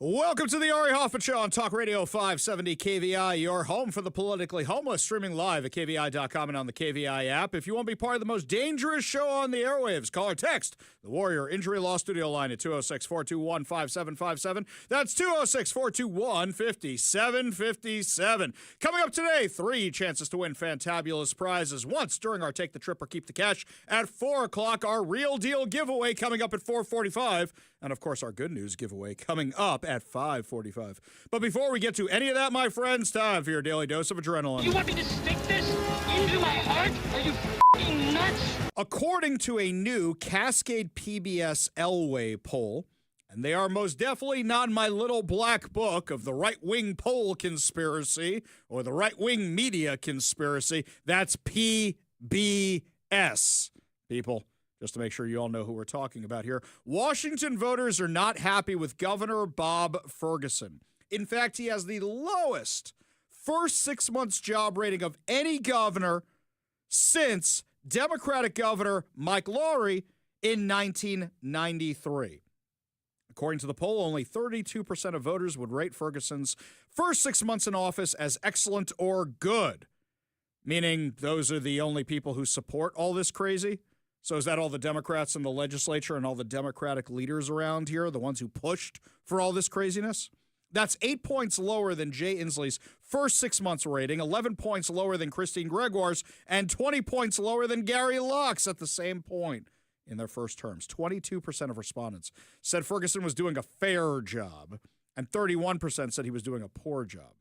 Welcome to the Ari Hoffman Show on Talk Radio 570 KVI, your home for the politically homeless, streaming live at KVI.com and on the KVI app. If you want to be part of the most dangerous show on the airwaves, call or text the Warrior Injury Law Studio line at 206-421-5757. That's 206-421-5757. Coming up today, 3 chances to win fantabulous prizes. Once during our Take the Trip or Keep the Cash at 4 o'clock, our Real Deal giveaway coming up at 4:45, and of course our Good News giveaway coming up at 5:45. But before we get to any of that, my friends, time for your daily dose of adrenaline. You want me to stick this into my heart? Are you f***ing nuts? According to a new Cascade PBS Elway poll, and they are most definitely not in my little black book of the right-wing poll conspiracy or the right-wing media conspiracy, that's PBS, people. Just to make sure you all know who we're talking about here. Washington voters are not happy with Governor Bob Ferguson. In fact, he has the lowest first 6 months job rating of any governor since Democratic Governor Mike Lowry in 1993. According to the poll, only 32% of voters would rate Ferguson's first 6 months in office as excellent or good, meaning those are the only people who support all this crazy. So is that all the Democrats in the legislature and all the Democratic leaders around here, the ones who pushed for all this craziness? That's 8 points lower than Jay Inslee's first 6 months rating, 11 points lower than Christine Gregoire's, and 20 points lower than Gary Locke's at the same point in their first terms. 22% of respondents said Ferguson was doing a fair job, and 31% said he was doing a poor job.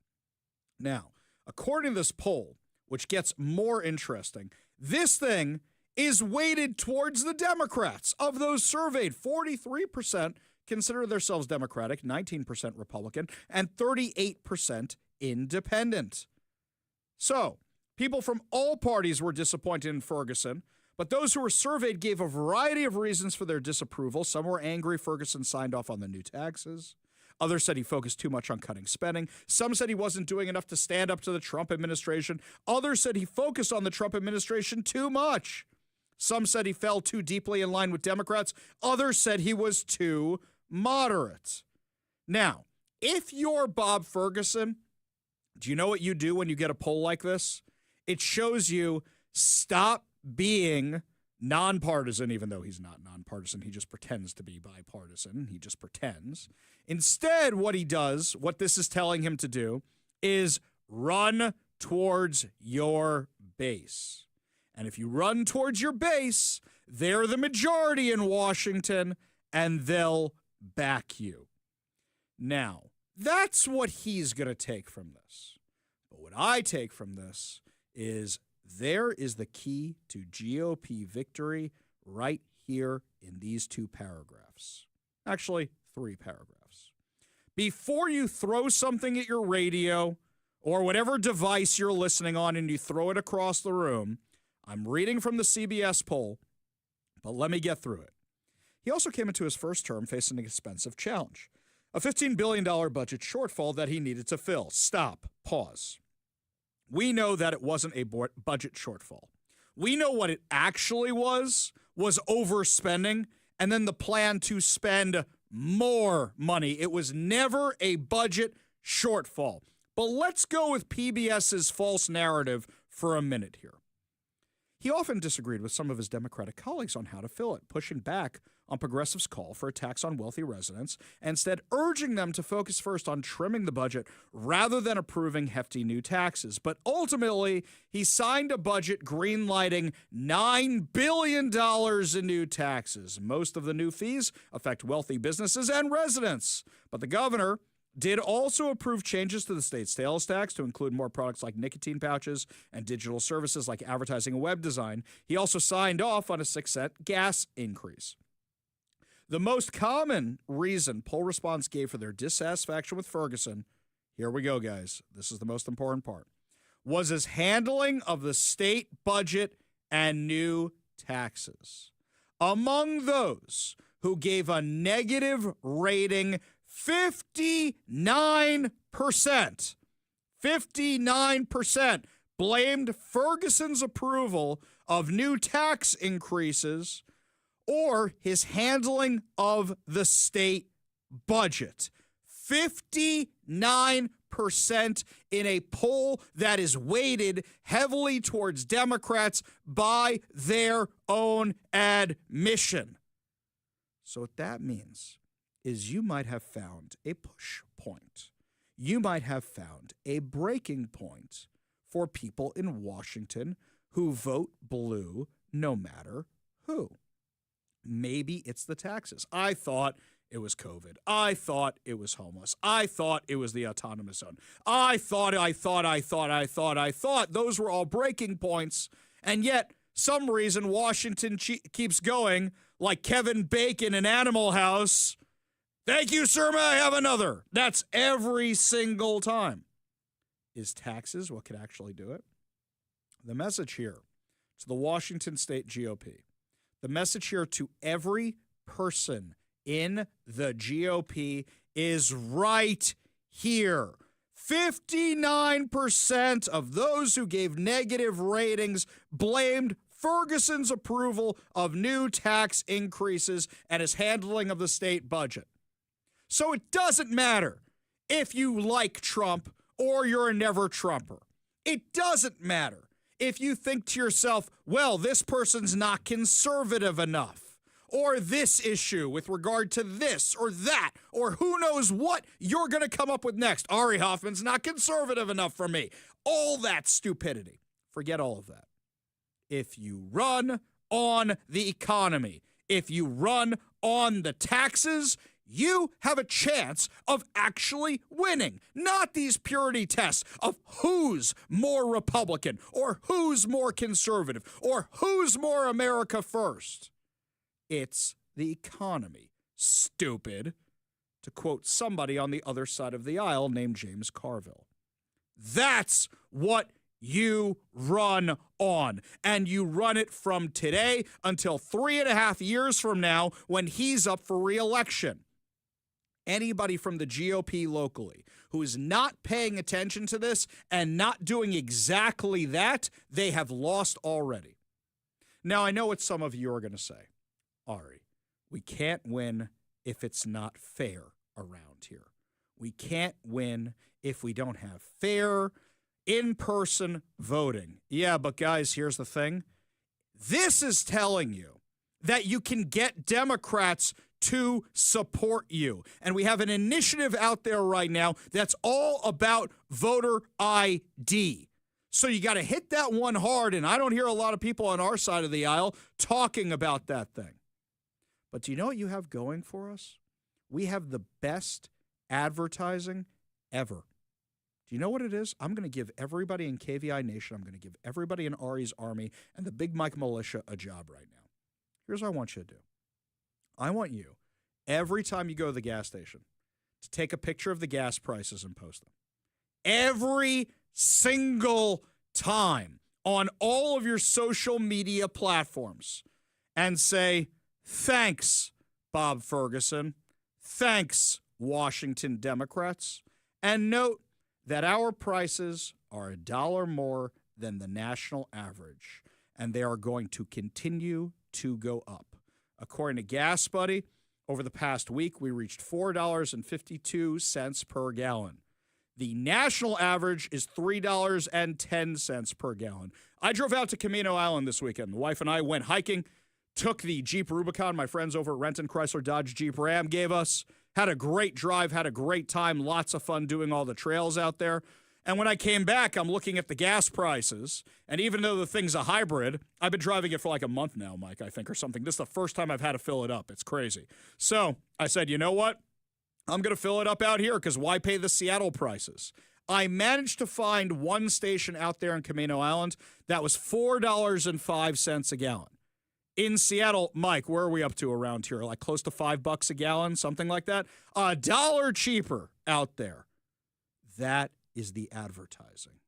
Now, according to this poll, which gets more interesting, this thing is weighted towards the Democrats. Of those surveyed, 43% consider themselves Democratic, 19% Republican, and 38% independent. So, people from all parties were disappointed in Ferguson, but those who were surveyed gave a variety of reasons for their disapproval. Some were angry Ferguson signed off on the new taxes. Others said he focused too much on cutting spending. Some said he wasn't doing enough to stand up to the Trump administration. Others said he focused on the Trump administration too much. Some said he fell too deeply in line with Democrats. Others said he was too moderate. Now, if you're Bob Ferguson, do you know what you do when you get a poll like this? It shows you stop being nonpartisan, even though he's not nonpartisan. He just pretends to be bipartisan. He just pretends. Instead, what he does, what this is telling him to do, is run towards your base. And if you run towards your base, they're the majority in Washington, and they'll back you. Now, that's what he's going to take from this. But what I take from this is there is the key to GOP victory right here in these 2 paragraphs. Actually, 3 paragraphs. Before you throw something at your radio or whatever device you're listening on and you throw it across the room, I'm reading from the CBS poll, but let me get through it. He also came into his first term facing an expensive challenge, a $15 billion budget shortfall that he needed to fill. Stop. Pause. We know that it wasn't a budget shortfall. We know what it actually was overspending, and then the plan to spend more money. It was never a budget shortfall. But let's go with PBS's false narrative for a minute here. He often disagreed with some of his Democratic colleagues on how to fill it, pushing back on progressives' call for a tax on wealthy residents, and instead urging them to focus first on trimming the budget rather than approving hefty new taxes. But ultimately, he signed a budget greenlighting $9 billion in new taxes. Most of the new fees affect wealthy businesses and residents. But the governor did also approve changes to the state sales tax to include more products like nicotine pouches and digital services like advertising and web design. He also signed off on a 6-cent gas increase. The most common reason poll response gave for their dissatisfaction with Ferguson, here we go, guys, this is the most important part, was his handling of the state budget and new taxes. Among those who gave a negative rating, 59% blamed Ferguson's approval of new tax increases or his handling of the state budget. 59% in a poll that is weighted heavily towards Democrats by their own admission. So what that means is you might have found a push point. You might have found a breaking point for people in Washington who vote blue no matter who. Maybe it's the taxes. I thought it was COVID. I thought it was homeless. I thought it was the autonomous zone. I thought. Those were all breaking points. And yet, some reason Washington keeps going like Kevin Bacon in Animal House. Thank you, sir. May I have another? That's every single time. Is taxes what could actually do it? The message here to the Washington State GOP, the message here to every person in the GOP is right here. 59% of those who gave negative ratings blamed Ferguson's approval of new tax increases and his handling of the state budget. So it doesn't matter if you like Trump or you're a never-Trumper. It doesn't matter if you think to yourself, well, this person's not conservative enough, or this issue with regard to this or that, or who knows what you're going to come up with next. Ari Hoffman's not conservative enough for me. All that stupidity. Forget all of that. If you run on the economy, if you run on the taxes, you have a chance of actually winning. Not these purity tests of who's more Republican or who's more conservative or who's more America first. It's the economy, stupid, to quote somebody on the other side of the aisle named James Carville. That's what you run on. And you run it from today until 3.5 years from now when he's up for re-election. Anybody from the GOP locally who is not paying attention to this and not doing exactly that, they have lost already. Now, I know what some of you are going to say. Ari, we can't win if it's not fair around here. We can't win if we don't have fair, in-person voting. Yeah, but guys, here's the thing. This is telling you that you can get Democrats to support you. And we have an initiative out there right now that's all about voter ID. So you got to hit that one hard, and I don't hear a lot of people on our side of the aisle talking about that thing. But do you know what you have going for us? We have the best advertising ever. Do you know what it is? I'm going to give everybody in KVI Nation, I'm going to give everybody in Ari's Army and the Big Mike Militia a job right now. Here's what I want you to do. I want you, every time you go to the gas station, to take a picture of the gas prices and post them. Every single time on all of your social media platforms and say, thanks, Bob Ferguson. Thanks, Washington Democrats. And note that our prices are $1 more than the national average, and they are going to continue to go up. According to Gas Buddy, over the past week, we reached $4.52 per gallon. The national average is $3.10 per gallon. I drove out to Camino Island this weekend. The wife and I went hiking, took the Jeep Rubicon my friends over at Renton Chrysler Dodge Jeep Ram gave us, had a great drive, had a great time, lots of fun doing all the trails out there. And when I came back, I'm looking at the gas prices, and even though the thing's a hybrid, I've been driving it for like a month now, Mike, I think, or something. This is the first time I've had to fill it up. It's crazy. So I said, you know what? I'm going to fill it up out here because why pay the Seattle prices? I managed to find one station out there in Camino Island that was $4.05 a gallon. In Seattle, Mike, where are we up to around here? Like close to $5 a gallon, something like that? $1 cheaper out there. That is the advertising.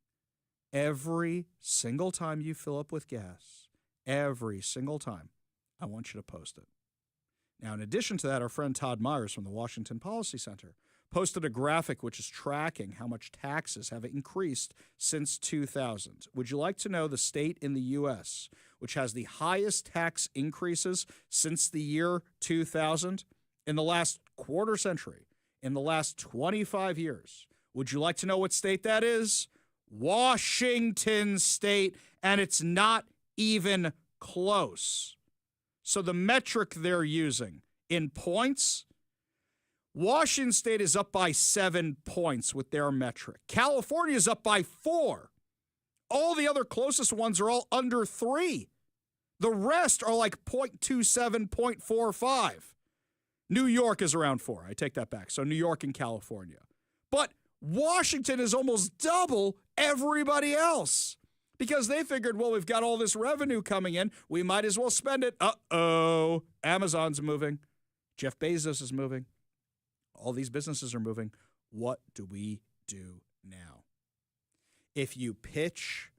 Every single time you fill up with gas, every single time, I want you to post it. Now, in addition to that, our friend Todd Myers from the Washington Policy Center posted a graphic which is tracking how much taxes have increased since 2000. Would you like to know the state in the U.S. which has the highest tax increases since the year 2000? In the last quarter century, in the last 25 years. Would you like to know what state that is? Washington State, and it's not even close. So the metric they're using in points, Washington State is up by 7 points with their metric. California is up by 4. All the other closest ones are all under 3. The rest are like 0.27, 0.45. New York is around 4. I take that back. So New York and California. But Washington is almost double everybody else because they figured, well, we've got all this revenue coming in. We might as well spend it. Uh-oh. Amazon's moving. Jeff Bezos is moving. All these businesses are moving. What do we do now? If you pitch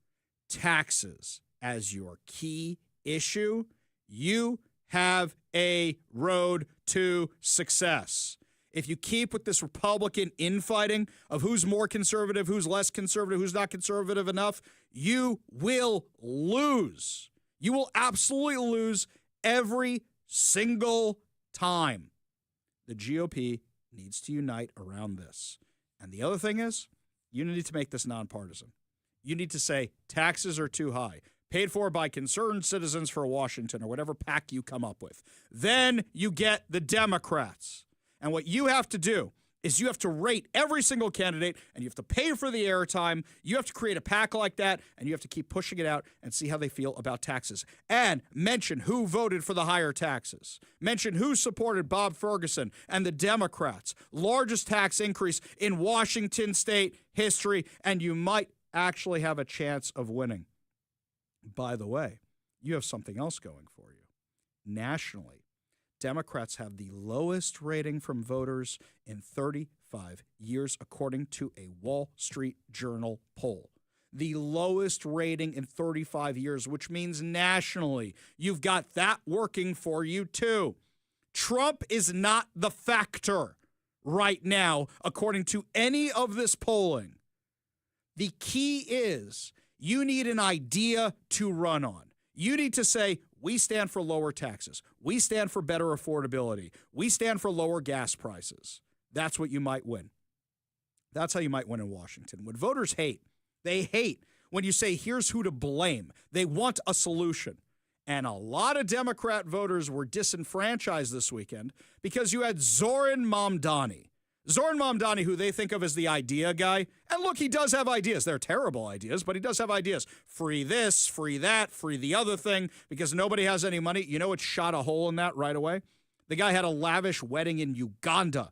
taxes as your key issue, you have a road to success. If you keep with this Republican infighting of who's more conservative, who's less conservative, who's not conservative enough, you will lose. You will absolutely lose every single time. The GOP needs to unite around this. And the other thing is, you need to make this nonpartisan. You need to say taxes are too high, paid for by concerned citizens for Washington or whatever pack you come up with. Then you get the Democrats. And what you have to do is you have to rate every single candidate and you have to pay for the airtime. You have to create a pack like that and you have to keep pushing it out and see how they feel about taxes. And mention who voted for the higher taxes. Mention who supported Bob Ferguson and the Democrats. Largest tax increase in Washington State history, and you might actually have a chance of winning. By the way, you have something else going for you. Nationally, Democrats have the lowest rating from voters in 35 years, according to a Wall Street Journal poll. The lowest rating in 35 years, which means nationally, you've got that working for you too. Trump is not the factor right now, according to any of this polling. The key is you need an idea to run on. You need to say, we stand for lower taxes. We stand for better affordability. We stand for lower gas prices. That's what you might win. That's how you might win in Washington. What voters hate, they hate when you say, here's who to blame. They want a solution. And a lot of Democrat voters were disenfranchised this weekend because you had Zoran Mamdani. Zoran Mamdani, who they think of as the idea guy. And look, he does have ideas. They're terrible ideas, but he does have ideas. Free this, free that, free the other thing, because nobody has any money. You know what shot a hole in that right away? The guy had a lavish wedding in Uganda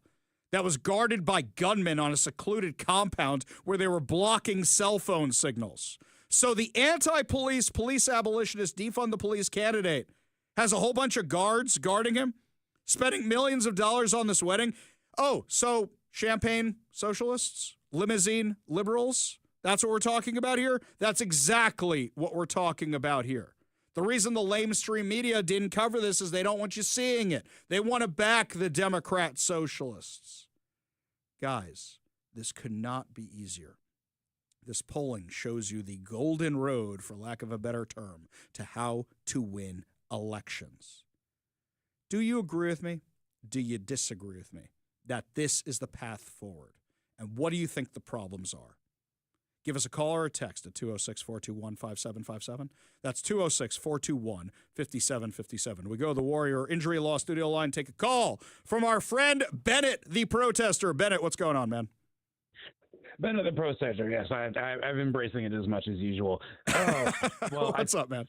that was guarded by gunmen on a secluded compound where they were blocking cell phone signals. So the anti-police, police abolitionist, defund the police candidate has a whole bunch of guards guarding him, spending millions of dollars on this wedding. Oh, so champagne socialists, limousine liberals, that's what we're talking about here? That's exactly what we're talking about here. The reason the lamestream media didn't cover this is they don't want you seeing it. They want to back the Democrat socialists. Guys, this could not be easier. This polling shows you the golden road, for lack of a better term, to how to win elections. Do you agree with me? Do you disagree with me that this is the path forward? And what do you think the problems are? Give us a call or a text at 206-421-5757. That's 206-421-5757. We go to the Warrior Injury Law Studio line, take a call from our friend Bennett, the protester. Bennett, what's going on, man? Bennett the protester, yes. I'm embracing it as much as usual. Well, what's up, man?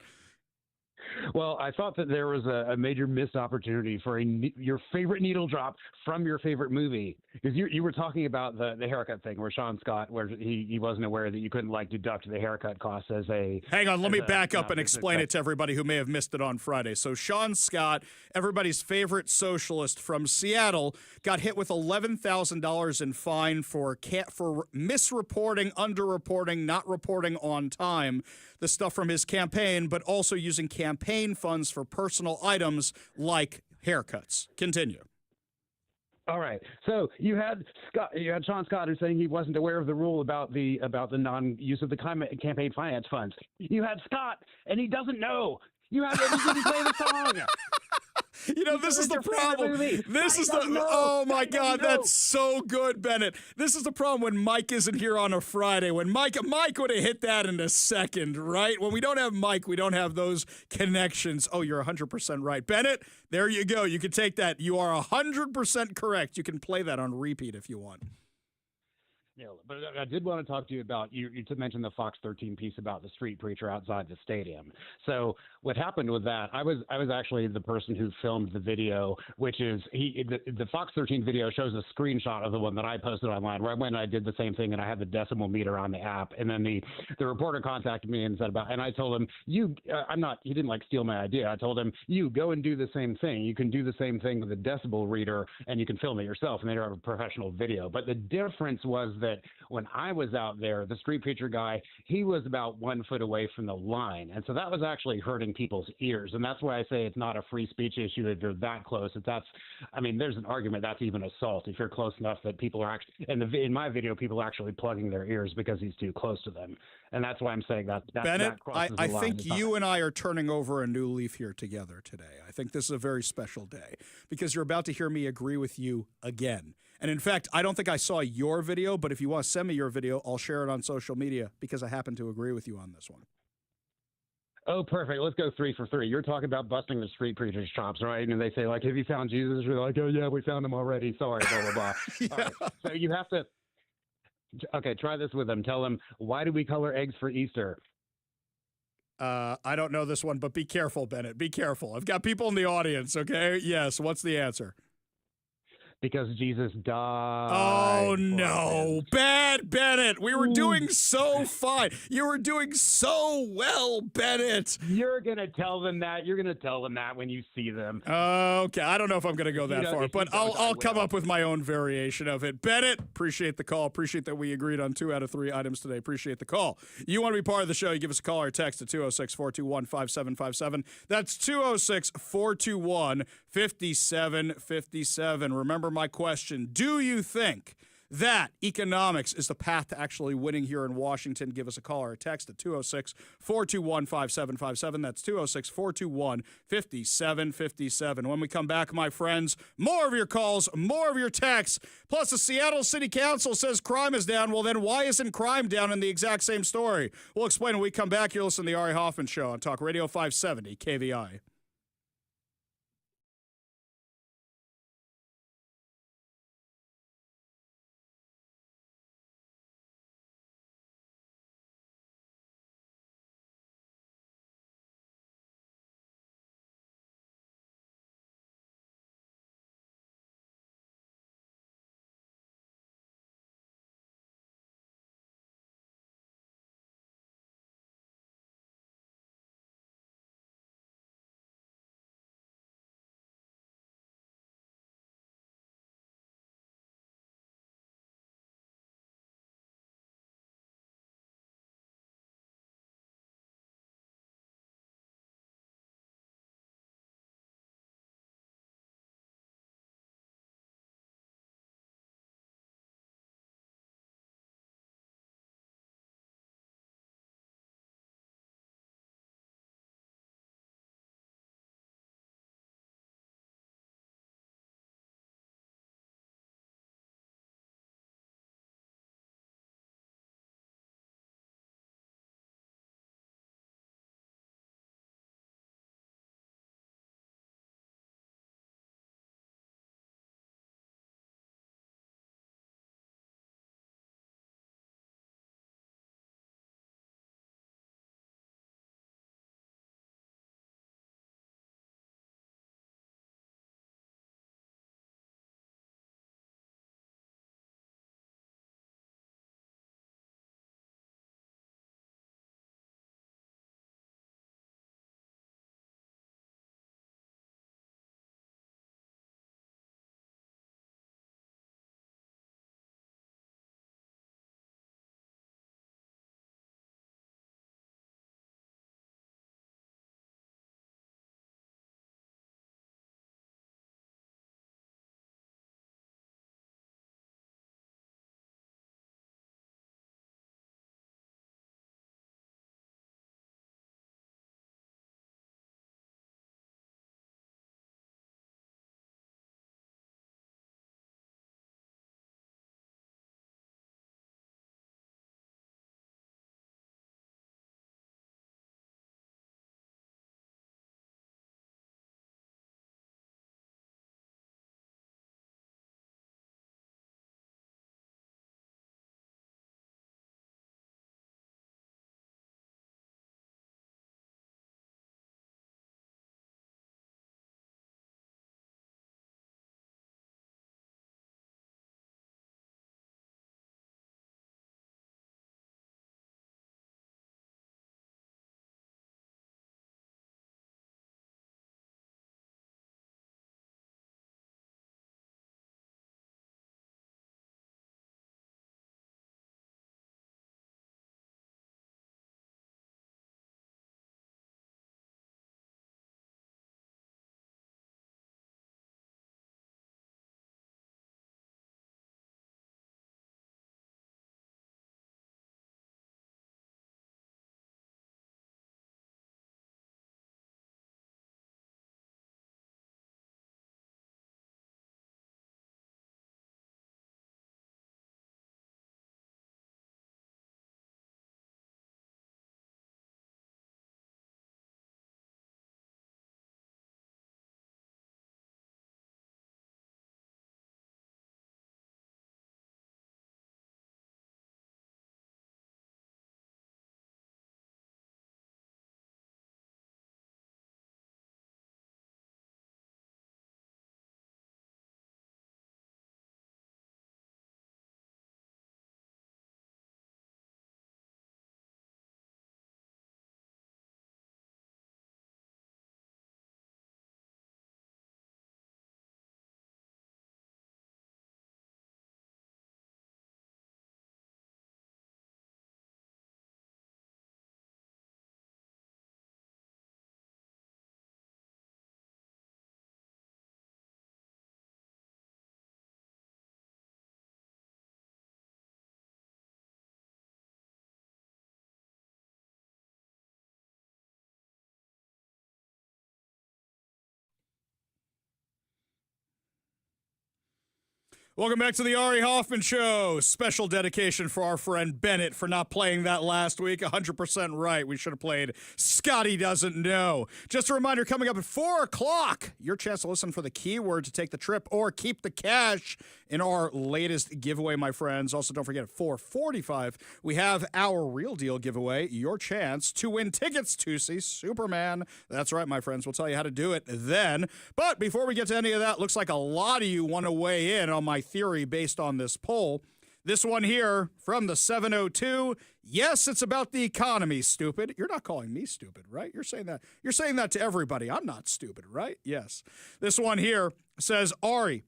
Well, I thought that there was a major missed opportunity for your favorite needle drop from your favorite movie. Because you were talking about the haircut thing where Sean Scott, where he wasn't aware that you couldn't deduct the haircut costs as a... Hang on, let me back up and explain it to everybody who may have missed it on Friday. So Sean Scott, everybody's favorite socialist from Seattle, got hit with $11,000 in fine for misreporting, underreporting, not reporting on time, the stuff from his campaign, but also using campaign funds for personal items like haircuts. Continue. All right. So you had Sean Scott who's saying he wasn't aware of the rule about the non-use of the campaign finance funds. You had Scott, and he doesn't know. You didn't play the song. You know, this is the problem. This is the oh my God, that's so good, Bennett. This is the problem when Mike isn't here on a Friday. When Mike would have hit that in a second, right? When we don't have Mike, we don't have those connections. Oh, you're 100% right, Bennett. There you go. You can take that. You are 100% correct. You can play that on repeat if you want. Yeah, but I did want to talk to you about you mentioned the Fox 13 piece about the street preacher outside the stadium. So what happened with that? I was actually the person who filmed the video, which is the Fox 13 video shows a screenshot of the one that I posted online right when I did the same thing, and I had the decimal meter on the app, and then the reporter contacted me and said and I told him he didn't like steal my idea. I told him, you go and do the same thing. You can do the same thing with a decibel reader, and you can film it yourself, and they don't have a professional video. But the difference was that when I was out there, the street preacher guy, he was about 1 foot away from the line. And so that was actually hurting people's ears. And that's why I say it's not a free speech issue if you're that close. There's an argument that's even assault if you're close enough that people are actually, in my video, people are actually plugging their ears because he's too close to them. And that's why I'm saying that Bennett, crosses I the line. think you and I are turning over a new leaf here together today. I think this is a very special day because you're about to hear me agree with you again. And in fact, I don't think I saw your video, but if you want to send me your video, I'll share it on social media because I happen to agree with you on this one. Oh, perfect. Let's go 3 for 3. You're talking about busting the street preacher's chops, right? And they say, like, have you found Jesus? You're like, oh, yeah, we found him already. Sorry, blah, blah, blah. Yeah. All right. So you have to, okay, try this with them. Tell them, why do we color eggs for Easter? I don't know this one, but be careful, Bennett. Be careful. I've got people in the audience, okay? Yes, what's the answer? Because Jesus died. Oh, no. Bad, Bennett. We were doing so fine. You were doing so well, Bennett. You're going to tell them that. You're going to tell them that when you see them. Okay. I don't know if I'm going to go that far, but I'll come up with my own variation of it. Bennett, appreciate the call. Appreciate that we agreed on 2 out of 3 items today. Appreciate the call. You want to be part of the show, you give us a call or text at 206-421-5757. That's 206-421-5757. Remember my question. Do you think that economics is the path to actually winning here in Washington? Give us a call or a text at 206-421-5757. That's 206-421-5757. When we come back, my friends, more of your calls, more of your texts. Plus, the Seattle City Council says crime is down. Well, then why isn't crime down in the exact same story? We'll explain when we come back. You're listening to the Ari Hoffman Show on Talk Radio 570 KVI. Welcome back to the Ari Hoffman Show. Special dedication for our friend Bennett for not playing that last week. 100% right. We should have played Scotty Doesn't Know. Just a reminder, coming up at 4 o'clock, your chance to listen for the keyword to take the trip or keep the cash in our latest giveaway, my friends. Also, don't forget at 4:45, we have our real deal giveaway, your chance to win tickets to see Superman. That's right, my friends. We'll tell you how to do it then. But before we get to any of that, looks like a lot of you want to weigh in on my theory based on this poll. This one here from the 702. Yes, it's about the economy, stupid. You're not calling me stupid, right? You're saying that. You're saying that to everybody. I'm not stupid, right? Yes. This one here says, Ari,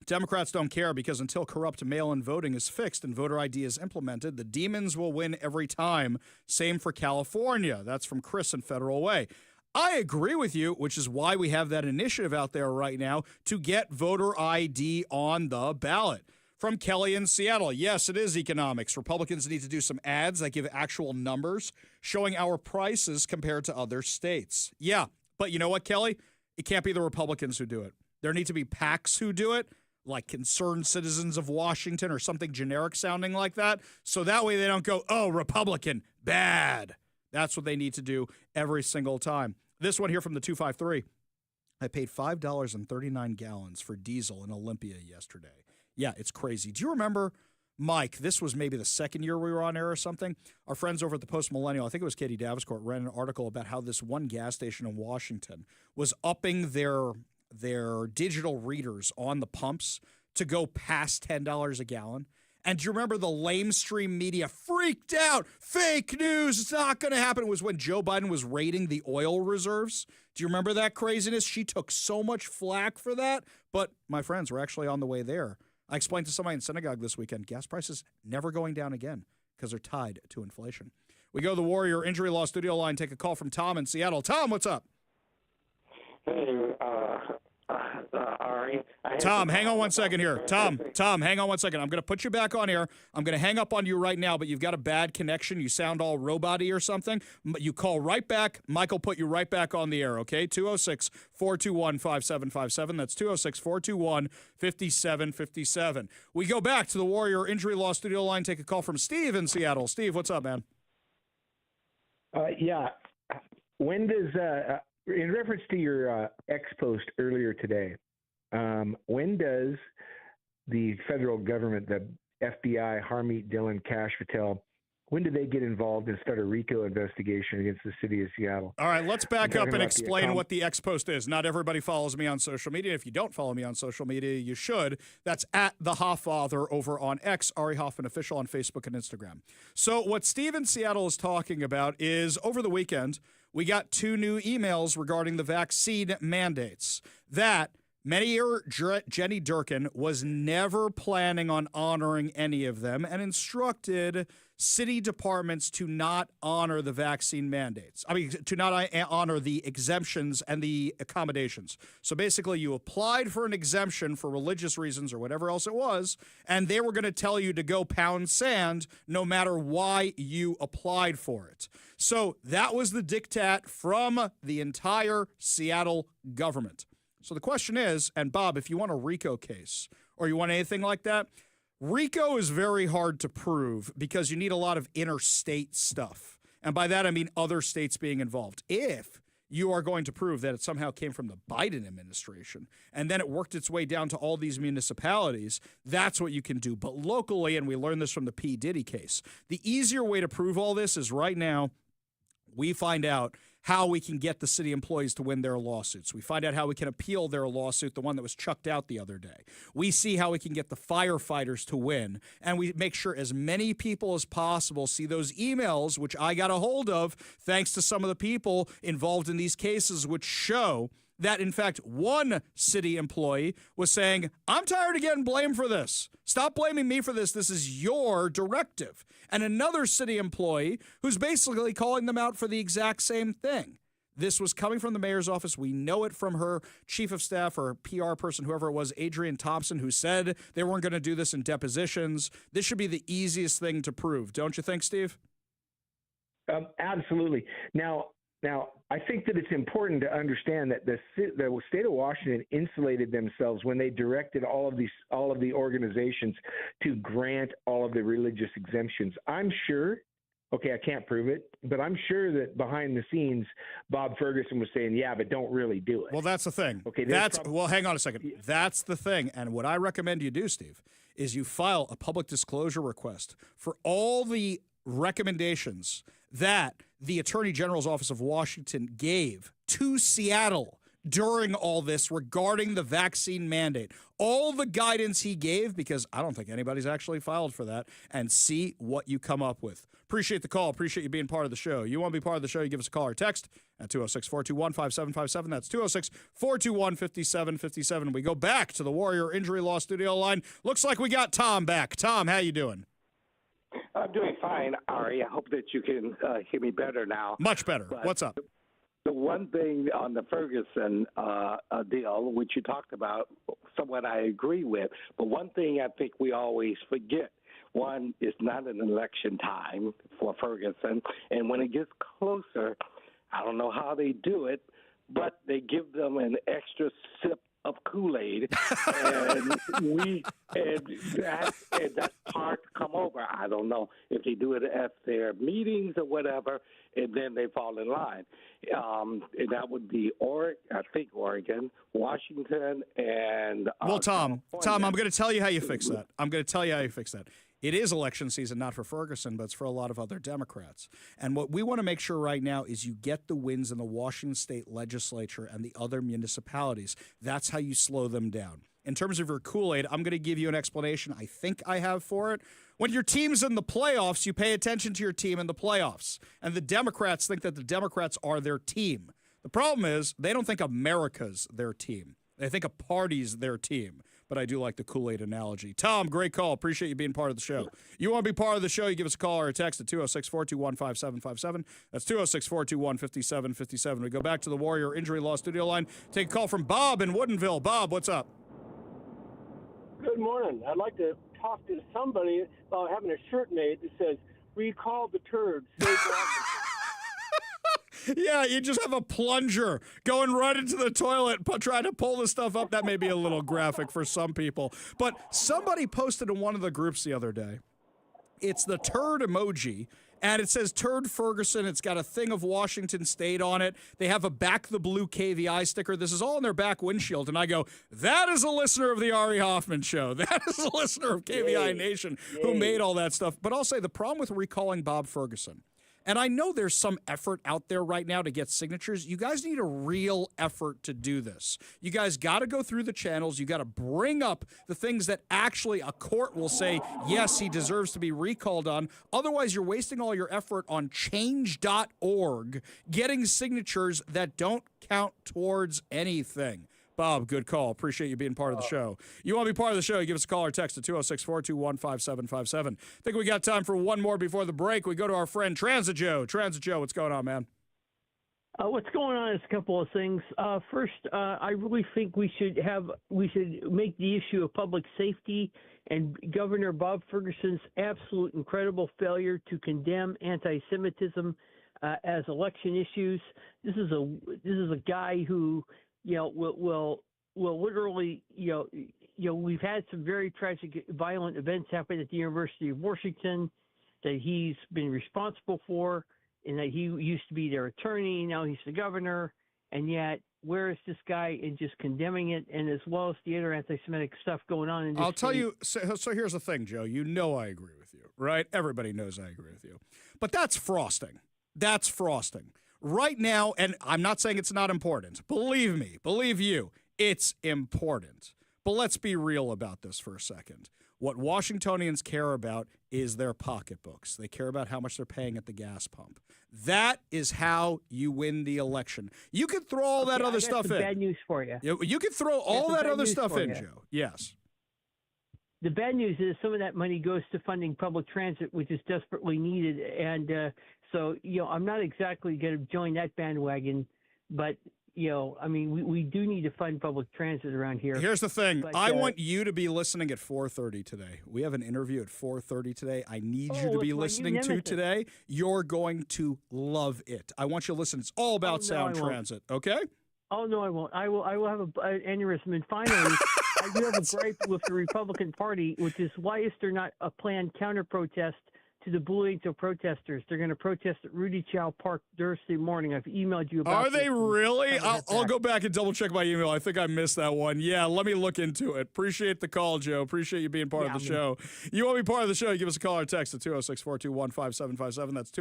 Democrats don't care because until corrupt mail-in voting is fixed and voter ID is implemented, the demons will win every time. Same for California. That's from Chris in Federal Way. I agree with you, which is why we have that initiative out there right now to get voter ID on the ballot. From Kelly in Seattle, yes, it is economics. Republicans need to do some ads that give actual numbers showing our prices compared to other states. Yeah, but you know what, Kelly? It can't be the Republicans who do it. There need to be PACs who do it, like Concerned Citizens of Washington or something generic sounding like that. So that way they don't go, oh, Republican, bad. That's what they need to do every single time. This one here from the 253. I paid $5.39 gallons for diesel in Olympia yesterday. Yeah, it's crazy. Do you remember, Mike, this was maybe the second year we were on air or something? Our friends over at the Post Millennial, I think it was Katie Daviscourt, ran an article about how this one gas station in Washington was upping their digital readers on the pumps to go past $10 a gallon. And do you remember the lamestream media freaked out? Fake news. It's not going to happen. It was when Joe Biden was raiding the oil reserves. Do you remember that craziness? She took so much flack for that. But, my friends, we're actually on the way there. I explained to somebody in synagogue this weekend, gas prices never going down again because they're tied to inflation. We go to the Warrior Injury Law Studio line, take a call from Tom in Seattle. Tom, what's up? Hey, Ari. Tom, hang on one second here. Tom, hang on one second. I'm going to put you back on here. I'm going to hang up on you right now, but you've got a bad connection. You sound all robot-y or something. You call right back. Mike will put you right back on the air, okay? 206-421-5757. That's 206-421-5757. We go back to the Warrior Injury Law Studio line, take a call from Steve in Seattle. Steve, what's up, man? Yeah. When does in reference to your X post earlier today, when does the federal government, the FBI, Harmeet, Dillon, Cash Patel, when do they get involved and start a RICO investigation against the city of Seattle? All right, let's back up and explain what the X post is. Not everybody follows me on social media. If you don't follow me on social media, you should. That's at the Hofffather over on X, Ari Hoffman Official on Facebook and Instagram. So what Steve in Seattle is talking about is over the weekend, we got 2 new emails regarding the vaccine mandates that Mayor Jenny Durkin was never planning on honoring any of them and instructed city departments to not honor the vaccine mandates. I mean, to not honor the exemptions and the accommodations. So basically, you applied for an exemption for religious reasons or whatever else it was, and they were going to tell you to go pound sand no matter why you applied for it. So that was the diktat from the entire Seattle government. So the question is, and Bob, if you want a RICO case or you want anything like that, RICO is very hard to prove because you need a lot of interstate stuff. And by that, I mean other states being involved. If you are going to prove that it somehow came from the Biden administration and then it worked its way down to all these municipalities, that's what you can do. But locally, and we learned this from the P. Diddy case, the easier way to prove all this is right now we find out how we can get the city employees to win their lawsuits. We find out how we can appeal their lawsuit, the one that was chucked out the other day. We see how we can get the firefighters to win, and we make sure as many people as possible see those emails, which I got a hold of thanks to some of the people involved in these cases, which show that, in fact, one city employee was saying, I'm tired of getting blamed for this. Stop blaming me for this. This is your directive. And another city employee who's basically calling them out for the exact same thing. This was coming from the mayor's office. We know it from her chief of staff or PR person, whoever it was, Adrienne Thompson, who said they weren't going to do this in depositions. This should be the easiest thing to prove. Don't you think, Steve? Absolutely. Now, Now, I think that it's important to understand that the state of Washington insulated themselves when they directed all of the organizations to grant all of the religious exemptions. I'm sure, okay, I can't prove it, but I'm sure that behind the scenes, Bob Ferguson was saying, "Yeah, but don't really do it." Well, that's the thing. Okay, well, hang on a second. That's the thing. And what I recommend you do, Steve, is you file a public disclosure request for all the recommendations that the Attorney General's Office of Washington gave to Seattle during all this regarding the vaccine mandate. All the guidance he gave, because I don't think anybody's actually filed for that, and see what you come up with. Appreciate the call. Appreciate you being part of the show. You want to be part of the show, you give us a call or text at 206-421-5757. That's 206-421-5757. We go back to the Warrior Injury Law studio line. Looks like we got Tom back. Tom, how you doing? I'm doing fine, Ari. I hope that you can hear me better now. Much better. But what's up? The one thing on the Ferguson deal, which you talked about, somewhat I agree with, but one thing I think we always forget. One, it's not an election time for Ferguson, and when it gets closer, I don't know how they do it, but they give them an extra sip of Kool-Aid, and that part come over. I don't know if they do it at their meetings or whatever, and then they fall in line. And that would be Oregon, Washington, and well, Tom, I'm going to tell you how you fix that. It is election season, not for Ferguson, but it's for a lot of other Democrats. And what we want to make sure right now is you get the wins in the Washington State legislature and the other municipalities. That's how you slow them down. In terms of your Kool-Aid, I'm going to give you an explanation I think I have for it. When your team's in the playoffs, you pay attention to your team in the playoffs. And the Democrats think that the Democrats are their team. The problem is they don't think America's their team. They think a party's their team. But I do like the Kool-Aid analogy. Tom, great call. Appreciate you being part of the show. You want to be part of the show, you give us a call or a text at 206-421-5757. That's 206-421-5757. We go back to the Warrior Injury Law studio line. Take a call from Bob in Woodinville. Bob, what's up? Good morning. I'd like to talk to somebody about having a shirt made that says, "Recall the turd, save Washington." Yeah, you just have a plunger going right into the toilet, trying to pull the stuff up. That may be a little graphic for some people. But somebody posted in one of the groups the other day. It's the turd emoji, and it says Turd Ferguson. It's got a thing of Washington State on it. They have a Back the Blue KVI sticker. This is all in their back windshield. And I go, that is a listener of the Ari Hoffman Show. That is a listener of KVI Nation who made all that stuff. But I'll say the problem with recalling Bob Ferguson, and I know there's some effort out there right now to get signatures. You guys need a real effort to do this. You guys got to go through the channels. You got to bring up the things that actually a court will say, yes, he deserves to be recalled on. Otherwise, you're wasting all your effort on change.org, getting signatures that don't count towards anything. Bob, good call. Appreciate you being part of the show. You want to be part of the show, you give us a call or text at 206-421-5757. I think we got time for one more before the break. We go to our friend Transit Joe. Transit Joe, what's going on, man? What's going on is a couple of things. First, I really think we should make the issue of public safety and Governor Bob Ferguson's absolute incredible failure to condemn anti-Semitism as election issues. This is a guy who will literally, we've had some very tragic, violent events happen at the University of Washington that he's been responsible for, and that he used to be their attorney, now he's the governor, and yet where is this guy in just condemning it, and as well as the other anti-Semitic stuff going on in this I'll tell you, so here's the thing, Joe. You know I agree with you, right? Everybody knows I agree with you. But that's frosting. That's frosting. Right now, and I'm not saying it's not important. Believe me, believe you, it's important. But let's be real about this for a second. What Washingtonians care about is their pocketbooks. They care about how much they're paying at the gas pump. That is how you win the election. You can throw all that other stuff in. Bad news for you. You can throw all that other stuff in, Joe. Yes. The bad news is some of that money goes to funding public transit, which is desperately needed. And so, I'm not exactly going to join that bandwagon, but, I mean, we do need to fund public transit around here. Here's the thing. But, I want you to be listening at 4:30 today. We have an interview at 4:30 today. I need you to be listening to today. You're going to love it. I want you to listen. It's all about sound transit, okay? Oh, no, I won't. I will have an aneurysm. And finally, I do have a gripe with the Republican Party, which is why is there not a planned counter-protest to the Blue Angel protesters? They're going to protest at Rudy Chow Park Thursday morning. I've emailed you about Are they really? I'll go back and double check my email. I think I missed that one. Yeah, let me look into it. Appreciate the call, Joe. Appreciate you being part of the show. You want to be part of the show, you give us a call or text at 206-421-5757. That's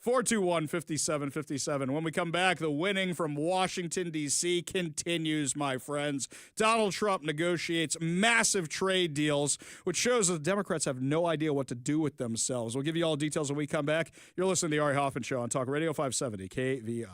206-421-5757. When we come back, the winning from Washington, D.C. continues, my friends. Donald Trump negotiates massive trade deals, which shows that the Democrats have no idea what to do with themselves. We'll give you all details when we come back. You're listening to the Ari Hoffman Show on Talk Radio 570 KVI.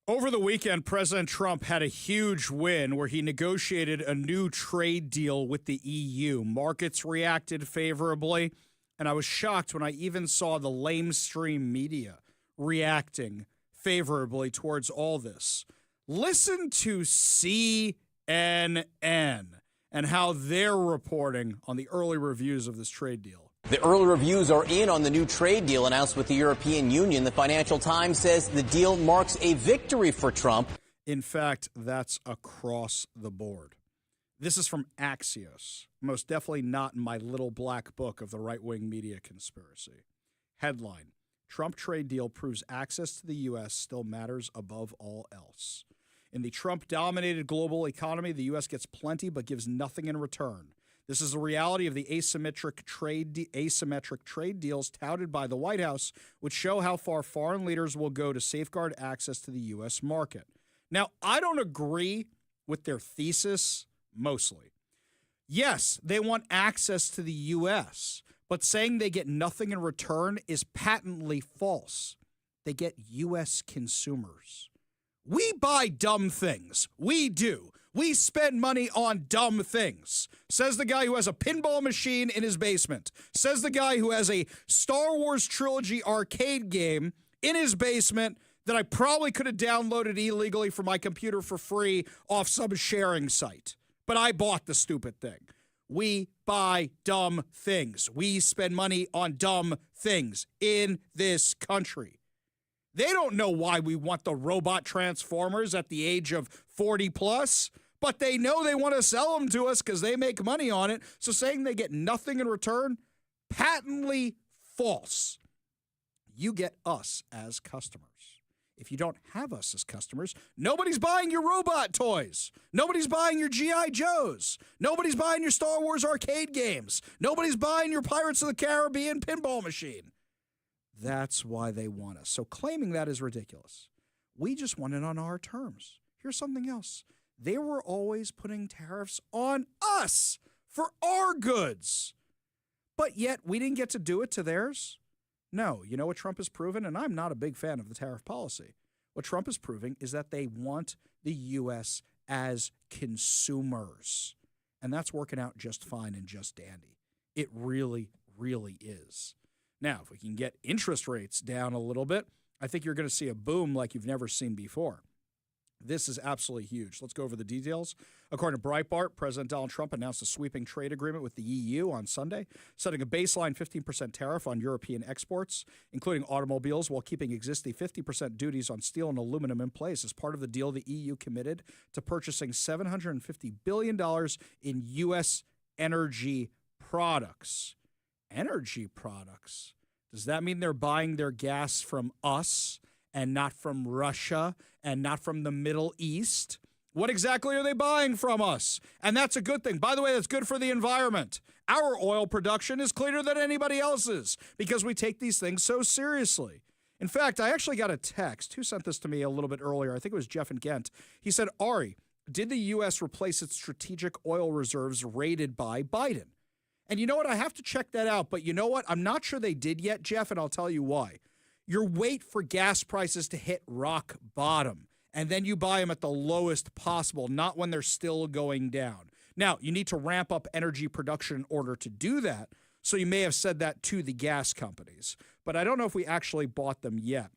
Over the weekend, President Trump had a huge win where he negotiated a new trade deal with the EU. Markets reacted favorably, and I was shocked when I even saw the lamestream media reacting favorably towards all this. Listen to CNN and how they're reporting on the early reviews of this trade deal. The early reviews are in on the new trade deal announced with the European Union. The Financial Times says the deal marks a victory for Trump. In fact, that's across the board. This is from Axios, most definitely not in my little black book of the right-wing media conspiracy. Headline, Trump trade deal proves access to the U.S. still matters above all else. In the Trump-dominated global economy, the U.S. gets plenty but gives nothing in return. This is the reality of the asymmetric trade deals touted by the White House, which show how far foreign leaders will go to safeguard access to the U.S. market. Now, I don't agree with their thesis mostly. Yes, they want access to the U.S., but saying they get nothing in return is patently false. They get U.S. consumers. We buy dumb things. We do. We spend money on dumb things. Says the guy who has a pinball machine in his basement. Says the guy who has a Star Wars trilogy arcade game in his basement that I probably could have downloaded illegally from my computer for free off some sharing site. But I bought the stupid thing. We buy dumb things. We spend money on dumb things in this country. They don't know why we want the robot transformers at the age of 40 plus. But they know they want to sell them to us because they make money on it. So saying they get nothing in return, patently false. You get us as customers. If you don't have us as customers, nobody's buying your robot toys. Nobody's buying your G.I. Joes. Nobody's buying your Star Wars arcade games. Nobody's buying your Pirates of the Caribbean pinball machine. That's why they want us. So claiming that is ridiculous. We just want it on our terms. Here's something else. They were always putting tariffs on us for our goods. But yet we didn't get to do it to theirs. No, you know what Trump has proven? And I'm not a big fan of the tariff policy. What Trump is proving is that they want the U.S. as consumers. And that's working out just fine and just dandy. It really, really is. Now, if we can get interest rates down a little bit, I think you're going to see a boom like you've never seen before. This is absolutely huge. Let's go over the details. According to Breitbart, President Donald Trump announced a sweeping trade agreement with the EU on Sunday, setting a baseline 15% tariff on European exports, including automobiles, while keeping existing 50% duties on steel and aluminum in place. As part of the deal, the EU committed to purchasing $750 billion in U.S. energy products. Energy products? Does that mean they're buying their gas from us and not from Russia and not from the Middle East? What exactly are they buying from us? And that's a good thing. By the way, that's good for the environment. Our oil production is cleaner than anybody else's because we take these things so seriously. In fact, I actually got a text. Who sent this to me a little bit earlier? I think it was Jeff in Ghent. He said, Ari, did the U.S. replace its strategic oil reserves raided by Biden? And you know what? I have to check that out. But you know what? I'm not sure they did yet, Jeff, and I'll tell you why. You wait for gas prices to hit rock bottom, and then you buy them at the lowest possible, not when they're still going down. Now, you need to ramp up energy production in order to do that, so you may have said that to the gas companies. But I don't know if we actually bought them yet.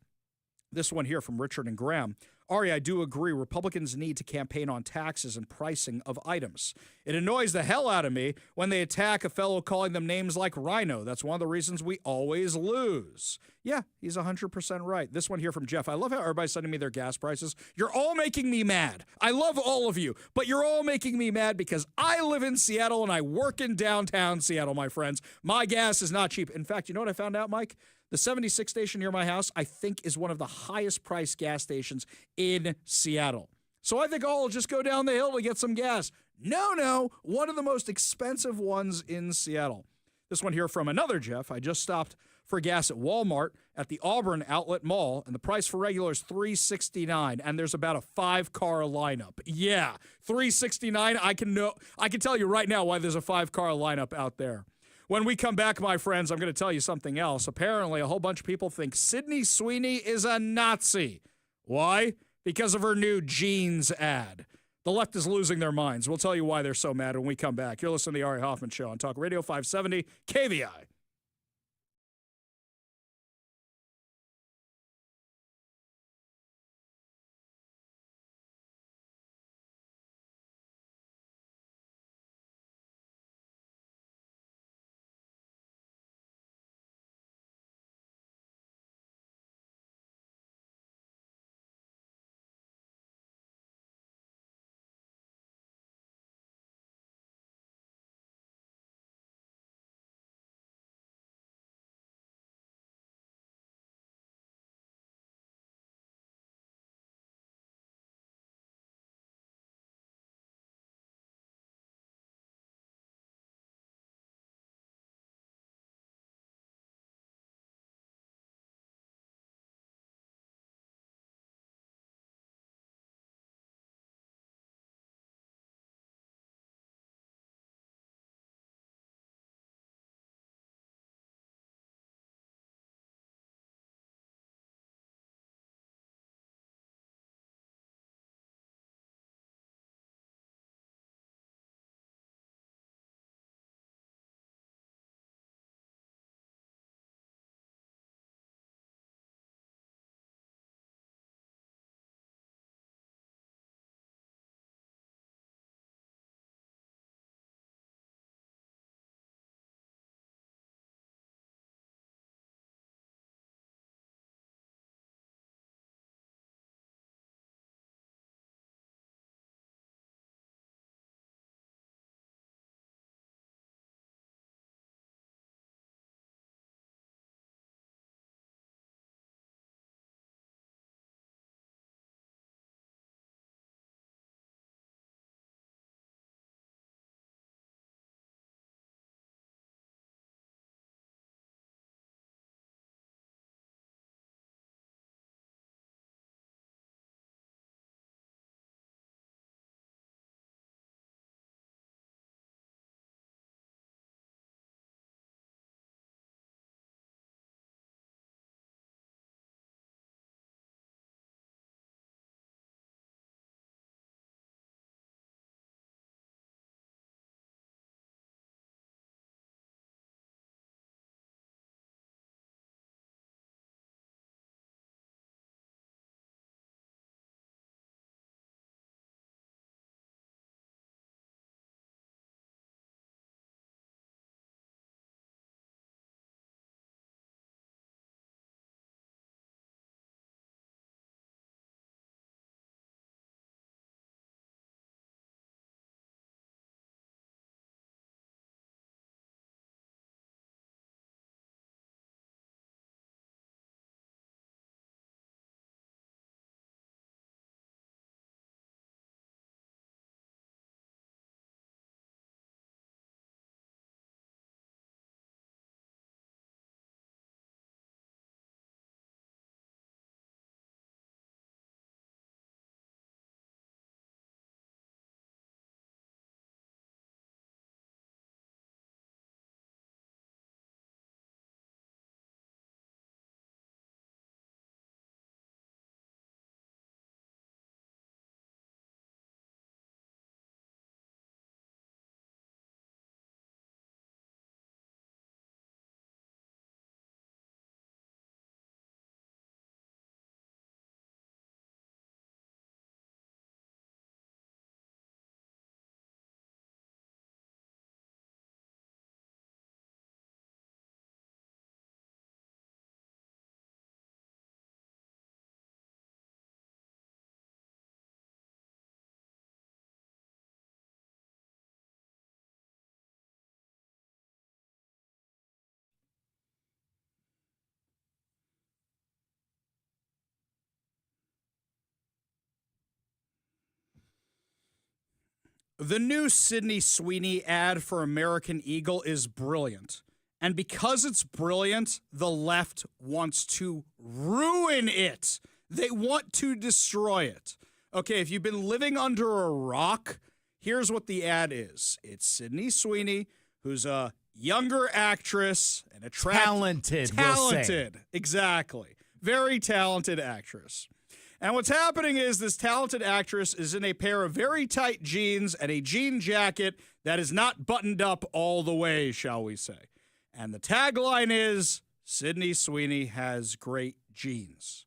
This one here from Richard and Graham. Ari, I do agree. Republicans need to campaign on taxes and pricing of items. It annoys the hell out of me when they attack a fellow calling them names like Rhino. That's one of the reasons we always lose. Yeah, he's 100% right. This one here from Jeff. I love how everybody's sending me their gas prices. You're all making me mad. I love all of you, but you're all making me mad because I live in Seattle and I work in downtown Seattle, my friends. My gas is not cheap. In fact, you know what I found out, Mike? The 76 station near my house, I think, is one of the highest priced gas stations in Seattle. So I think, oh, I'll just go down the hill to get some gas. No, one of the most expensive ones in Seattle. This one here from another Jeff. I just stopped for gas at Walmart at the Auburn Outlet Mall, and the price for regular is $3.69, and there's about a 5-car lineup. Yeah, $3.69. I can tell you right now why there's a 5-car lineup out there. When we come back, my friends, I'm going to tell you something else. Apparently, a whole bunch of people think Sydney Sweeney is a Nazi. Why? because of her new jeans ad. The left is losing their minds. We'll tell you why they're so mad when we come back. You're listening to the Ari Hoffman Show on Talk Radio 570 KVI. The new Sydney Sweeney ad for American Eagle is brilliant. And because it's brilliant, the left wants to ruin it. They want to destroy it. Okay, if you've been living under a rock, here's what the ad is. It's Sydney Sweeney, who's a younger actress and Talented, we'll say. Exactly. Very talented actress. And what's happening is this talented actress is in a pair of very tight jeans and a jean jacket that is not buttoned up all the way, shall we say. And the tagline is, Sydney Sweeney has great jeans.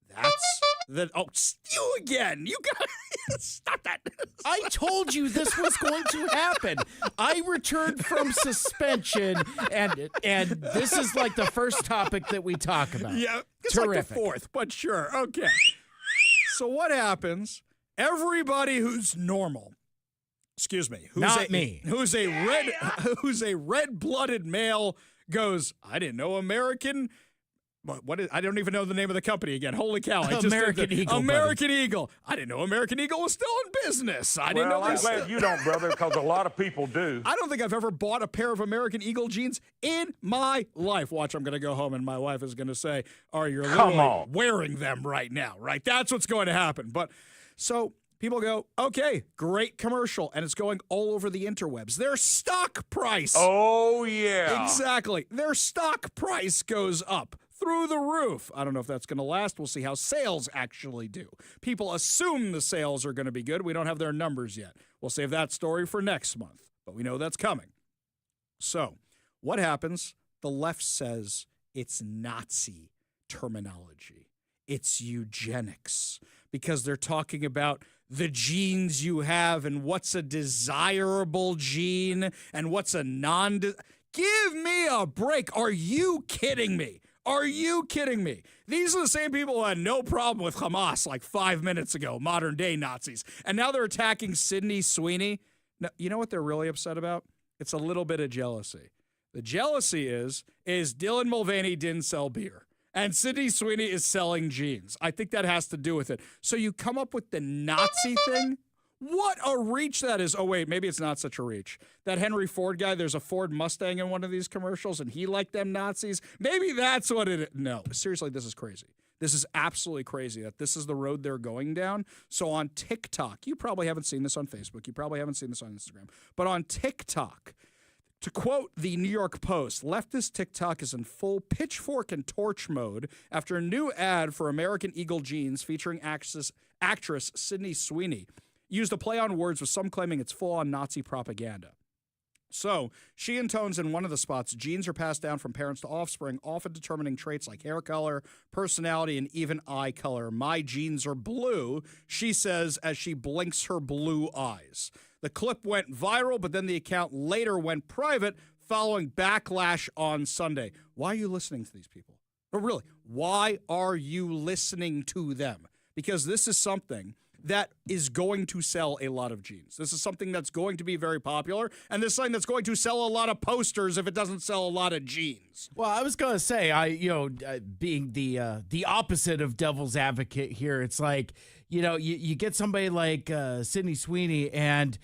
That's the... Oh, you again. You got to stop that. I told you this was going to happen. I returned from suspension, and this is like the first topic that we talk about. Yeah, it's terrific. like the fourth, but sure. Okay. So what happens? Everybody who's normal, excuse me, who's a red-blooded male goes, I didn't know American. I don't even know the name of the company again. Holy cow! American Eagle. American Eagle. I didn't know American Eagle was still in business. I didn't know. I'm glad you don't, brother, because a lot of people do. I don't think I've ever bought a pair of American Eagle jeans in my life. Watch, I'm going to go home and my wife is going to say, "Are you literally wearing them right now?" Right? That's what's going to happen. But so people go, "Okay, great commercial," and it's going all over the interwebs. Their stock price. Oh yeah. Exactly. Their stock price goes up through the roof. I don't know if that's going to last. We'll see how sales actually do. People assume the sales are going to be good. We don't have their numbers yet. We'll save that story for next month, but we know that's coming. So what happens? The left says it's Nazi terminology. It's eugenics because they're talking about the genes you have and what's a desirable gene and what's a Give me a break. Are you kidding me? Are you kidding me? These are the same people who had no problem with Hamas like 5 minutes ago, modern-day Nazis. And now they're attacking Sydney Sweeney. Now, you know what they're really upset about? It's a little bit of jealousy. The jealousy is Dylan Mulvaney didn't sell beer. And Sydney Sweeney is selling jeans. I think that has to do with it. So you come up with the Nazi thing? What a reach that is. Oh, wait, maybe it's not such a reach. That Henry Ford guy, there's a Ford Mustang in one of these commercials, and he liked them Nazis. Maybe that's what it is. No, seriously, this is crazy. This is absolutely crazy that this is the road they're going down. So on TikTok, you probably haven't seen this on Facebook. You probably haven't seen this on Instagram. But on TikTok, to quote the New York Post, leftist TikTok is in full pitchfork and torch mode after a new ad for American Eagle jeans featuring actress Sydney Sweeney used a play on words with some claiming it's full-on Nazi propaganda. So, she intones in one of the spots, genes are passed down from parents to offspring, often determining traits like hair color, personality, and even eye color. My genes are blue, she says as she blinks her blue eyes. The clip went viral, but then the account later went private following backlash on Sunday. Why are you listening to these people? But really, why are you listening to them? Because this is something that is going to sell a lot of jeans. This is something that's going to be very popular, and this is something that's going to sell a lot of posters if it doesn't sell a lot of jeans. Well, I was going to say, being the opposite of devil's advocate here, it's like, you get somebody like Sydney Sweeney, and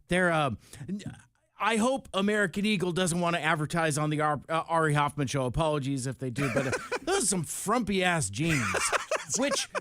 they're I hope American Eagle doesn't want to advertise on the Ari Hoffman Show. Apologies if they do, but those are some frumpy-ass jeans.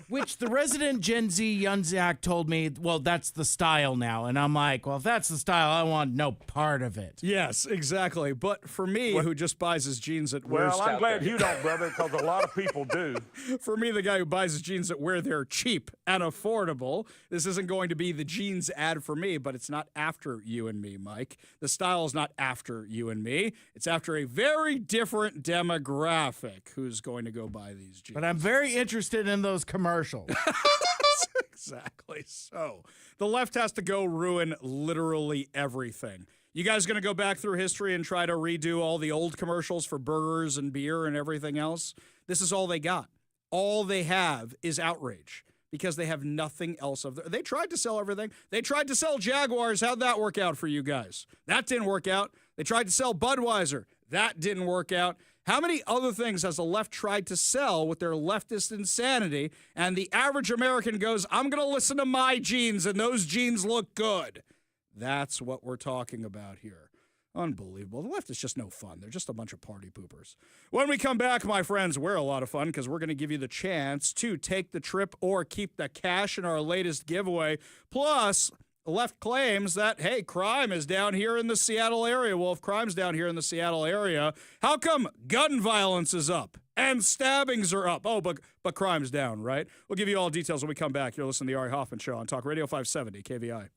Which the resident Gen Z Yunzak told me, well, that's the style now. And I'm like, well, if that's the style, I want no part of it. Yes, exactly. But for me, who just buys his jeans at Well, I'm glad you don't, brother, because a lot of people do. For me, the guy who buys his jeans at where they're cheap and affordable, this isn't going to be the jeans ad for me, but it's not after you and me, Mike. The style is not after you and me. It's after a very different demographic who's going to go buy these jeans. But I'm very interested in those commercials. Exactly. So the left has to go ruin literally everything. You guys going to go back through history and try to redo all the old commercials for burgers and beer and everything else? This is all they got. All they have is outrage because they have nothing else. They tried to sell everything. They tried to sell Jaguars. How'd that work out for you guys? That didn't work out. They tried to sell Budweiser. That didn't work out. How many other things has the left tried to sell with their leftist insanity? And the average American goes, I'm going to listen to my jeans, and those jeans look good. That's what we're talking about here. Unbelievable. The left is just no fun. They're just a bunch of party poopers. When we come back, my friends, we're a lot of fun because we're going to give you the chance to take the trip or keep the cash in our latest giveaway. Plus, the left claims that, hey, crime is down here in the Seattle area. Well, if crime's down here in the Seattle area, how come gun violence is up? And stabbings are up. Oh, but crime's down, right? We'll give you all details when we come back. You're listening to the Ari Hoffman Show on Talk Radio 570 KVI.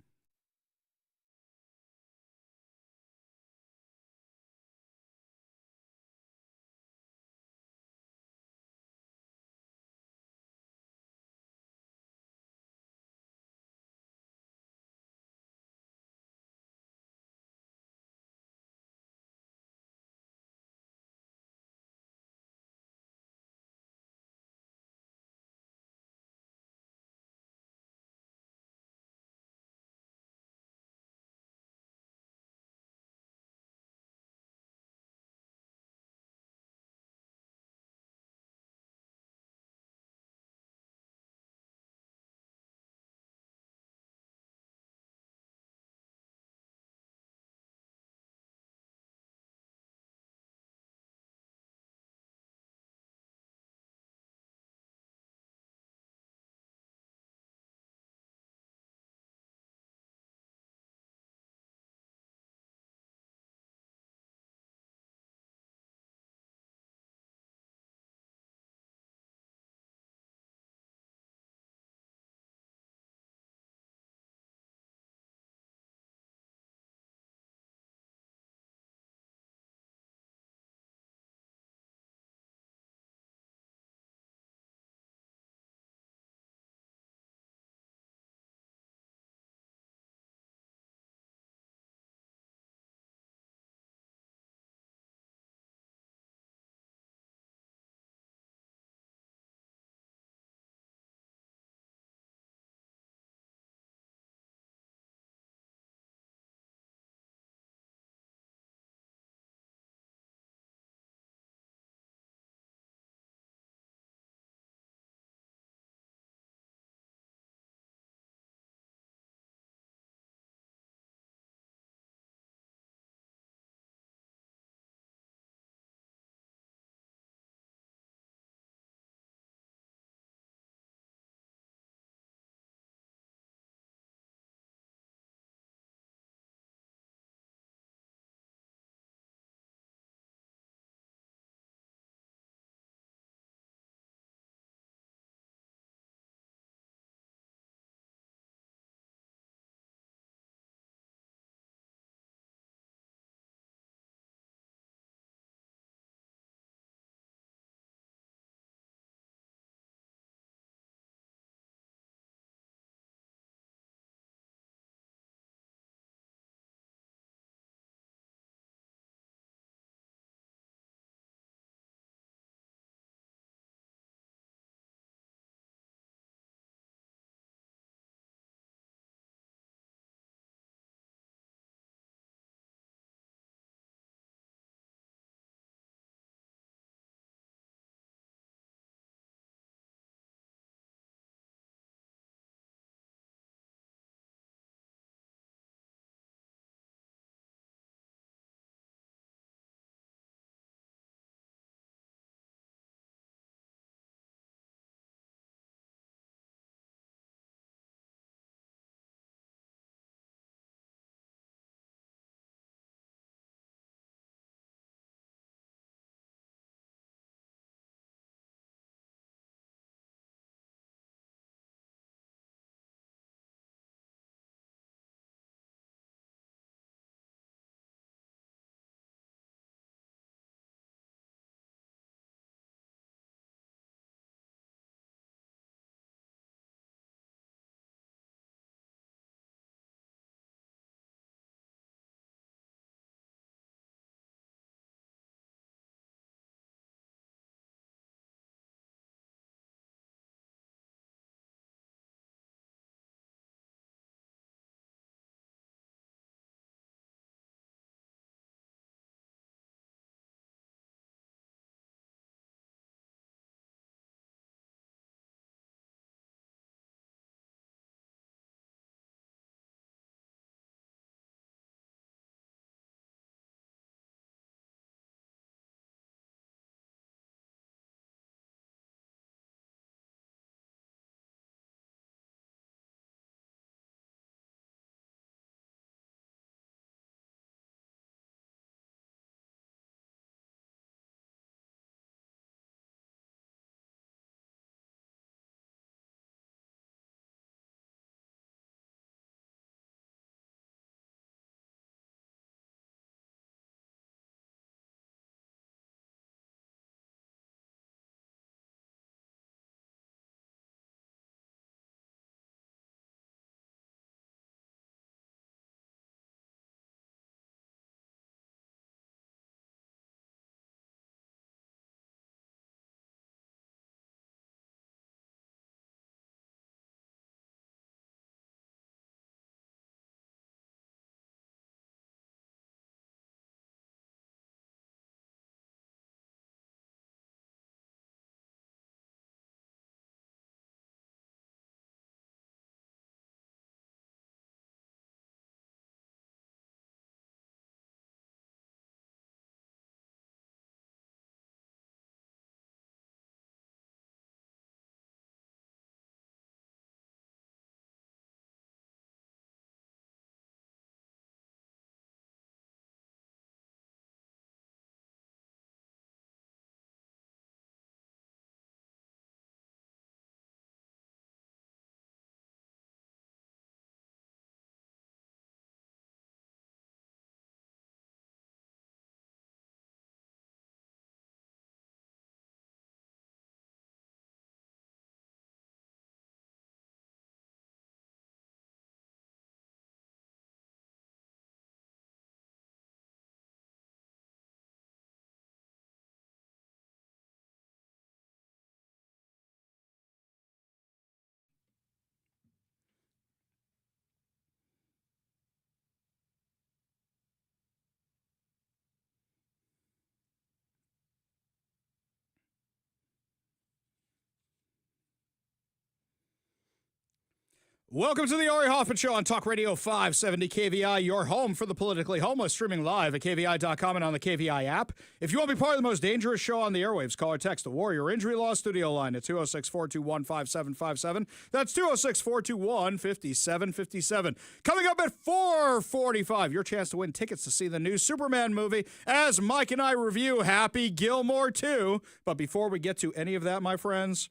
Welcome to the Ari Hoffman Show on Talk Radio 570 KVI, your home for the politically homeless, streaming live at KVI.com and on the KVI app. If you want to be part of the most dangerous show on the airwaves, call or text the Warrior Injury Law Studio line at 206-421-5757. That's 206-421-5757. Coming up at 4:45, your chance to win tickets to see the new Superman movie as Mike and I review Happy Gilmore 2. But before we get to any of that, my friends,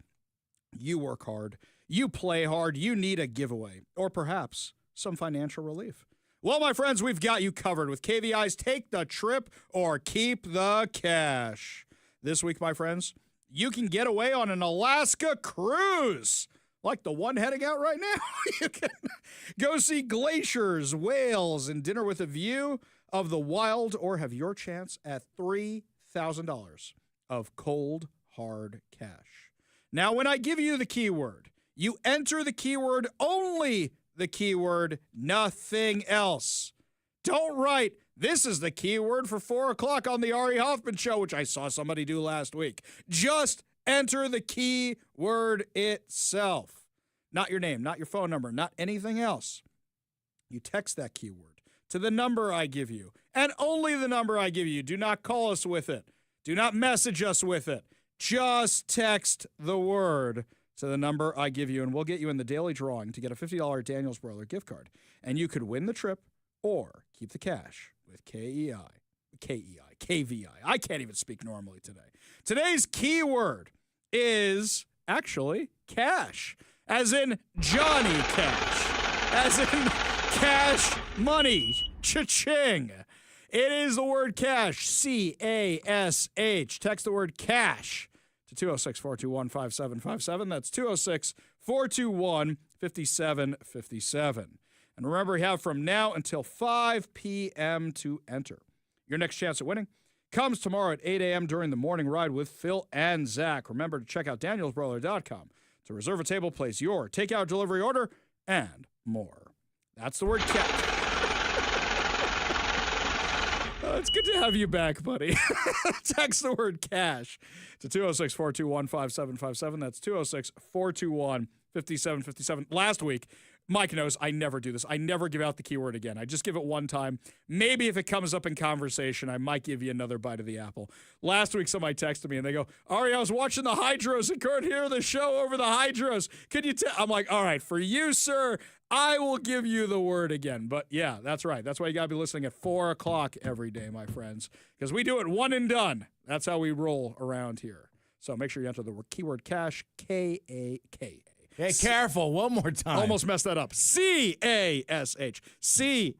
you work hard. You play hard, you need a giveaway, or perhaps some financial relief. Well, my friends, we've got you covered with KVI's Take the Trip or Keep the Cash. This week, my friends, you can get away on an Alaska cruise, like the one heading out right now. You can go see glaciers, whales, and dinner with a view of the wild, or have your chance at $3,000 of cold, hard cash. Now, when I give you the keyword, you enter the keyword, only the keyword, nothing else. Don't write, this is the keyword for 4 o'clock on the Ari Hoffman Show, which I saw somebody do last week. Just enter the keyword itself. Not your name, not your phone number, not anything else. You text that keyword to the number I give you, and only the number I give you. Do not call us with it. Do not message us with it. Just text the word to the number I give you, and we'll get you in the daily drawing to get a $50 Daniels Broiler gift card. And you could win the trip or keep the cash with KVI. I can't even speak normally today. Today's keyword is actually cash, as in Johnny Cash, as in cash money, cha-ching. It is the word cash, C-A-S-H. Text the word cash to 206-421-5757. That's 206-421-5757. And remember, you have from now until 5 p.m. to enter. Your next chance at winning comes tomorrow at 8 a.m. during the morning ride with Phil and Zach. Remember to check out danielsbroiler.com to reserve a table, place your takeout delivery order, and more. That's the word cash. It's good to have you back, buddy. Text the word cash to 206-421-5757. That's 206-421-5757. Last week, Mike knows I never do this. I never give out the keyword again. I just give it one time. Maybe if it comes up in conversation, I might give you another bite of the apple. Last week, somebody texted me, and they go, Ari, I was watching the Hydros and couldn't hear the show over the Hydros. Could you tell? I'm like, all right, for you, sir, I will give you the word again. But yeah, that's right. That's why you got to be listening at 4 o'clock every day, my friends, because we do it one and done. That's how we roll around here. So make sure you enter the keyword cash, K-A-K. Hey, careful. One more time. Almost messed that up. C-A-S-H. C-A-S-H.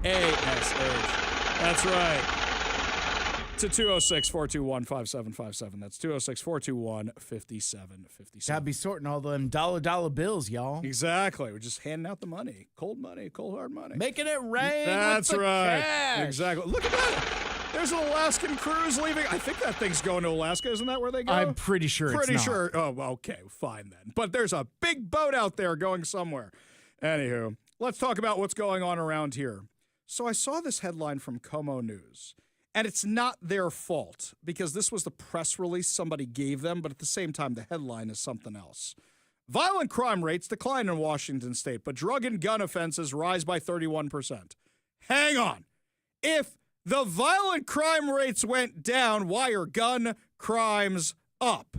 That's right. To 206-421-5757. That's 206-421-5757. Gotta be sorting all them dollar bills, y'all. Exactly. We're just handing out the money. Cold hard money. Making it rain. That's with the right. cash. Exactly. Look at that. There's an Alaskan cruise leaving. I think that thing's going to Alaska. Isn't that where they go? I'm pretty sure it's not. Pretty sure. Oh, okay. Fine then. But there's a big boat out there going somewhere. Anywho, let's talk about what's going on around here. So I saw this headline from Como News, and it's not their fault because this was the press release somebody gave them, but at the same time, the headline is something else. Violent crime rates decline in Washington state, but drug and gun offenses rise by 31%. Hang on. If the violent crime rates went down, why are gun crimes up?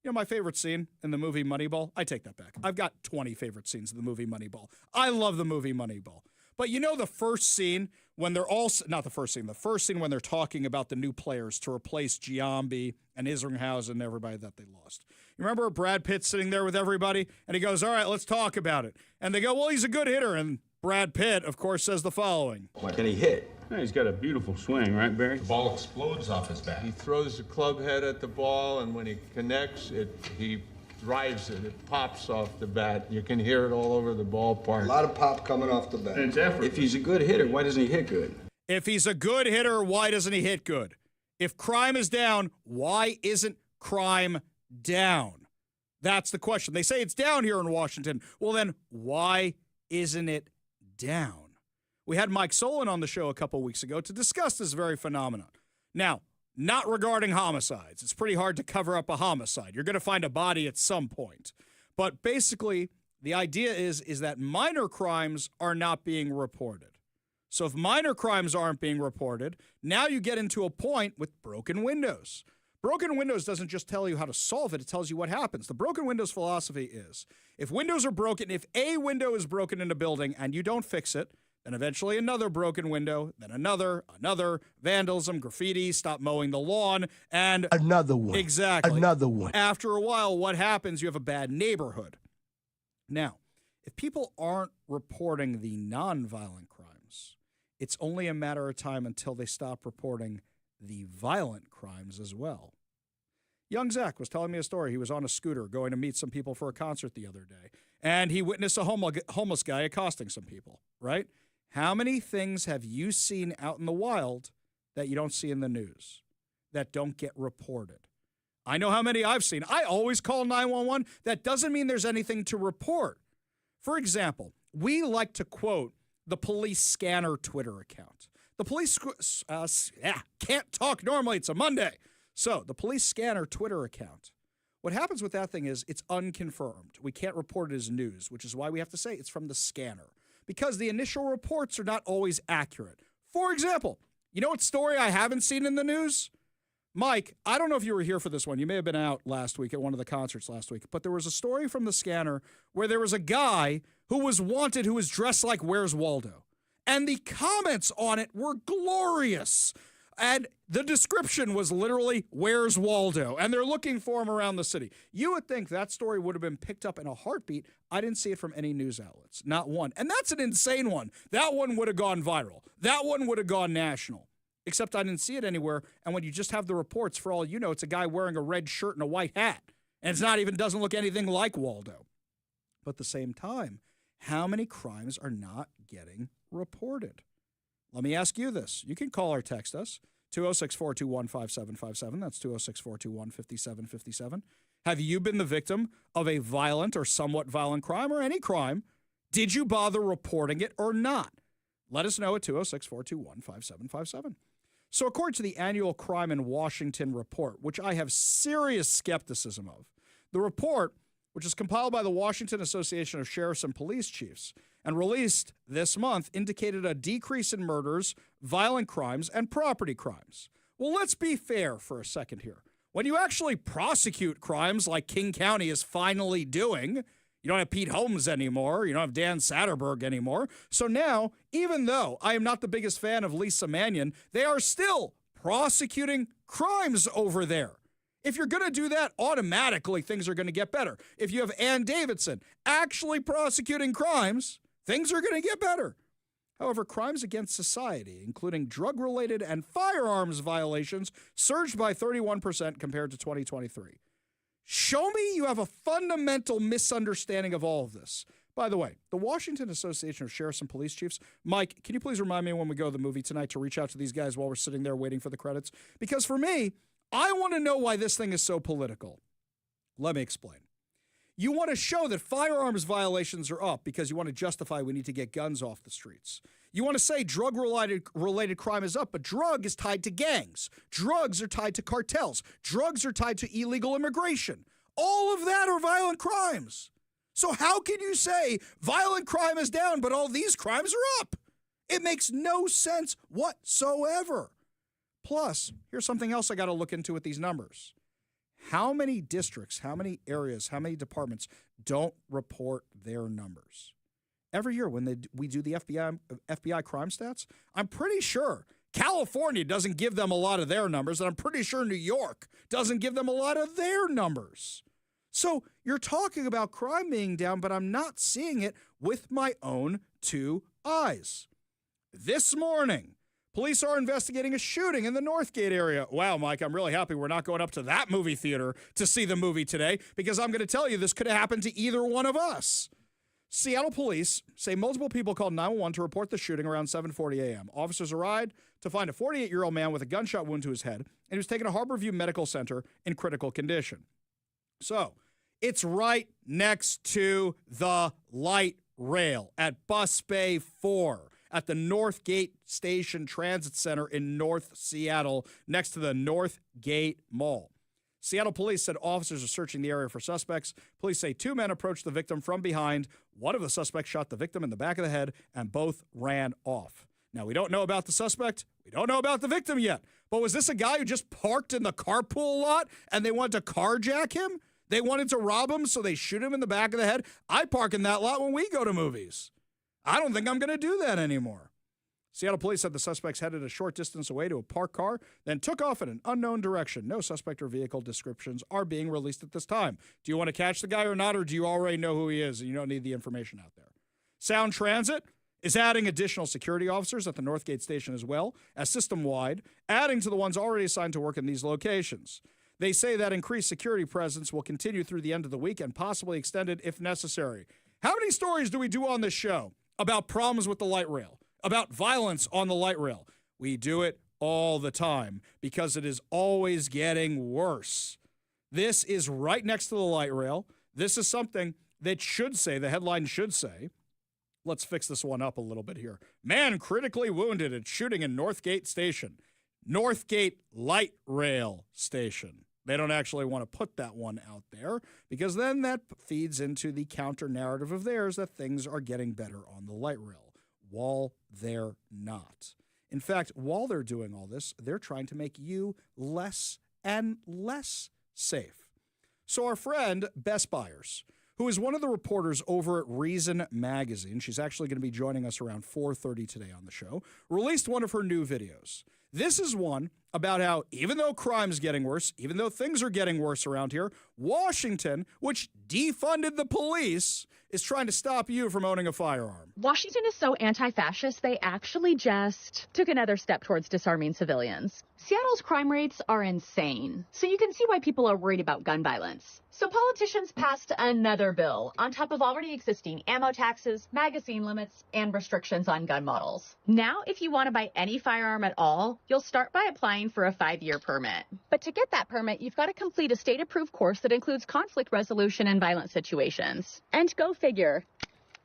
You know my favorite scene in the movie Moneyball? I take that back. I've got 20 favorite scenes in the movie Moneyball. I love the movie Moneyball. But you know the first scene when they're all, not the first scene when they're talking about the new players to replace Giambi and Isringhausen and everybody that they lost. You remember Brad Pitt sitting there with everybody? And he goes, all right, let's talk about it. And they go, well, he's a good hitter. And Brad Pitt, of course, says the following. What can he hit? Yeah, he's got a beautiful swing, right, Barry? The ball explodes off his bat. He throws the club head at the ball, and when he connects, he drives it. It pops off the bat. You can hear it all over the ballpark. A lot of pop coming off the bat. And it's effort. If he's a good hitter, why doesn't he hit good? If he's a good hitter, why doesn't he hit good? If crime is down, why isn't crime down? That's the question. They say it's down here in Washington. Well, then why isn't it down? We had Mike Solon on the show a couple weeks ago to discuss this very phenomenon. Now, not regarding homicides. It's pretty hard to cover up a homicide. You're going to find a body at some point. But basically, The idea is that minor crimes are not being reported. So if minor crimes aren't being reported, now you get into a point with broken windows. Broken windows doesn't just tell you how to solve it, it tells you what happens. The broken windows philosophy is, if windows are broken, if a window is broken in a building and you don't fix it, then eventually another broken window, then another, vandalism, graffiti, stop mowing the lawn, and another one. Exactly. Another one. After a while, what happens? You have a bad neighborhood. Now, if people aren't reporting the nonviolent crimes, it's only a matter of time until they stop reporting the violent crimes as well. Young Zach was telling me a story. He was on a scooter going to meet some people for a concert the other day, and he witnessed a homeless guy accosting some people, right? How many things have you seen out in the wild that you don't see in the news, that don't get reported? I know how many I've seen. I always call 911. That doesn't mean there's anything to report. For example, we like to quote the police scanner Twitter account. The police can't talk normally. It's a Monday. So the police scanner Twitter account. What happens with that thing is it's unconfirmed. We can't report it as news, which is why we have to say it's from the scanner, because the initial reports are not always accurate. For example, you know what story I haven't seen in the news? Mike, I don't know if you were here for this one. You may have been out last week at one of the concerts last week, but there was a story from the scanner where there was a guy who was wanted who was dressed like Where's Waldo. And the comments on it were glorious. And the description was literally, Where's Waldo? And they're looking for him around the city. You would think that story would have been picked up in a heartbeat. I didn't see it from any news outlets, not one. And that's an insane one. That one would have gone viral. That one would have gone national. Except I didn't see it anywhere. And when you just have the reports, for all you know, it's a guy wearing a red shirt and a white hat. And it's not even, doesn't look anything like Waldo. But at the same time, how many crimes are not getting reported? Let me ask you this. You can call or text us, 206-421-5757. That's 206-421-5757. Have you been the victim of a violent or somewhat violent crime or any crime? Did you bother reporting it or not? Let us know at 206-421-5757. So according to the annual Crime in Washington report, which I have serious skepticism of, the report, which is compiled by the Washington Association of Sheriffs and Police Chiefs and released this month, indicated a decrease in murders, violent crimes, and property crimes. Well, let's be fair for a second here. When you actually prosecute crimes like King County is finally doing, you don't have Pete Holmes anymore. You don't have Dan Satterberg anymore. So now, even though I am not the biggest fan of Lisa Mannion, they are still prosecuting crimes over there. If you're going to do that, automatically things are going to get better. If you have Ann Davidson actually prosecuting crimes, things are going to get better. However, crimes against society, including drug-related and firearms violations, surged by 31% compared to 2023. Show me you have a fundamental misunderstanding of all of this. By the way, the Washington Association of Sheriffs and Police Chiefs, Mike, can you please remind me when we go to the movie tonight to reach out to these guys while we're sitting there waiting for the credits? Because for me, I want to know why this thing is so political. Let me explain. You want to show that firearms violations are up because you want to justify we need to get guns off the streets. You want to say drug-related crime is up, but drug is tied to gangs. Drugs are tied to cartels. Drugs are tied to illegal immigration. All of that are violent crimes. So how can you say violent crime is down, but all these crimes are up? It makes no sense whatsoever. Plus, here's something else I got to look into with these numbers. How many districts, how many areas, how many departments don't report their numbers? Every year when we do the FBI crime stats, I'm pretty sure California doesn't give them a lot of their numbers, and I'm pretty sure New York doesn't give them a lot of their numbers. So you're talking about crime being down, but I'm not seeing it with my own two eyes. This morning, police are investigating a shooting in the Northgate area. Wow, Mike, I'm really happy we're not going up to that movie theater to see the movie today, because I'm going to tell you this could have happened to either one of us. Seattle police say multiple people called 911 to report the shooting around 7:40 a.m. Officers arrived to find a 48-year-old man with a gunshot wound to his head, and he was taken to Harborview Medical Center in critical condition. So, it's right next to the light rail at Bus Bay 4 at the Northgate Station Transit Center in North Seattle, next to the Northgate Mall. Seattle police said officers are searching the area for suspects. Police say 2 men approached the victim from behind. One of the suspects shot the victim in the back of the head, and both ran off. Now, we don't know about the suspect. We don't know about the victim yet. But was this a guy who just parked in the carpool lot and they wanted to carjack him? They wanted to rob him, so they shoot him in the back of the head? I park in that lot when we go to movies. I don't think I'm going to do that anymore. Seattle police said the suspects headed a short distance away to a parked car, then took off in an unknown direction. No suspect or vehicle descriptions are being released at this time. Do you want to catch the guy or not, or do you already know who he is and you don't need the information out there? Sound Transit is adding additional security officers at the Northgate station as well as system-wide, adding to the ones already assigned to work in these locations. They say that increased security presence will continue through the end of the week and possibly extended if necessary. How many stories do we do on this show about problems with the light rail, about violence on the light rail? We do it all the time because it is always getting worse. This is right next to the light rail. This is something that should say, the headline should say, let's fix this one up a little bit here. Man critically wounded at shooting in Northgate Station. Northgate Light Rail Station. They don't actually want to put that one out there because then that feeds into the counter narrative of theirs that things are getting better on the light rail, while they're not. In fact, while they're doing all this, they're trying to make you less and less safe. So our friend, Bess Byers, who is one of the reporters over at Reason Magazine, she's actually going to be joining us around 4:30 today on the show, released one of her new videos. This is one about how even though crime's getting worse, even though things are getting worse around here, Washington, which defunded the police, is trying to stop you from owning a firearm. Washington is so anti-fascist, they actually just took another step towards disarming civilians. Seattle's crime rates are insane, so you can see why people are worried about gun violence. So politicians passed another bill on top of already existing ammo taxes, magazine limits, and restrictions on gun models. Now, if you want to buy any firearm at all, you'll start by applying for a 5-year permit. But to get that permit, you've got to complete a state-approved course that includes conflict resolution and violent situations. And go figure,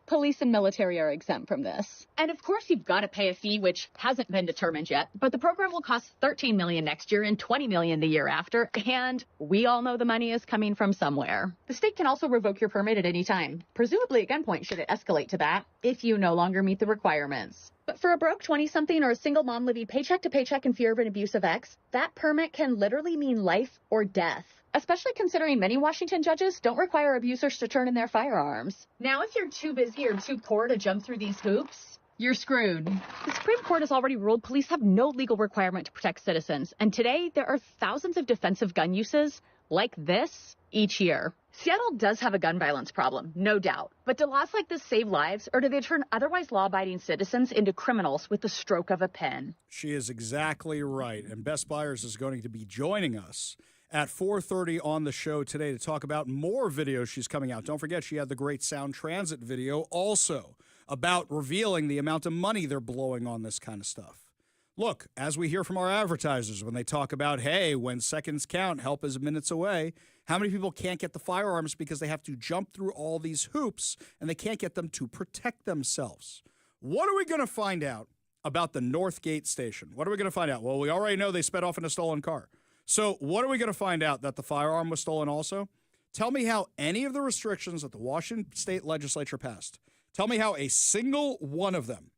police and military are exempt from this. And of course, you've got to pay a fee, which hasn't been determined yet, but the program will cost $13 million next year and $20 million the year after, and we all know the money is coming from somewhere. The state can also revoke your permit at any time, presumably at gunpoint should it escalate to that, if you no longer meet the requirements. But for a broke 20-something or a single mom living paycheck to paycheck in fear of an abusive ex, that permit can literally mean life or death. Especially considering many Washington judges don't require abusers to turn in their firearms. Now, if you're too busy or too poor to jump through these hoops, you're screwed. The Supreme Court has already ruled police have no legal requirement to protect citizens, and today there are thousands of defensive gun uses like this each year. Seattle does have a gun violence problem, no doubt. But do laws like this save lives, or do they turn otherwise law-abiding citizens into criminals with the stroke of a pen? She is exactly right, and Bess Byers is going to be joining us at 4:30 on the show today to talk about more videos she's coming out. Don't forget, she had the great Sound Transit video also about revealing the amount of money they're blowing on this kind of stuff. Look, as we hear from our advertisers when they talk about, hey, when seconds count, help is minutes away, how many people can't get the firearms because they have to jump through all these hoops and they can't get them to protect themselves? What are we going to find out about the Northgate station? What are we going to find out? Well, we already know they sped off in a stolen car. So what are we going to find out? That the firearm was stolen also? Tell me how any of the restrictions that the Washington state legislature passed, tell me how a single one of them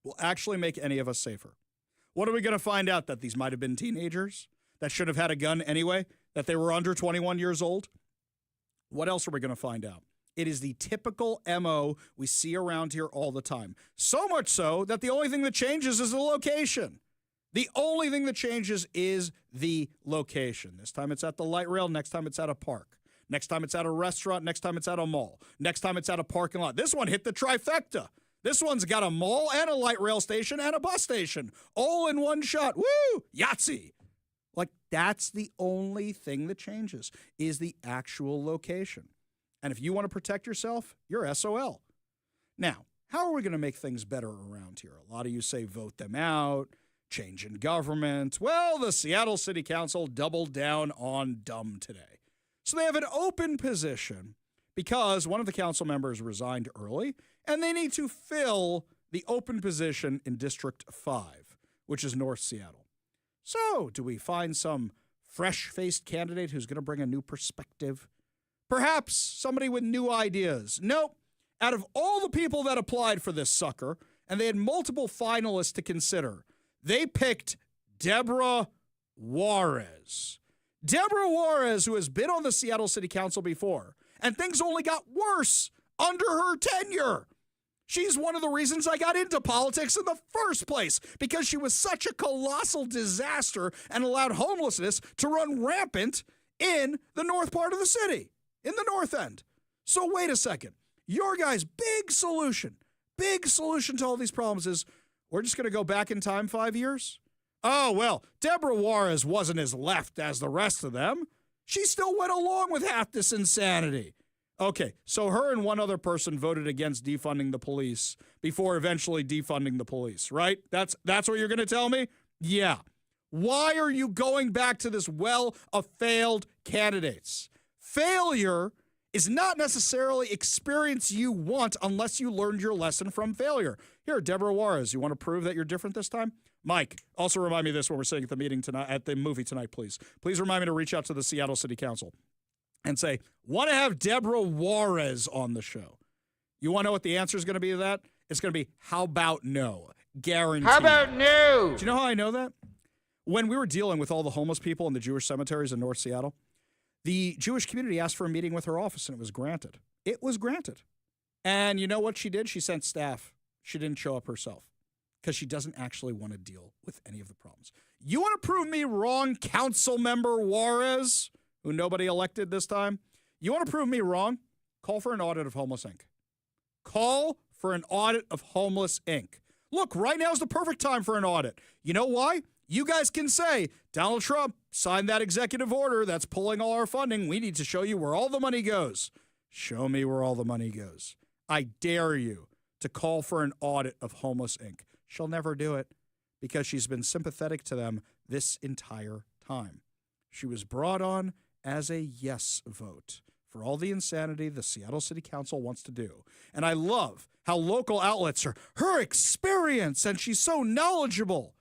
will actually make any of us safer. What are we going to find out? That these might have been teenagers that should have had a gun anyway, that they were under 21 years old? What else are we going to find out? It is the typical MO we see around here all the time. So much so that the only thing that changes is the location. The only thing that changes is the location. This time it's at the light rail. Next time it's at a park. Next time it's at a restaurant. Next time it's at a mall. Next time it's at a parking lot. This one hit the trifecta. This one's got a mall and a light rail station and a bus station all in one shot. Woo! Yahtzee! Like, that's the only thing that changes is the actual location. And if you want to protect yourself, you're SOL. Now, how are we going to make things better around here? A lot of you say vote them out. Change in government. Well, the Seattle City Council doubled down on dumb today. So they have an open position because one of the council members resigned early, and they need to fill the open position in District 5, which is North Seattle. So do we find some fresh-faced candidate who's going to bring a new perspective. Perhaps somebody with new ideas. Nope. Out of all the people that applied for this sucker, and they had multiple finalists to consider, they picked Deborah Juarez. Deborah Juarez, who has been on the Seattle City Council before, and things only got worse under her tenure. She's one of the reasons I got into politics in the first place, because she was such a colossal disaster and allowed homelessness to run rampant in the north part of the city, in the north end. So wait a second. Your guys' big solution to all these problems is we're just going to go back in time 5 years? Oh, well, Deborah Juarez wasn't as left as the rest of them. She still went along with half this insanity. Okay, so her and one other person voted against defunding the police before eventually defunding the police, right? That's what you're going to tell me? Yeah. Why are you going back to this well of failed candidates? Failure is not necessarily experience you want unless you learned your lesson from failure. Here, Deborah Juarez, you want to prove that you're different this time? Mike, also remind me of this when we're sitting at the meeting tonight, at the movie tonight, please. Please remind me to reach out to the Seattle City Council and say, want to have Deborah Juarez on the show. You want to know what the answer is going to be to that? It's going to be, how about no? Guaranteed. How about no? Do you know how I know that? When we were dealing with all the homeless people in the Jewish cemeteries in North Seattle, the Jewish community asked for a meeting with her office, and it was granted. It was granted. And you know what she did? She sent staff. She didn't show up herself because she doesn't actually want to deal with any of the problems. You want to prove me wrong, Council Member Juarez, who nobody elected this time? You want to prove me wrong? Call for an audit of Homeless Inc. Call for an audit of Homeless Inc. Look, right now is the perfect time for an audit. You know why? You guys can say, Donald Trump signed that executive order that's pulling all our funding. We need to show you where all the money goes. Show me where all the money goes. I dare you to call for an audit of Homeless Inc. She'll never do it because she's been sympathetic to them this entire time. She was brought on as a yes vote for all the insanity the Seattle City Council wants to do. And I love how local outlets are her experience, and she's so knowledgeable.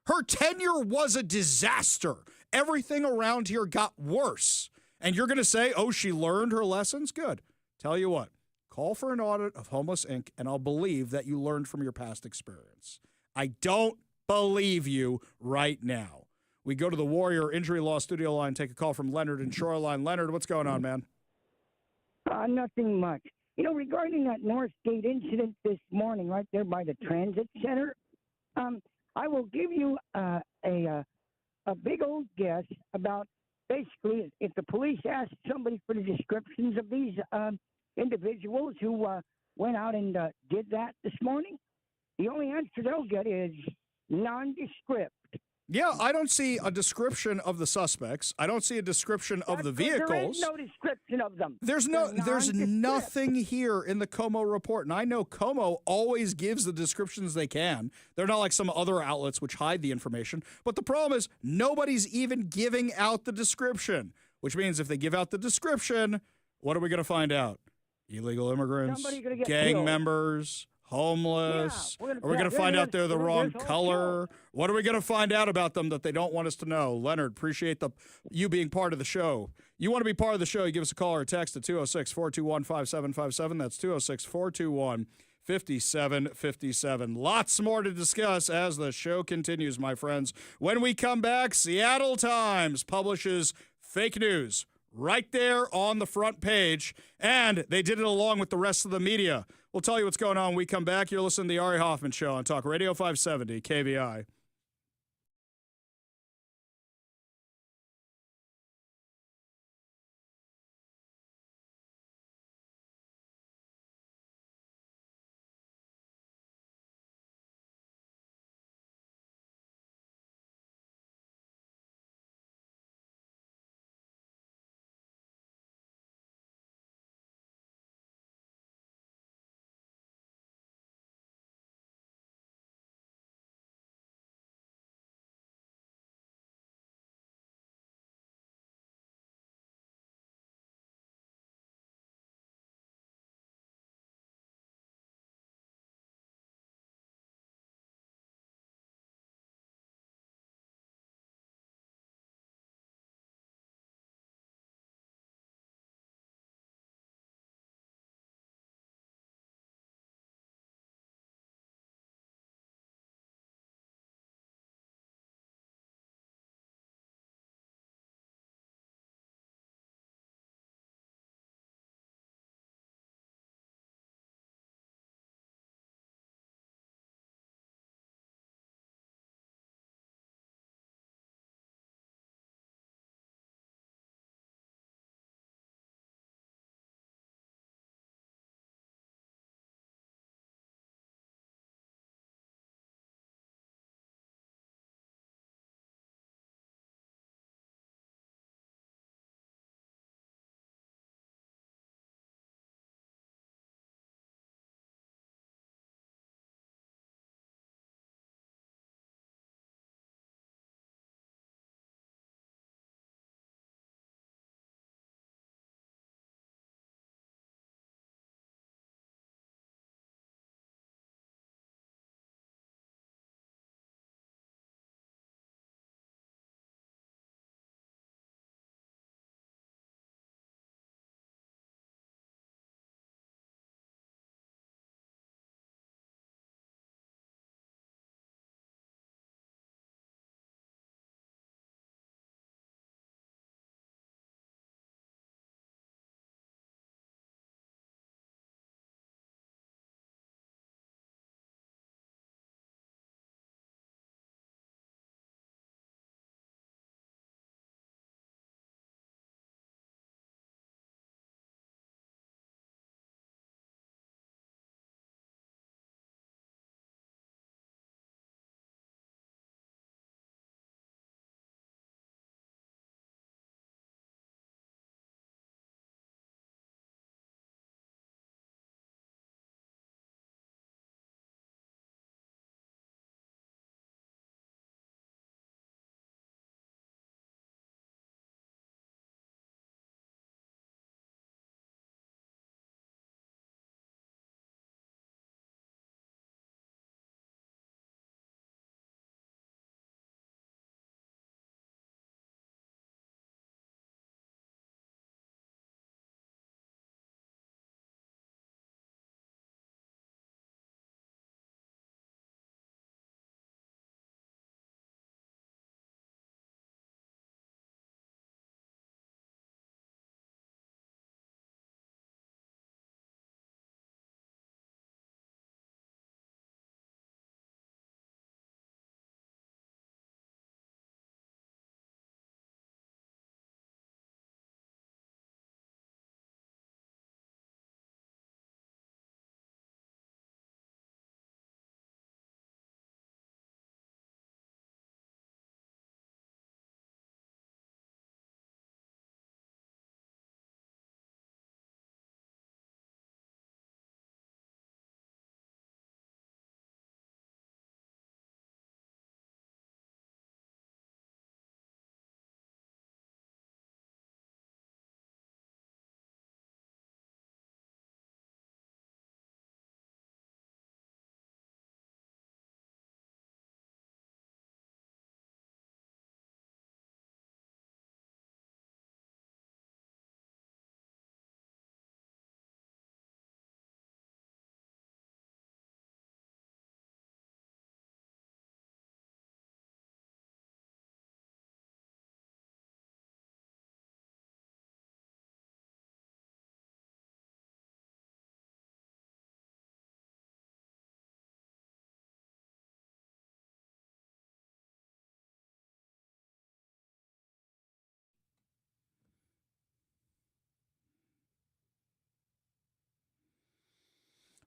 Her tenure was a disaster. Everything around here got worse. And you're going to say, oh, she learned her lessons? Good. Tell you what, call for an audit of Homeless Inc., and I'll believe that you learned from your past experience. I don't believe you right now. We go to the Warrior Injury Law studio line, take a call from Leonard in Shoreline. Leonard, what's going on, man? Nothing much. You know, regarding that Northgate incident this morning right there by the transit center, I will give you a big old guess about basically if the police asked somebody for the descriptions of these individuals who went out and did that this morning, the only answer they'll get is nondescript. Yeah, I don't see a description of the suspects. I don't see a description of the vehicles. There is no description of them. There's nothing here in the Como report. And I know Como always gives the descriptions they can. They're not like some other outlets which hide the information. But the problem is nobody's even giving out the description, which means if they give out the description, what are we going to find out? Illegal immigrants, gang members, homeless. Yeah, are we going to find out they're the wrong color? What are we going to find out about them that they don't want us to know? Leonard, appreciate you being part of the show. You want to be part of the show, you give us a call or a text at 206-421-5757. That's 206-421-5757. Lots more to discuss as the show continues, my friends. When we come back, Seattle Times publishes fake news right there on the front page, and they did it along with the rest of the media. We'll tell you what's going on when we come back. You're listening to the Ari Hoffman Show on Talk Radio 570 KVI.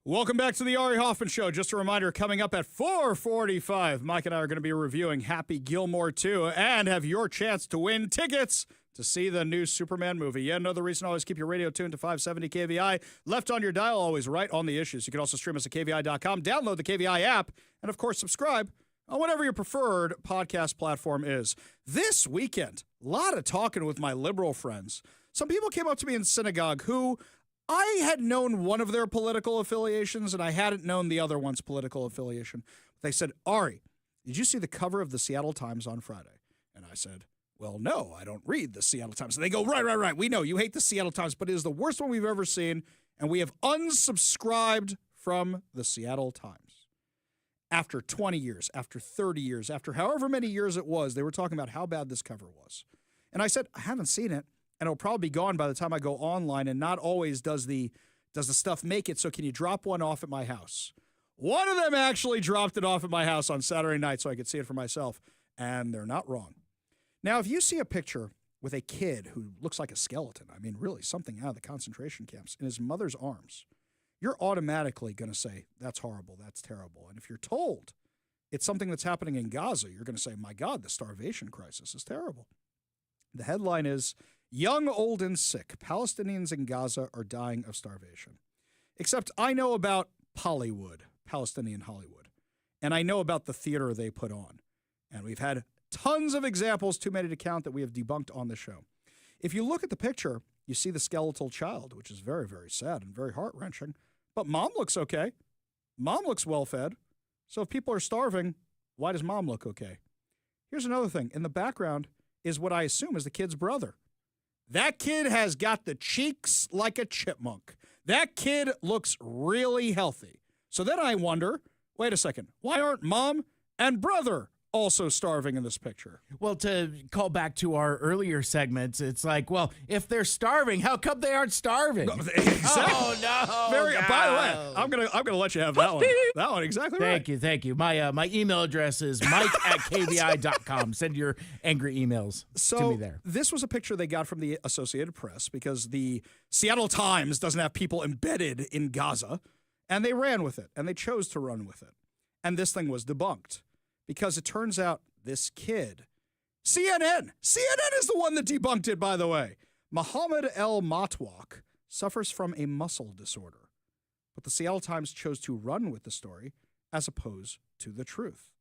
Welcome back to the Ari Hoffman Show. Just a reminder, coming up at 4:45, Mike and I are going to be reviewing Happy Gilmore 2 and have your chance to win tickets to see the new Superman movie. Yeah, another reason to always keep your radio tuned to 570 KVI. Left on your dial, always right on the issues. You can also stream us at KVI.com, download the KVI app, and of course, subscribe on whatever your preferred podcast platform is. This weekend, a lot of talking with my liberal friends. Some people came up to me in synagogue who I had known one of their political affiliations, and I hadn't known the other one's political affiliation. They said, Ari, did you see the cover of the Seattle Times on Friday? And I said, well, no, I don't read the Seattle Times. And they go, right. We know you hate the Seattle Times, but it is the worst one we've ever seen, and we have unsubscribed from the Seattle Times. After 20 years, after 30 years, after however many years it was, they were talking about how bad this cover was. And I said, I haven't seen it. And it'll probably be gone by the time I go online, and not always does the stuff make it, so can you drop one off at my house? One of them actually dropped it off at my house on Saturday night so I could see it for myself, and they're not wrong. Now, if you see a picture with a kid who looks like a skeleton, I mean, really something out of the concentration camps, in his mother's arms, you're automatically going to say, that's horrible, that's terrible. And if you're told it's something that's happening in Gaza, you're going to say, my God, the starvation crisis is terrible. The headline is, young, old, and sick, Palestinians in Gaza are dying of starvation. Except I know about Hollywood, Palestinian Hollywood, and I know about the theater they put on. And we've had tons of examples, too many to count, that we have debunked on the show. If you look at the picture, you see the skeletal child, which is very, very sad and very heart-wrenching. But mom looks okay. Mom looks well-fed. So if people are starving, why does mom look okay? Here's another thing. In the background is what I assume is the kid's brother. That kid has got the cheeks like a chipmunk. That kid looks really healthy. So then I wonder, wait a second, why aren't mom and brother also starving in this picture? Well, to call back to our earlier segments, it's like, well, if they're starving, how come they aren't starving? Exactly. Oh, no. By the way, I'm gonna let you have that one. That one, exactly right. Thank you. My email address is mike@kvi.com. Send your angry emails to me there. This was a picture they got from the Associated Press because the Seattle Times doesn't have people embedded in Gaza, and they ran with it, and they chose to run with it. And this thing was debunked because it turns out this kid, CNN is the one that debunked it, by the way. Mohammed El Matwak suffers from a muscle disorder. But the Seattle Times chose to run with the story as opposed to the truth.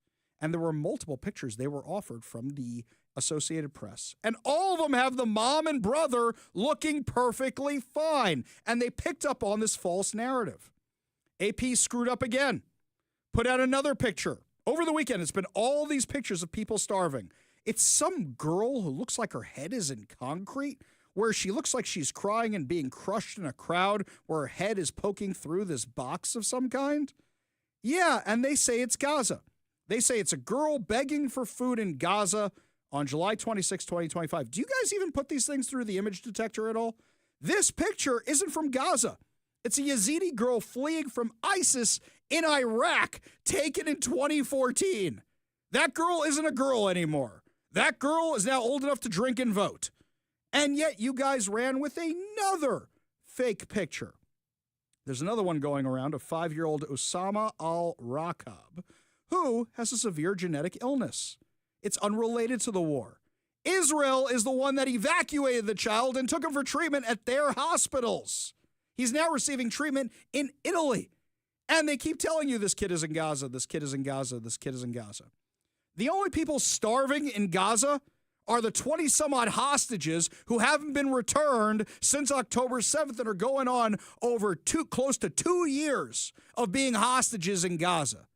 And there were multiple pictures they were offered from the Associated Press. And all of them have the mom and brother looking perfectly fine. And they picked up on this false narrative. AP screwed up again. Put out another picture. Over the weekend, it's been all these pictures of people starving. It's some girl who looks like her head is in concrete, where she looks like she's crying and being crushed in a crowd, where her head is poking through this box of some kind. Yeah, and they say it's Gaza. They say it's a girl begging for food in Gaza on July 26, 2025. Do you guys even put these things through the image detector at all? This picture isn't from Gaza. It's a Yazidi girl fleeing from ISIS in Iraq, taken in 2014. That girl isn't a girl anymore. That girl is now old enough to drink and vote. And yet you guys ran with another fake picture. There's another one going around of 5-year-old Osama al-Rakab, who has a severe genetic illness. It's unrelated to the war. Israel is the one that evacuated the child and took him for treatment at their hospitals. He's now receiving treatment in Italy. And they keep telling you this kid is in Gaza, this kid is in Gaza, this kid is in Gaza. The only people starving in Gaza are the 20-some-odd hostages who haven't been returned since October 7th and are going on over close to 2 years of being hostages in Gaza.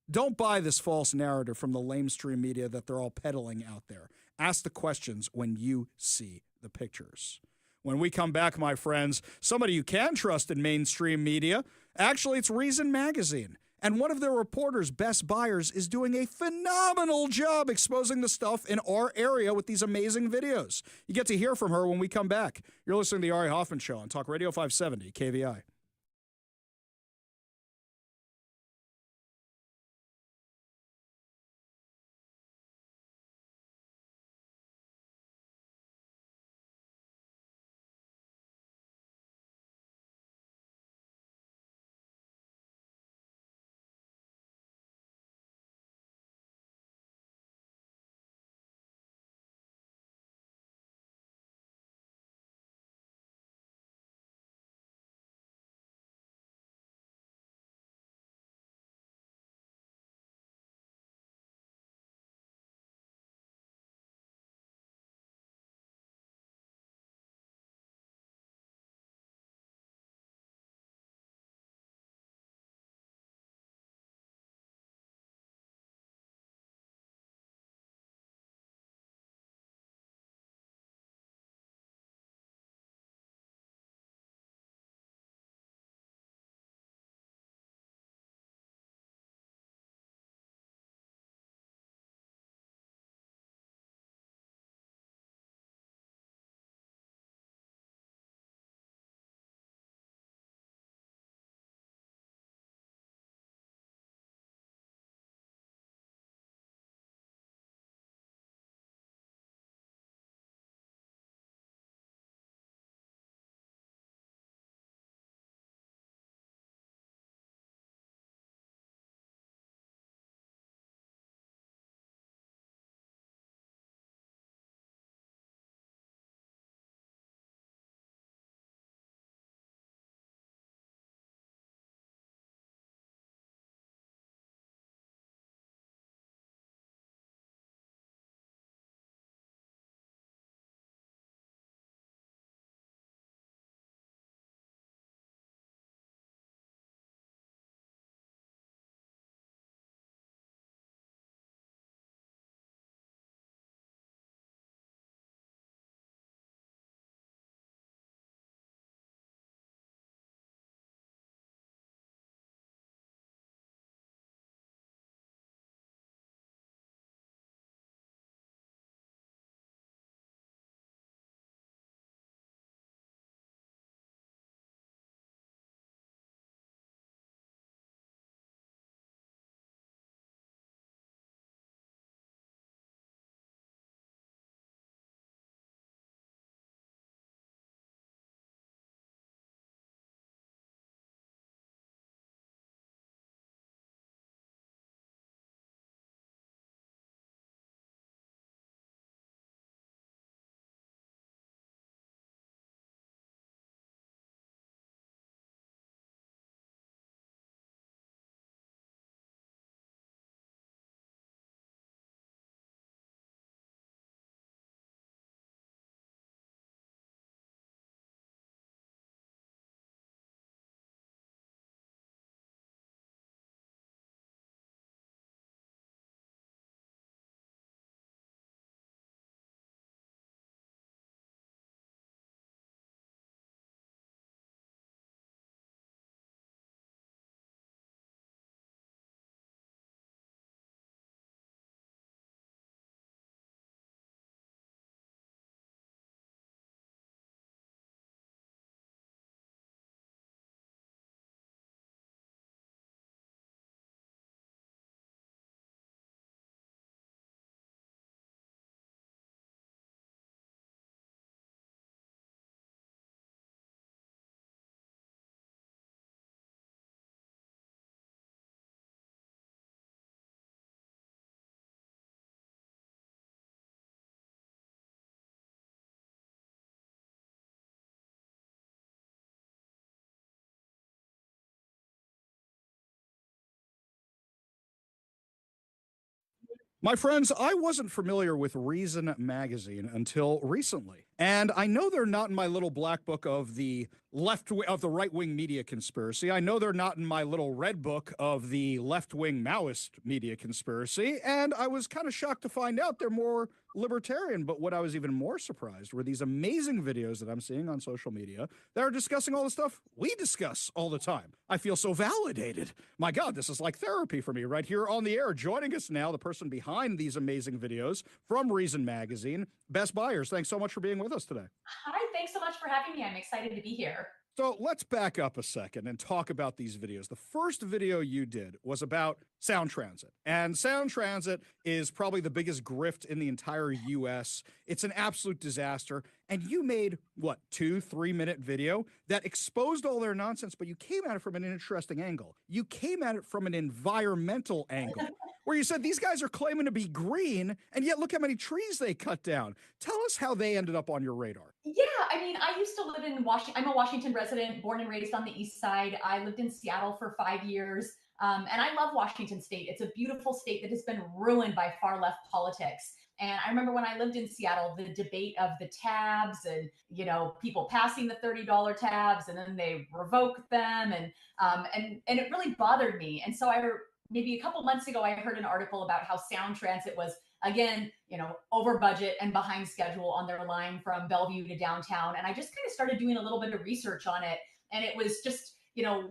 Don't buy this false narrative from the lamestream media that they're all peddling out there. Ask the questions when you see the pictures. When we come back, my friends, somebody you can trust in mainstream media, actually it's Reason Magazine. And one of their reporters, Best Buyers, is doing a phenomenal job exposing the stuff in our area with these amazing videos. You get to hear from her when we come back. You're listening to the Ari Hoffman Show on Talk Radio 570 KVI. My friends, I wasn't familiar with Reason magazine until recently. And I know they're not in my little black book of the right-wing media conspiracy. I know they're not in my little red book of the left-wing Maoist media conspiracy. And I was kind of shocked to find out they're more libertarian. But what I was even more surprised were these amazing videos that I'm seeing on social media that are discussing all the stuff we discuss all the time. I feel so validated. My God, this is like therapy for me right here on the air. Joining us now, the person behind these amazing videos from Reason magazine, Best Buyers. Thanks so much for being with us today. Hi, thanks so much for having me. I'm excited to be here. So let's back up a second and talk about these videos. The first video you did was about Sound Transit. And Sound Transit is probably the biggest grift in the entire U.S. It's an absolute disaster. And you made, what, 2-3 minute video that exposed all their nonsense, but you came at it from an interesting angle. You came at it from an environmental angle, where you said these guys are claiming to be green, and yet look how many trees they cut down. Tell us how they ended up on your radar. Yeah, I mean, I used to live in Washington. I'm a Washington resident, born and raised on the East Side. I lived in Seattle for 5 years, and I love Washington State. It's a beautiful state that has been ruined by far left politics. And I remember when I lived in Seattle, the debate of the tabs and, people passing the $30 tabs and then they revoke them. And it really bothered me. And so maybe a couple months ago, I heard an article about how Sound Transit was, again, over budget and behind schedule on their line from Bellevue to downtown. And I just kind of started doing a little bit of research on it. And it was just,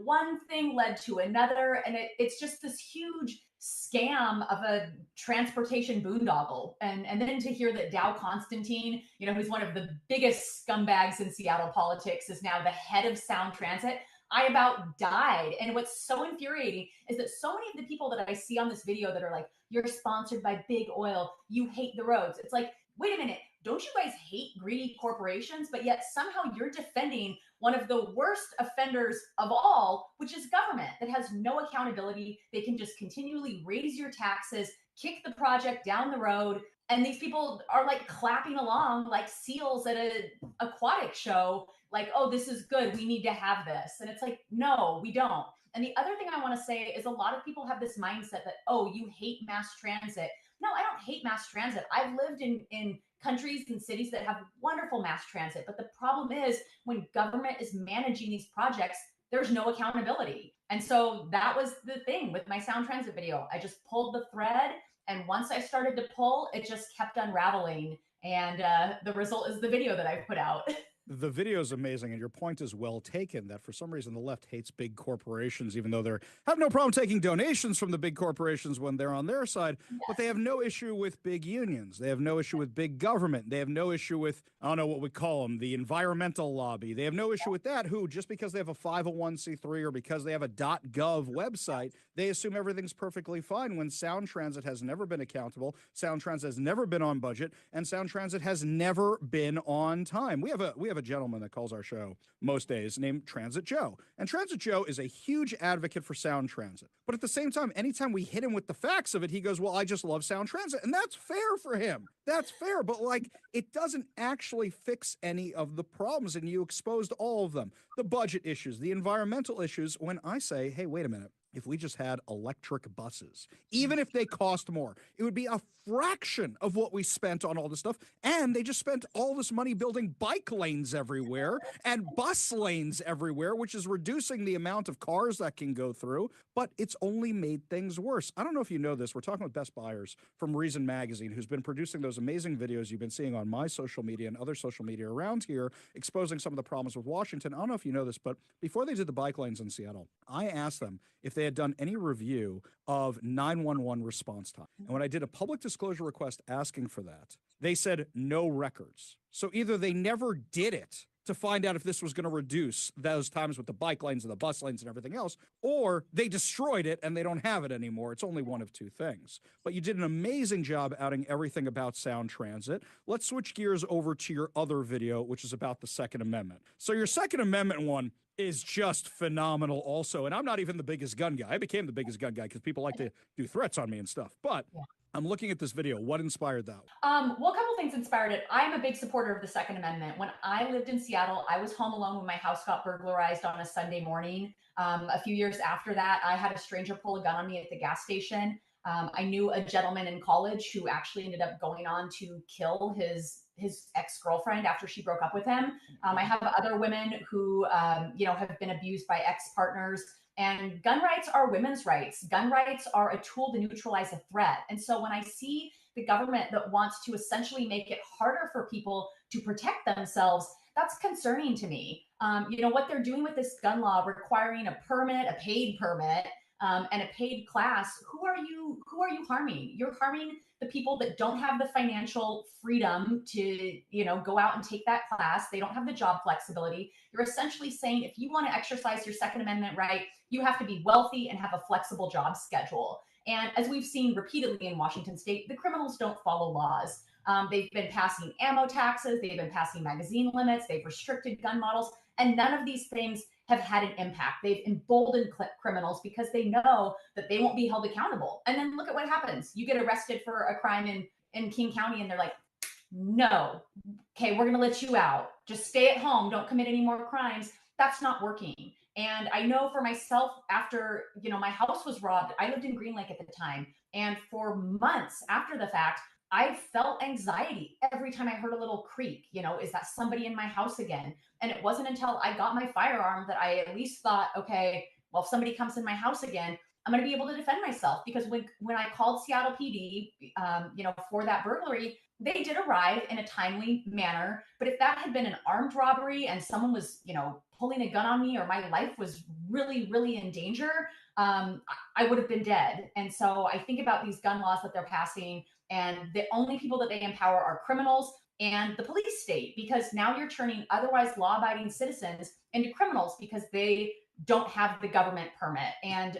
one thing led to another. And it's just this huge scam of a transportation boondoggle. And then to hear that Dow Constantine, who's one of the biggest scumbags in Seattle politics, is now the head of Sound Transit, I about died. And what's so infuriating is that so many of the people that I see on this video that are like, you're sponsored by big oil, you hate the roads. It's like, wait a minute, don't you guys hate greedy corporations? But yet somehow you're defending one of the worst offenders of all, which is government, that has no accountability. They can just continually raise your taxes, kick the project down the road. And these people are like clapping along like seals at an aquatic show, like, oh, this is good, we need to have this. And it's like, no, we don't. And the other thing I want to say is a lot of people have this mindset that, oh, you hate mass transit. No, I don't hate mass transit. I've lived in countries and cities that have wonderful mass transit. But the problem is when government is managing these projects, there's no accountability. And so that was the thing with my Sound Transit video. I just pulled the thread. And once I started to pull, it just kept unraveling. And the result is the video that I've put out. The video is amazing, and your point is well taken that for some reason the left hates big corporations, even though they have no problem taking donations from the big corporations when they're on their side, but they have no issue with big unions. They have no issue with big government. They have no issue with, I don't know what we call them, the environmental lobby. They have no issue with that, who, just because they have a 501c3 or because they have a .gov website, they assume everything's perfectly fine when Sound Transit has never been accountable, Sound Transit has never been on budget, and Sound Transit has never been on time. We have a gentleman that calls our show most days named Transit Joe. And Transit Joe is a huge advocate for Sound Transit. But at the same time, anytime we hit him with the facts of it, he goes, well, I just love Sound Transit. And that's fair for him. That's fair. But it doesn't actually fix any of the problems. And you exposed all of them. The budget issues, the environmental issues. When I say, hey, wait a minute. If we just had electric buses, even if they cost more, it would be a fraction of what we spent on all this stuff. And they just spent all this money building bike lanes everywhere and bus lanes everywhere, which is reducing the amount of cars that can go through. But it's only made things worse. I don't know if you know this. We're talking with Best Buyers from Reason Magazine, who's been producing those amazing videos you've been seeing on my social media and other social media around here, exposing some of the problems with Washington. I don't know if you know this, but before they did the bike lanes in Seattle, I asked them if they had done any review of 911 response time. And when I did a public disclosure request asking for that, they said no records. So either they never did it to find out if this was going to reduce those times with the bike lanes and the bus lanes and everything else, or they destroyed it and they don't have it anymore. It's only one of two things. But you did an amazing job outing everything about Sound Transit. Let's switch gears over to your other video, which is about the Second Amendment. So your Second Amendment one is just phenomenal also. And I'm not even the biggest gun guy. I became the biggest gun guy because people like to do threats on me and stuff. But I'm looking at this video. What inspired that? Well, a couple things inspired it. I'm a big supporter of the Second Amendment. When I lived in Seattle, I was home alone when my house got burglarized on a Sunday morning. A few years after that, I had a stranger pull a gun on me at the gas station. I knew a gentleman in college who actually ended up going on to kill his ex-girlfriend after she broke up with him. I have other women who, have been abused by ex-partners. And gun rights are women's rights. Gun rights are a tool to neutralize a threat. And so when I see the government that wants to essentially make it harder for people to protect themselves, that's concerning to me. What they're doing with this gun law, requiring a permit, a paid permit, and a paid class, who are you harming? You're harming the people that don't have the financial freedom to, go out and take that class. They don't have the job flexibility. You're essentially saying if you want to exercise your Second Amendment right, you have to be wealthy and have a flexible job schedule. And as we've seen repeatedly in Washington state, the criminals don't follow laws. They've been passing ammo taxes, they've been passing magazine limits, they've restricted gun models, and none of these things have had an impact. They've emboldened criminals because they know that they won't be held accountable. And then look at what happens. You get arrested for a crime in King County and they're like, no, okay, we're going to let you out. Just stay at home. Don't commit any more crimes. That's not working. And I know for myself, after, my house was robbed, I lived in Green Lake at the time. And for months after the fact, I felt anxiety every time I heard a little creak. Is that somebody in my house again? And it wasn't until I got my firearm that I at least thought, okay, well, if somebody comes in my house again, I'm going to be able to defend myself. Because when I called Seattle PD, for that burglary, they did arrive in a timely manner. But if that had been an armed robbery and someone was, pulling a gun on me, or my life was really, really in danger, I would have been dead. And so I think about these gun laws that they're passing, and the only people that they empower are criminals and the police state, because now you're turning otherwise law-abiding citizens into criminals because they don't have the government permit. And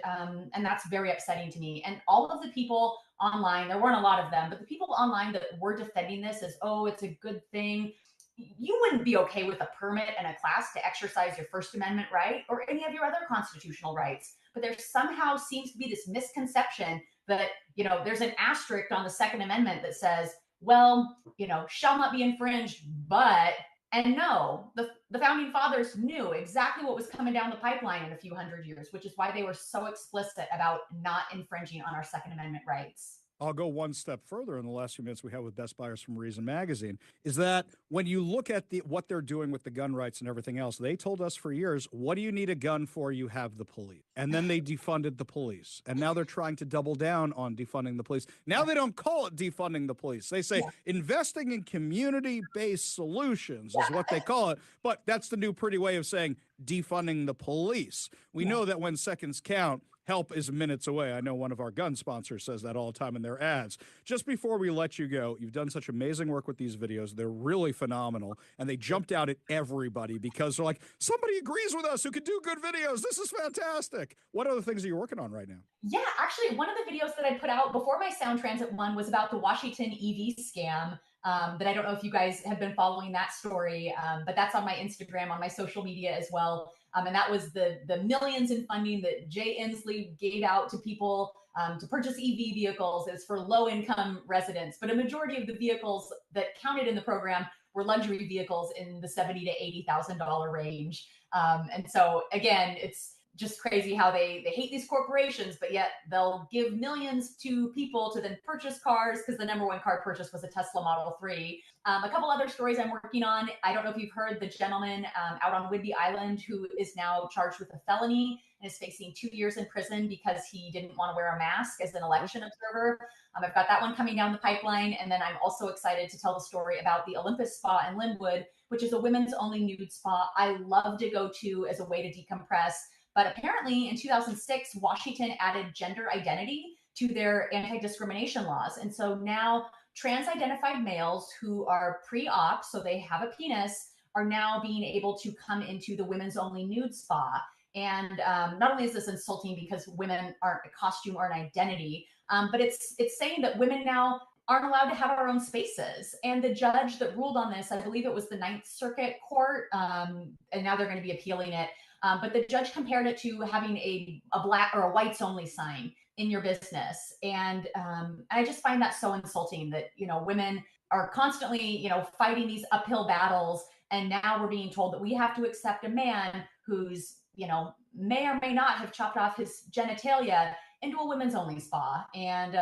that's very upsetting to me. And all of the people online, there weren't a lot of them, but the people online that were defending this as, oh, it's a good thing. You wouldn't be okay with a permit and a class to exercise your First Amendment right or any of your other constitutional rights. But there somehow seems to be this misconception that, there's an asterisk on the Second Amendment that says, well, shall not be infringed, but, and no, the founding fathers knew exactly what was coming down the pipeline in a few hundred years, which is why they were so explicit about not infringing on our Second Amendment rights. I'll go one step further in the last few minutes we have with Best Buyers from Reason Magazine, is that when you look at what they're doing with the gun rights and everything else, they told us for years, what do you need a gun for? You have the police. And then they defunded the police. And now they're trying to double down on defunding the police. Now they don't call it defunding the police. They say investing in community-based solutions is what they call it. But that's the new pretty way of saying defunding the police. We know that when seconds count, help is minutes away. I know one of our gun sponsors says that all the time in their ads. Just before we let you go, you've done such amazing work with these videos. They're really phenomenal, and they jumped out at everybody because they're like, somebody agrees with us who can do good videos. This is fantastic. What other things are you working on right now? Yeah, actually, one of the videos that I put out before my Sound Transit one was about the Washington EV scam. That I don't know if you guys have been following that story, but that's on my Instagram, on my social media as well. And that was the millions in funding that Jay Inslee gave out to people to purchase EV vehicles. It's for low-income residents, but a majority of the vehicles that counted in the program were luxury vehicles in the $70,000 to $80,000 range. And so again, it's just crazy how they hate these corporations, but yet they'll give millions to people to then purchase cars, because the number one car purchase was a Tesla Model 3. A couple other stories I'm working on. I don't know if you've heard the gentleman out on Whidbey Island who is now charged with a felony and is facing 2 years in prison because he didn't want to wear a mask as an election observer. I've got that one coming down the pipeline. And then I'm also excited to tell the story about the Olympus Spa in Linwood, which is a women's only nude spa I love to go to as a way to decompress. But apparently in 2006, Washington added gender identity to their anti-discrimination laws. And so now trans-identified males who are pre-op, so they have a penis, are now being able to come into the women's only nude spa. And not only is this insulting because women aren't a costume or an identity, but it's saying that women now aren't allowed to have our own spaces. And the judge that ruled on this, I believe it was the Ninth Circuit Court, and now they're going to be appealing it. But the judge compared it to having a black or a whites only sign in your business. And I just find that so insulting that, women are constantly, fighting these uphill battles. And now we're being told that we have to accept a man who's, may or may not have chopped off his genitalia into a women's only spa. And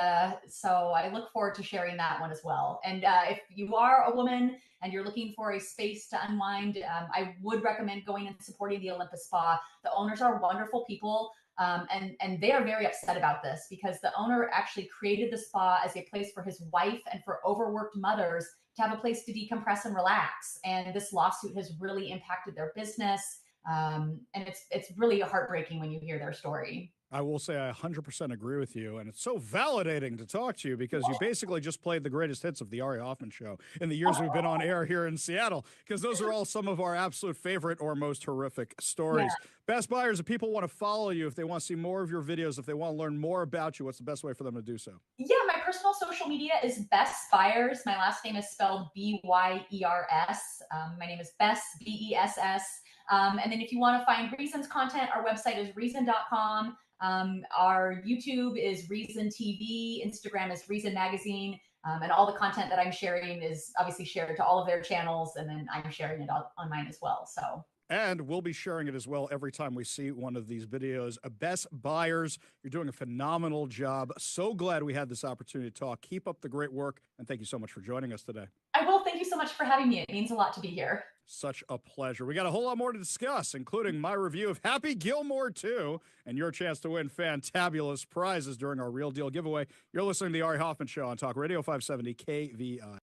so I look forward to sharing that one as well. And if you are a woman and you're looking for a space to unwind, I would recommend going and supporting the Olympus Spa. The owners are wonderful people. And they are very upset about this because the owner actually created the spa as a place for his wife and for overworked mothers to have a place to decompress and relax. And this lawsuit has really impacted their business. And it's really heartbreaking when you hear their story. I will say I 100% agree with you, and it's so validating to talk to you because you basically just played the greatest hits of the Ari Hoffman Show in the years we've been on air here in Seattle, because those are all some of our absolute favorite or most horrific stories. Yeah. Best Buyers, if people want to follow you, if they want to see more of your videos, if they want to learn more about you, what's the best way for them to do so? Yeah, my personal social media is Best Buyers. My last name is spelled Byers. My name is Bess, Bess. And then if you want to find Reason's content, our website is reason.com. Our YouTube is Reason TV, Instagram is Reason Magazine, and all the content that I'm sharing is obviously shared to all of their channels, and then I'm sharing it on mine as well. So. And we'll be sharing it as well every time we see one of these videos. Best Buyers, you're doing a phenomenal job. So glad we had this opportunity to talk. Keep up the great work, and thank you so much for joining us today. I will. Thank you so much for having me. It means a lot to be here. Such a pleasure. We got a whole lot more to discuss, including my review of Happy Gilmore 2 and your chance to win fantabulous prizes during our Real Deal giveaway. You're listening to The Ari Hoffman Show on Talk Radio 570 KVI.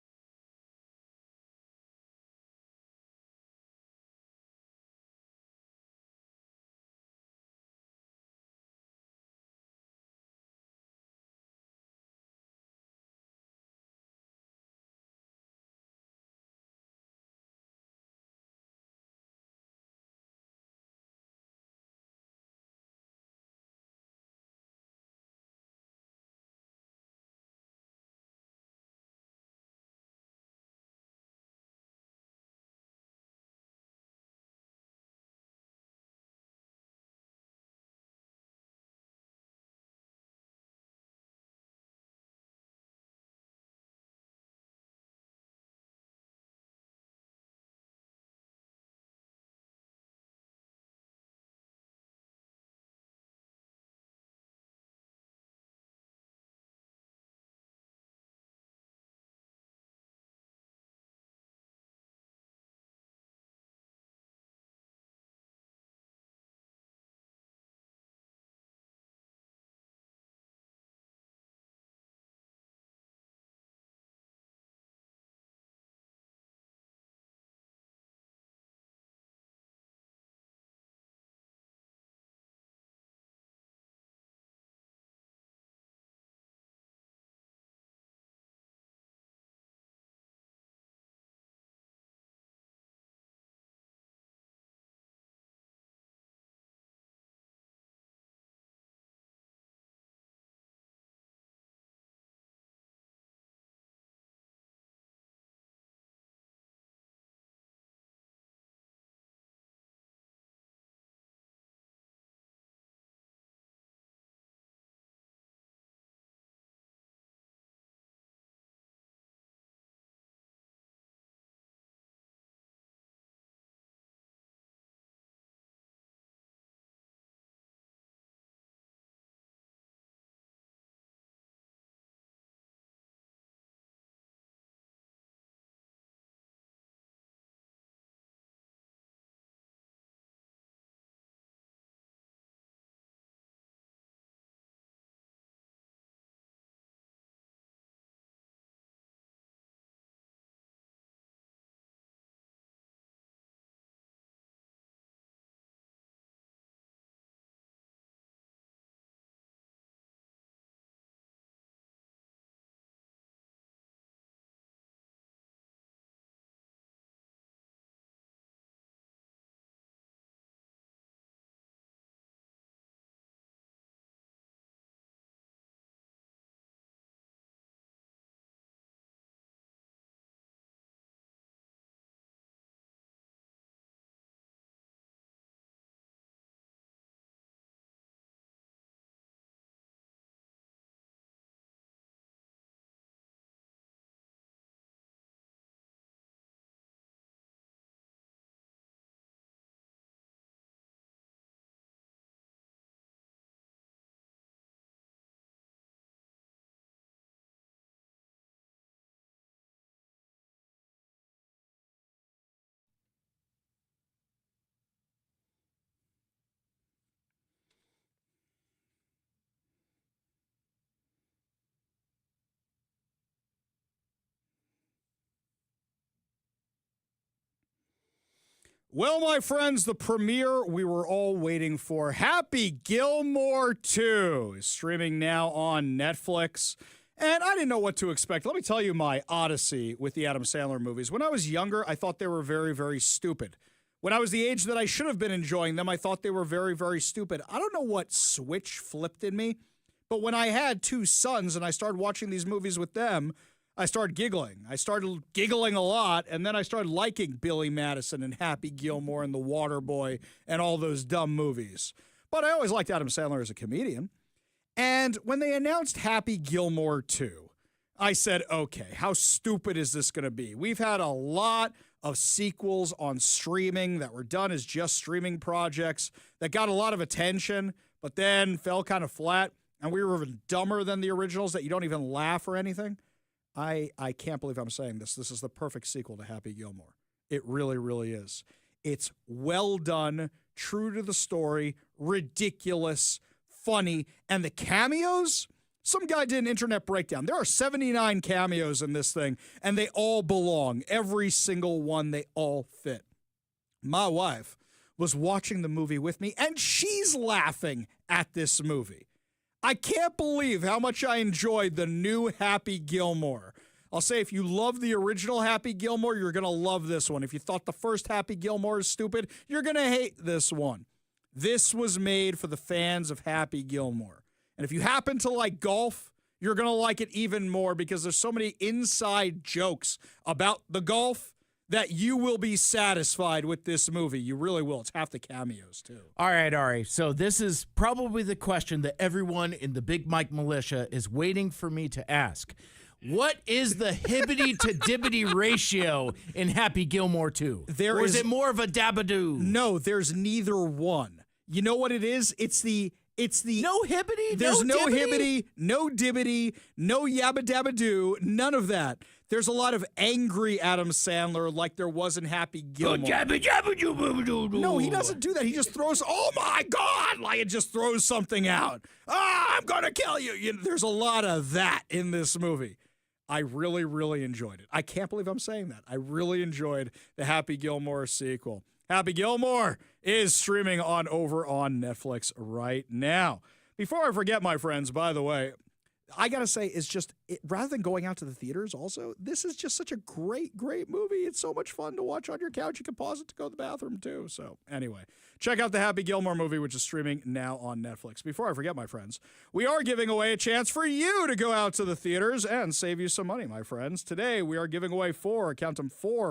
Well, my friends, the premiere we were all waiting for, Happy Gilmore 2, is streaming now on Netflix. And I didn't know what to expect. Let me tell you my odyssey with the Adam Sandler movies. When I was younger, I thought they were very, very stupid. When I was the age that I should have been enjoying them, I thought they were very, very stupid. I don't know what switch flipped in me, but when I had two sons and I started watching these movies with them, I started giggling. I started giggling a lot, and then I started liking Billy Madison and Happy Gilmore and The Waterboy and all those dumb movies. But I always liked Adam Sandler as a comedian. And when they announced Happy Gilmore 2, I said, okay, how stupid is this going to be? We've had a lot of sequels on streaming that were done as just streaming projects that got a lot of attention, but then fell kind of flat, and we were even dumber than the originals that you don't even laugh or anything. I can't believe I'm saying this. This is the perfect sequel to Happy Gilmore. It really, really is. It's well done, true to the story, ridiculous, funny, and the cameos? Some guy did an internet breakdown. There are 79 cameos in this thing, and they all belong. Every single one, they all fit. My wife was watching the movie with me, and she's laughing at this movie. I can't believe how much I enjoyed the new Happy Gilmore. I'll say if you love the original Happy Gilmore, you're going to love this one. If you thought the first Happy Gilmore is stupid, you're going to hate this one. This was made for the fans of Happy Gilmore. And if you happen to like golf, you're going to like it even more because there's so many inside jokes about the golf that you will be satisfied with this movie. You really will. It's half the cameos, too. All right, Ari. So this is probably the question that everyone in the Big Mike militia is waiting for me to ask. What is the hibbity to dibbity ratio in Happy Gilmore 2? Or is it more of a dabadoo? No, there's neither one. You know what it is? It's the no hibbity, there's no dibbity? hibbity, no dibbity, no yabba dabba doo, none of that. There's a lot of angry Adam Sandler like there was in Happy Gilmore. No, he doesn't do that. He just throws, oh my God, like it just throws something out. I'm going to kill you. There's a lot of that in this movie. I really, really enjoyed it. I can't believe I'm saying that. I really enjoyed the Happy Gilmore sequel. Happy Gilmore is streaming over on Netflix right now. Before I forget, my friends, by the way, I got to say, rather than going out to the theaters also, this is just such a great, great movie. It's so much fun to watch on your couch. You can pause it to go to the bathroom, too. So anyway, check out the Happy Gilmore movie, which is streaming now on Netflix. Before I forget, my friends, we are giving away a chance for you to go out to the theaters and save you some money, my friends. Today, we are giving away four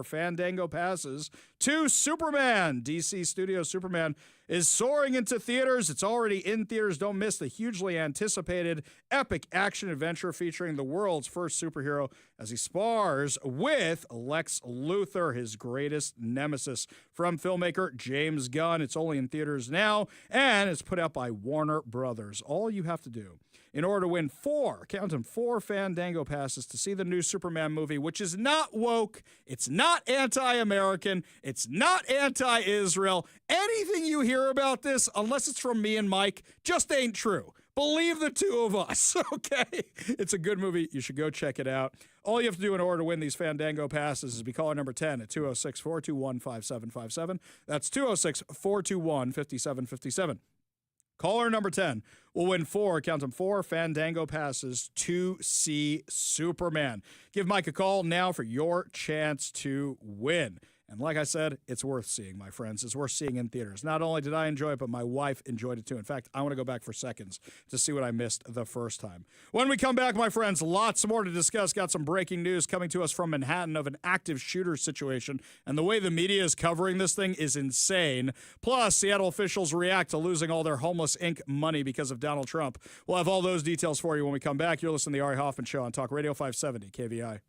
Fandango passes to Superman. DC Studios Superman is soaring into theaters. It's already in theaters. Don't miss the hugely anticipated epic action adventure featuring the world's first superhero as he spars with Lex Luthor, his greatest nemesis. From filmmaker James Gunn. It's only in theaters now, and it's put out by Warner Brothers. All you have to do in order to win four Fandango passes to see the new Superman movie, which is not woke, it's not anti-American, it's not anti-Israel. Anything you hear about this, unless it's from me and Mike, just ain't true. Believe the two of us, okay? It's a good movie. You should go check it out. All you have to do in order to win these Fandango passes is be caller number 10 at 206-421-5757. That's 206-421-5757. Caller number 10 will win four Fandango passes to see Superman. Give Mike a call now for your chance to win. And like I said, it's worth seeing, my friends. It's worth seeing in theaters. Not only did I enjoy it, but my wife enjoyed it too. In fact, I want to go back for seconds to see what I missed the first time. When we come back, my friends, lots more to discuss. Got some breaking news coming to us from Manhattan of an active shooter situation. And the way the media is covering this thing is insane. Plus, Seattle officials react to losing all their Homeless Inc. money because of Donald Trump. We'll have all those details for you when we come back. You're listening to the Ari Hoffman Show on Talk Radio 570 KVI.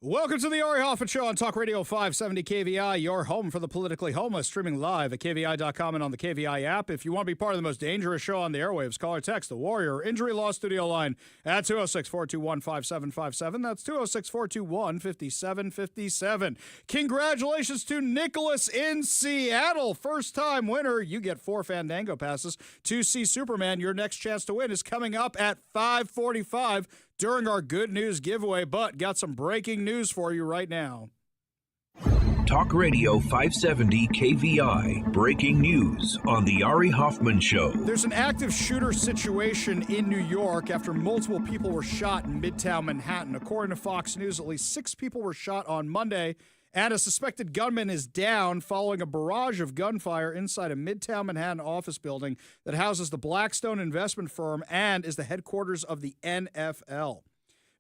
Welcome to the Ari Hoffman Show on Talk Radio 570 KVI, your home for the politically homeless, streaming live at KVI.com and on the KVI app. If you want to be part of the most dangerous show on the airwaves, call or text the Warrior Injury Law Studio line at 206-421-5757. That's 206-421-5757. Congratulations to Nicholas in Seattle. First-time winner. You get 4 Fandango passes to see Superman. Your next chance to win is coming up at 5:45 during our good news giveaway, but got some breaking news for you right now. Talk Radio 570 KVI. Breaking news on the Ari Hoffman Show. There's an active shooter situation in New York after multiple people were shot in Midtown Manhattan. According to Fox News, at least 6 people were shot on Monday, and a suspected gunman is down following a barrage of gunfire inside a Midtown Manhattan office building that houses the Blackstone investment firm and is the headquarters of the NFL.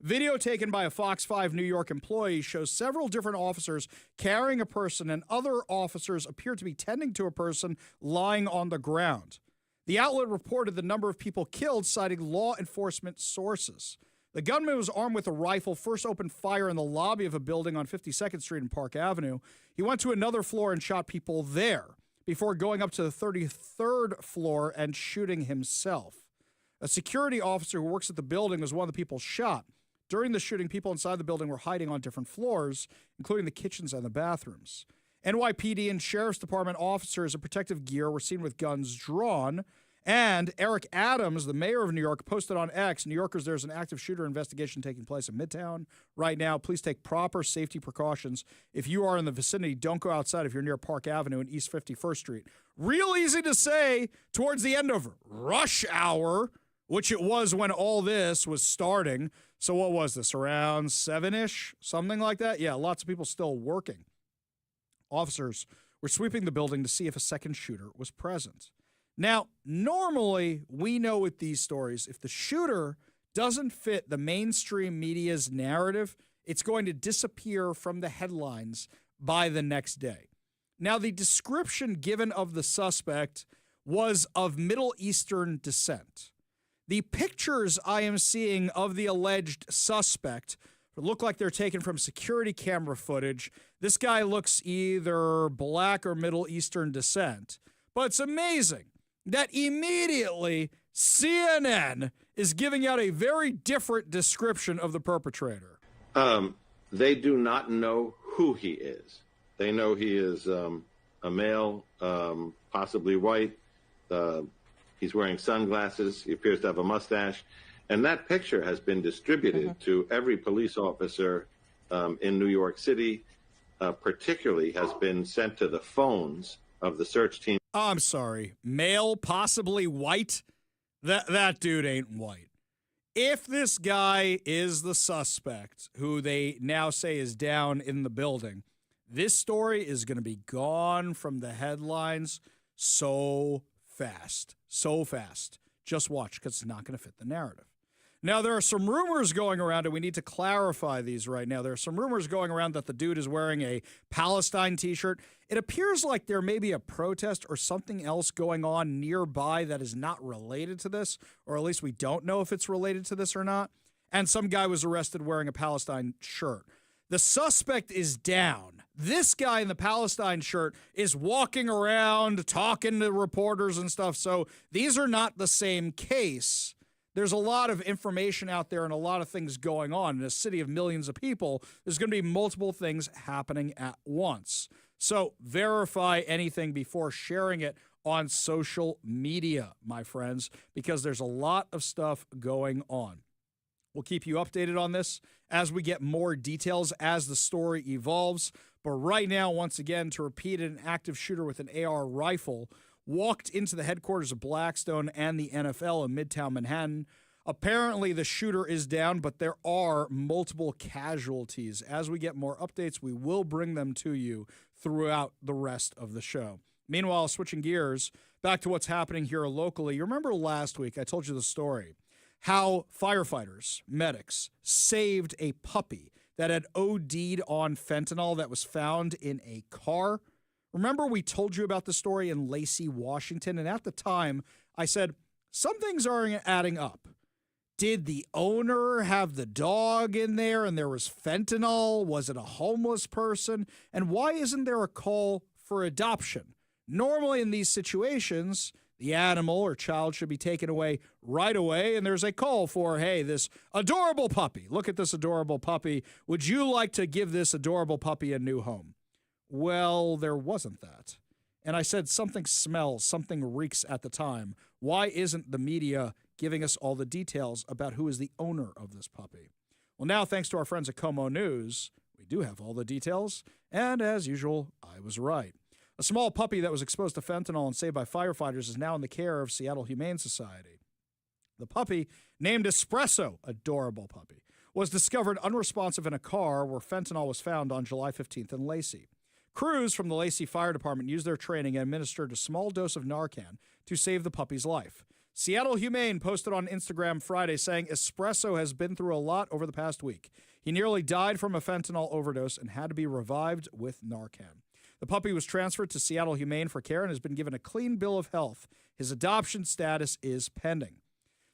Video taken by a Fox 5 New York employee shows several different officers carrying a person, and other officers appear to be tending to a person lying on the ground. The outlet reported the number of people killed, citing law enforcement sources. The gunman was armed with a rifle, first opened fire in the lobby of a building on 52nd Street and Park Avenue. He went to another floor and shot people there before going up to the 33rd floor and shooting himself. A security officer who works at the building was one of the people shot. During the shooting, people inside the building were hiding on different floors, including the kitchens and the bathrooms. NYPD and Sheriff's Department officers in protective gear were seen with guns drawn. And Eric Adams, the mayor of New York, posted on X, New Yorkers, there's an active shooter investigation taking place in Midtown right now. Please take proper safety precautions. If you are in the vicinity, don't go outside if you're near Park Avenue and East 51st Street. Real easy to say towards the end of rush hour, which it was when all this was starting. So what was this, around 7-ish, something like that? Yeah, lots of people still working. Officers were sweeping the building to see if a second shooter was present. Now, normally, we know with these stories, if the shooter doesn't fit the mainstream media's narrative, it's going to disappear from the headlines by the next day. Now, the description given of the suspect was of Middle Eastern descent. The pictures I am seeing of the alleged suspect look like they're taken from security camera footage. This guy looks either black or Middle Eastern descent. But it's amazing that immediately CNN is giving out a very different description of the perpetrator. They do not know who he is. They know he is a male, possibly white. He's wearing sunglasses. He appears to have a mustache. And that picture has been distributed to every police officer in New York City, particularly has been sent to the phones of the search team. I'm sorry. Male, possibly white? That dude ain't white. If this guy is the suspect, who they now say is down in the building, this story is going to be gone from the headlines so fast. So fast. Just watch, because it's not going to fit the narrative. Now, there are some rumors going around, and we need to clarify these right now. There are some rumors going around that the dude is wearing a Palestine t-shirt. It appears like there may be a protest or something else going on nearby that is not related to this, or at least we don't know if it's related to this or not. And some guy was arrested wearing a Palestine shirt. The suspect is down. This guy in the Palestine shirt is walking around, talking to reporters and stuff. So these are not the same case. There's a lot of information out there and a lot of things going on. In a city of millions of people, there's going to be multiple things happening at once. So verify anything before sharing it on social media, my friends, because there's a lot of stuff going on. We'll keep you updated on this as we get more details as the story evolves. But right now, once again, to repeat it, an active shooter with an AR rifle walked into the headquarters of Blackstone and the NFL in Midtown Manhattan. Apparently, the shooter is down, but there are multiple casualties. As we get more updates, we will bring them to you throughout the rest of the show. Meanwhile, switching gears, back to what's happening here locally. You remember last week, I told you the story, how firefighters, medics, saved a puppy that had OD'd on fentanyl that was found in a car. Remember we told you about the story in Lacey, Washington, and at the time I said, some things aren't adding up. Did the owner have the dog in there and there was fentanyl? Was it a homeless person? And why isn't there a call for adoption? Normally in these situations, the animal or child should be taken away right away, and there's a call for, hey, this adorable puppy. Look at this adorable puppy. Would you like to give this adorable puppy a new home? Well, there wasn't that. And I said something smells, something reeks at the time. Why isn't the media giving us all the details about who is the owner of this puppy? Well, now, thanks to our friends at Como News, we do have all the details, and as usual, I was right. A small puppy that was exposed to fentanyl and saved by firefighters is now in the care of Seattle Humane Society. The puppy, named Espresso, adorable puppy, was discovered unresponsive in a car where fentanyl was found on July 15th in Lacey. Crews from the Lacey Fire Department used their training and administered a small dose of Narcan to save the puppy's life. Seattle Humane posted on Instagram Friday saying Espresso has been through a lot over the past week. He nearly died from a fentanyl overdose and had to be revived with Narcan. The puppy was transferred to Seattle Humane for care and has been given a clean bill of health. His adoption status is pending.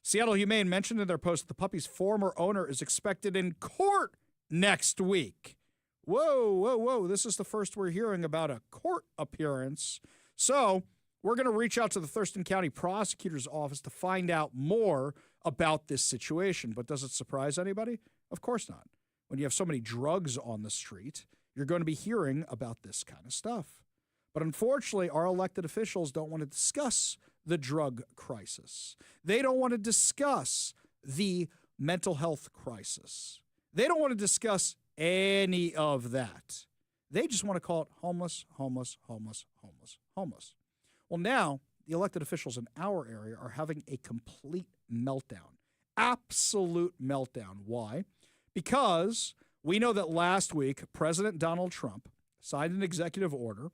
Seattle Humane mentioned in their post that the puppy's former owner is expected in court next week. Whoa, whoa, whoa. This is the first we're hearing about a court appearance. So we're going to reach out to the Thurston County Prosecutor's Office to find out more about this situation. But does it surprise anybody? Of course not. When you have so many drugs on the street, you're going to be hearing about this kind of stuff. But unfortunately, our elected officials don't want to discuss the drug crisis. They don't want to discuss the mental health crisis. They don't want to discuss any of that. They just want to call it homeless, homeless, homeless, homeless, homeless. Well, now the elected officials in our area are having a complete meltdown. Absolute meltdown. Why? Because we know that last week, President Donald Trump signed an executive order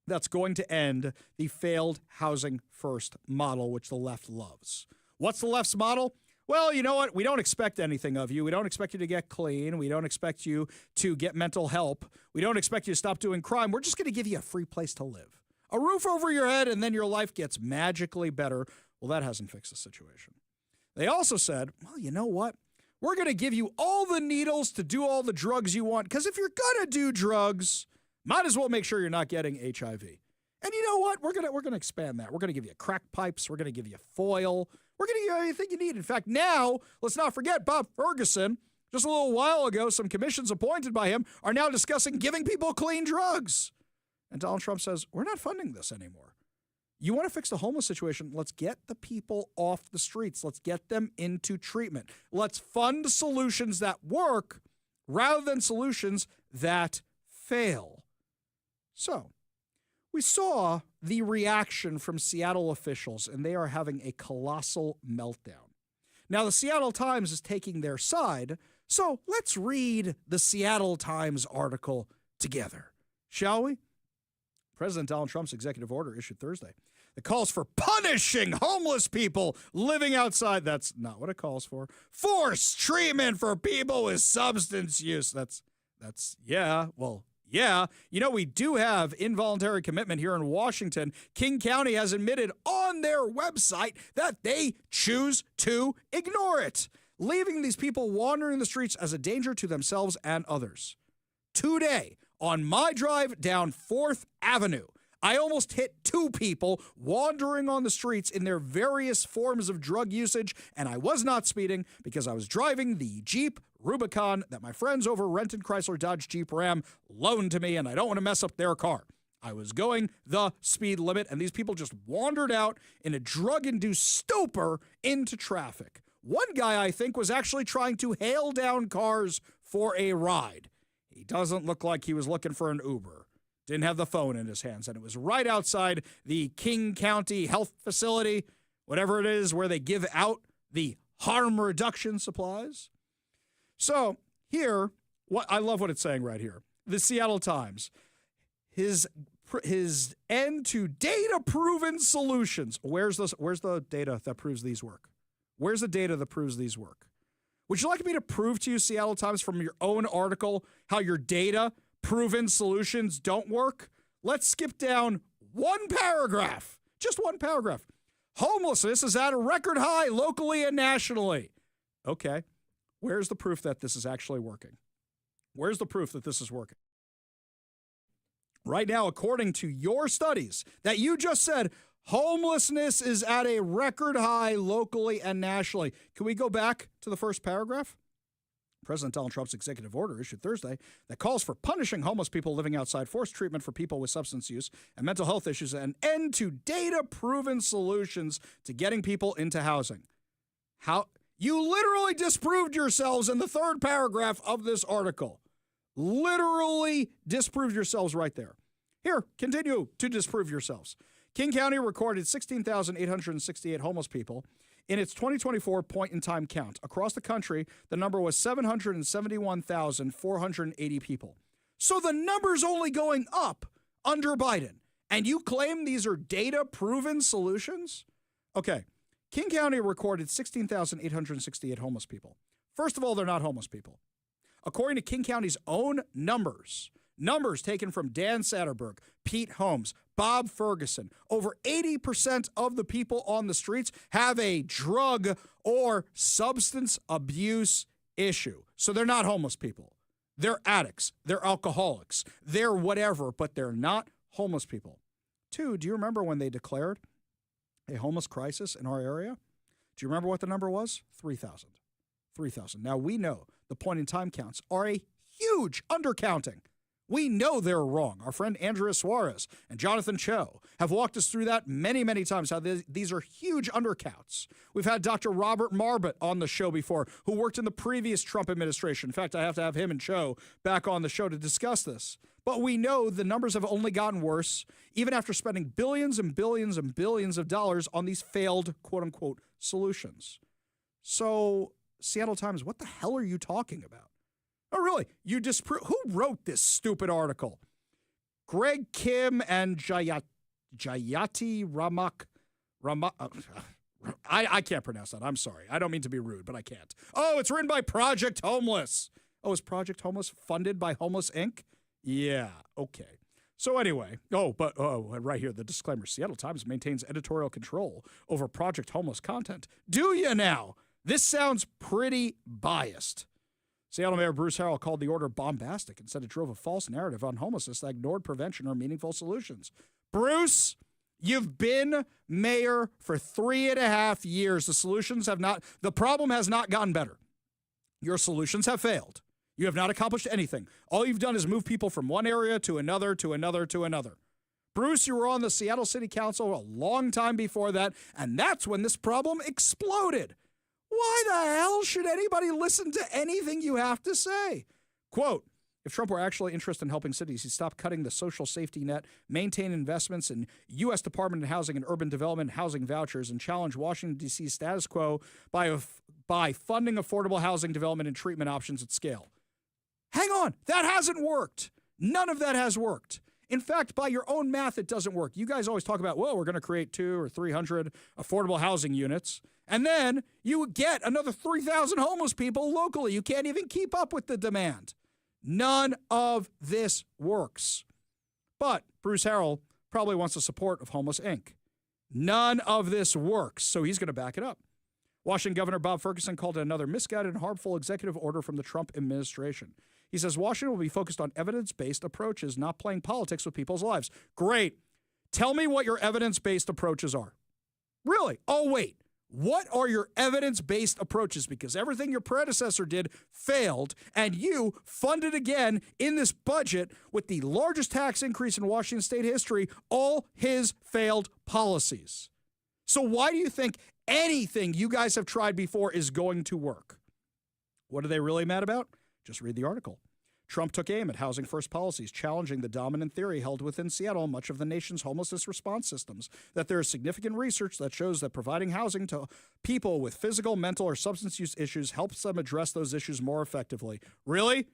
that's going to end the failed housing first model, which the left loves. What's the left's model? Well, you know what? We don't expect anything of you. We don't expect you to get clean. We don't expect you to get mental help. We don't expect you to stop doing crime. We're just going to give you a free place to live. A roof over your head, and then your life gets magically better. Well, that hasn't fixed the situation. They also said, well, you know what? We're going to give you all the needles to do all the drugs you want, because if you're going to do drugs, might as well make sure you're not getting HIV. And you know what? We're going to expand that. We're going to give you crack pipes. We're going to give you foil. We're going to give you everything you need. In fact, now, let's not forget Bob Ferguson. Just a little while ago, some commissions appointed by him are now discussing giving people clean drugs. And Donald Trump says, we're not funding this anymore. You want to fix the homeless situation? Let's get the people off the streets. Let's get them into treatment. Let's fund solutions that work rather than solutions that fail. So, we saw the reaction from Seattle officials, and they are having a colossal meltdown. Now, the Seattle Times is taking their side, so let's read the Seattle Times article together, shall we? President Donald Trump's executive order issued Thursday that calls for punishing homeless people living outside. That's not what it calls for. Forced treatment for people with substance use. Yeah. You know, we do have involuntary commitment here in Washington. King County has admitted on their website that they choose to ignore it, leaving these people wandering the streets as a danger to themselves and others. Today, on my drive down 4th Avenue, I almost hit 2 people wandering on the streets in their various forms of drug usage, and I was not speeding because I was driving the Jeep Rubicon that my friends over Renton Chrysler Dodge Jeep Ram loaned to me, and I don't want to mess up their car. I was going the speed limit, and these people just wandered out in a drug-induced stupor into traffic. One guy, I think, was actually trying to hail down cars for a ride. He doesn't look like he was looking for an Uber. Didn't have the phone in his hands, and it was right outside the King County Health Facility, whatever it is, where they give out the harm reduction supplies. So here, I love what it's saying right here. The Seattle Times, his end to data-proven solutions. Where's the data that proves these work? Where's the data that proves these work? Would you like me to prove to you, Seattle Times, from your own article, how your data-proven solutions don't work? Let's skip down one paragraph, just one paragraph. Homelessness is at a record high locally and nationally. Okay. Where's the proof that this is actually working? Where's the proof that this is working? Right now, according to your studies that you just said, homelessness is at a record high locally and nationally. Can we go back to the first paragraph? President Donald Trump's executive order issued Thursday that calls for punishing homeless people living outside, forced treatment for people with substance use and mental health issues, and end to data-proven solutions to getting people into housing. How you literally disproved yourselves in the third paragraph of this article. Literally disproved yourselves right there. Here, continue to disprove yourselves. King County recorded 16,868 homeless people in its 2024 point-in-time count. Across the country, the number was 771,480 people. So the number's only going up under Biden. And you claim these are data-proven solutions? Okay, King County recorded 16,868 homeless people. First of all, they're not homeless people. According to King County's own numbers taken from Dan Satterberg, Pete Holmes, Bob Ferguson, over 80% of the people on the streets have a drug or substance abuse issue. So they're not homeless people. They're addicts. They're alcoholics. They're whatever, but they're not homeless people. 2, do you remember when they declared a homeless crisis in our area? Do you remember what the number was? 3,000. 3,000. Now, we know the point-in-time counts are a huge undercounting. We know they're wrong. Our friend Andrea Suarez and Jonathan Cho have walked us through that many, many times, how these are huge undercounts. We've had Dr. Robert Marbut on the show before, who worked in the previous Trump administration. In fact, I have to have him and Cho back on the show to discuss this. But we know the numbers have only gotten worse, even after spending billions and billions and billions of dollars on these failed, quote-unquote, solutions. So, Seattle Times, what the hell are you talking about? Oh, really? You disprove? Who wrote this stupid article? Greg Kim and Jayati Ramak. I can't pronounce that. I'm sorry. I don't mean to be rude, but I can't. Oh, it's written by Project Homeless. Oh, is Project Homeless funded by Homeless Inc.? Yeah, okay. So anyway, right here, the disclaimer. Seattle Times maintains editorial control over Project Homeless content. Do you now? This sounds pretty biased. Seattle Mayor Bruce Harrell called the order bombastic and said it drove a false narrative on homelessness that ignored prevention or meaningful solutions. Bruce, you've been mayor for 3.5 years. The problem has not gotten better. Your solutions have failed. You have not accomplished anything. All you've done is move people from one area to another, to another, to another. Bruce, you were on the Seattle City Council a long time before that, and that's when this problem exploded. Why the hell should anybody listen to anything you have to say? Quote, if Trump were actually interested in helping cities, he'd stop cutting the social safety net, maintain investments in U.S. Department of Housing and Urban Development housing vouchers, and challenge Washington, D.C.'s status quo by funding affordable housing development and treatment options at scale. Hang on. That hasn't worked. None of that has worked. In fact, by your own math, it doesn't work. You guys always talk about, well, we're going to create 200 or 300 affordable housing units. And then you get another 3,000 homeless people locally. You can't even keep up with the demand. None of this works. But Bruce Harrell probably wants the support of Homeless Inc. None of this works, so he's going to back it up. Washington Governor Bob Ferguson called it another misguided and harmful executive order from the Trump administration. He says Washington will be focused on evidence-based approaches, not playing politics with people's lives. Great. Tell me what your evidence-based approaches are. Really? Oh, wait. What are your evidence-based approaches? Because everything your predecessor did failed, and you funded again in this budget with the largest tax increase in Washington state history, all his failed policies. So why do you think anything you guys have tried before is going to work? What are they really mad about? Just read the article. Trump took aim at housing first policies, challenging the dominant theory held within Seattle and much of the nation's homelessness response systems, that there is significant research that shows that providing housing to people with physical, mental, or substance use issues helps them address those issues more effectively. Really?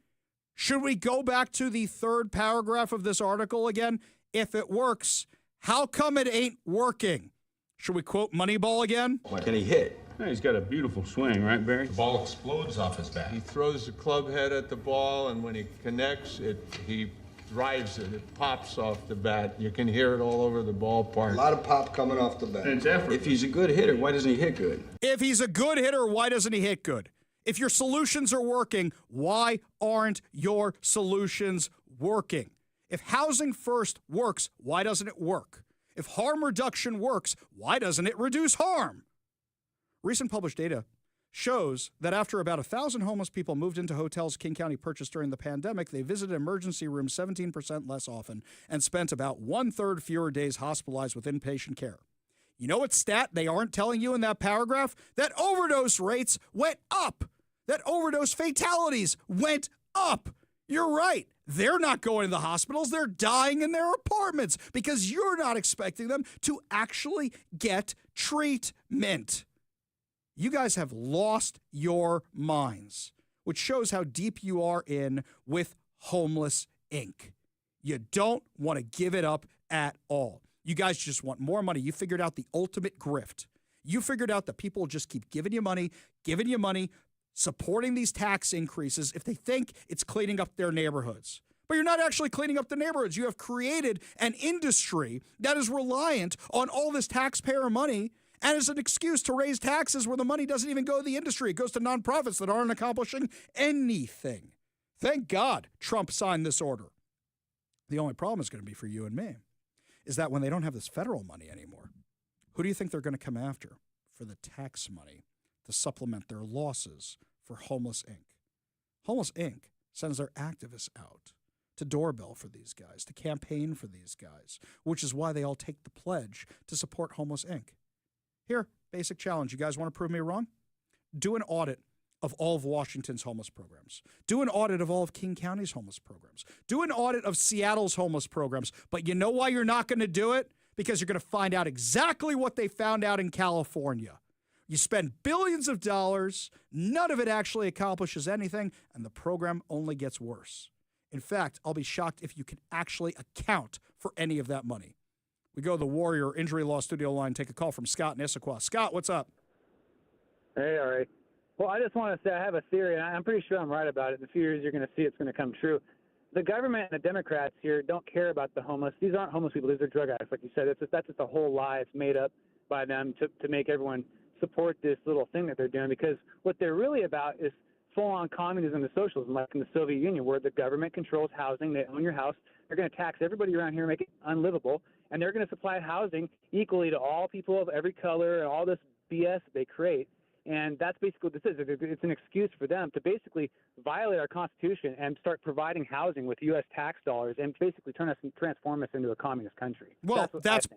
Should we go back to the third paragraph of this article again? If it works, how come it ain't working? Should we quote Moneyball again? Can he hit? Yeah, he's got a beautiful swing, right, Barry? The ball explodes off his bat. He throws the club head at the ball, and when he connects, he drives it. It pops off the bat. You can hear it all over the ballpark. A lot of pop coming off the bat. And it's effort. If he's a good hitter, why doesn't he hit good? If he's a good hitter, why doesn't he hit good? If your solutions are working, why aren't your solutions working? If housing first works, why doesn't it work? If harm reduction works, why doesn't it reduce harm? Recent published data shows that after about 1,000 homeless people moved into hotels King County purchased during the pandemic, they visited emergency rooms 17% less often and spent about 1/3 fewer days hospitalized with inpatient care. You know what stat they aren't telling you in that paragraph? That overdose rates went up. That overdose fatalities went up. You're right. They're not going to the hospitals. They're dying in their apartments because you're not expecting them to actually get treatment. You guys have lost your minds, which shows how deep you are in with Homeless Inc. You don't want to give it up at all. You guys just want more money. You figured out the ultimate grift. You figured out that people just keep giving you money, supporting these tax increases if they think it's cleaning up their neighborhoods. But you're not actually cleaning up the neighborhoods. You have created an industry that is reliant on all this taxpayer money and is an excuse to raise taxes where the money doesn't even go to the industry. It goes to nonprofits that aren't accomplishing anything. Thank God Trump signed this order. The only problem is going to be for you and me is that when they don't have this federal money anymore, who do you think they're going to come after for the tax money to supplement their losses for Homeless Inc.? Homeless Inc. sends their activists out to doorbell for these guys, to campaign for these guys, which is why they all take the pledge to support Homeless Inc. Here, basic challenge. You guys want to prove me wrong? Do an audit of all of Washington's homeless programs. Do an audit of all of King County's homeless programs. Do an audit of Seattle's homeless programs. But you know why you're not going to do it? Because you're going to find out exactly what they found out in California. You spend billions of dollars, none of it actually accomplishes anything, and the program only gets worse. In fact, I'll be shocked if you can actually account for any of that money. We go to the Warrior Injury Law Studio line, take a call from Scott in Issaquah. Scott, what's up? Hey, Ari. Well, I just want to say I have a theory, and I'm pretty sure I'm right about it. In a few years, you're going to see it's going to come true. The government and the Democrats here don't care about the homeless. These aren't homeless people. These are drug addicts, like you said. That's just a whole lie. It's made up by them to make everyone support this little thing that they're doing, because what they're really about is full-on communism and socialism, like in the Soviet Union, where the government controls housing. They own your house. They're going to tax everybody around here, make it unlivable, and they're going to supply housing equally to all people of every color and all this BS that they create. And that's basically what this is. It's an excuse for them to basically violate our Constitution and start providing housing with U.S. tax dollars and basically transform us into a communist country. Well, that's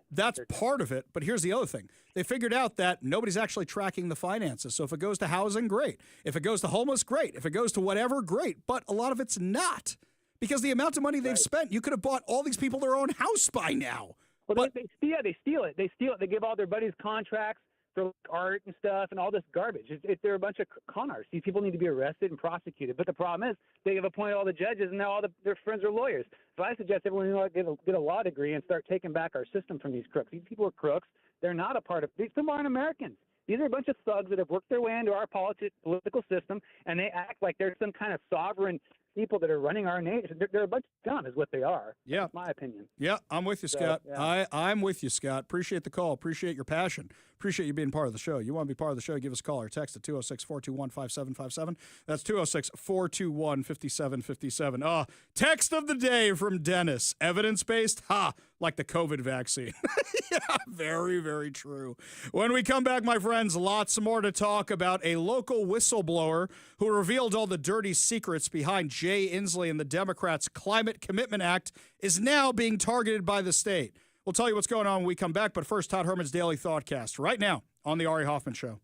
part of it. But here's the other thing. They figured out that nobody's actually tracking the finances. So if it goes to housing, great. If it goes to homeless, great. If it goes to whatever, great. But a lot of it's not. Because the amount of money they've spent, you could have bought all these people their own house by now. Well, they steal it. They steal it. They give all their buddies contracts for art and stuff and all this garbage. They're a bunch of con artists. These people need to be arrested and prosecuted. But the problem is they have appointed all the judges, and now all their friends are lawyers. So I suggest everyone get a law degree and start taking back our system from these crooks. These people are crooks. They're not a part of – these people aren't Americans. These are a bunch of thugs that have worked their way into our political system, and they act like they're some kind of sovereign people that are running our nation. They're a bunch of scum is what they are. Yeah. That's my opinion. Yeah, I'm with you, Scott. So, yeah. I'm with you, Scott. Appreciate the call. Appreciate your passion. Appreciate you being part of the show. You want to be part of the show, give us a call or text at 206-421-5757. That's 206-421-5757. Text of the day from Dennis. Evidence-based? Ha! Like the COVID vaccine. Yeah, very, very true. When we come back, my friends, lots more to talk about. A local whistleblower who revealed all the dirty secrets behind Jay Inslee and the Democrats' Climate Commitment Act is now being targeted by the state. We'll tell you what's going on when we come back, but first, Todd Herman's Daily Thoughtcast right now on the Ari Hoffman Show.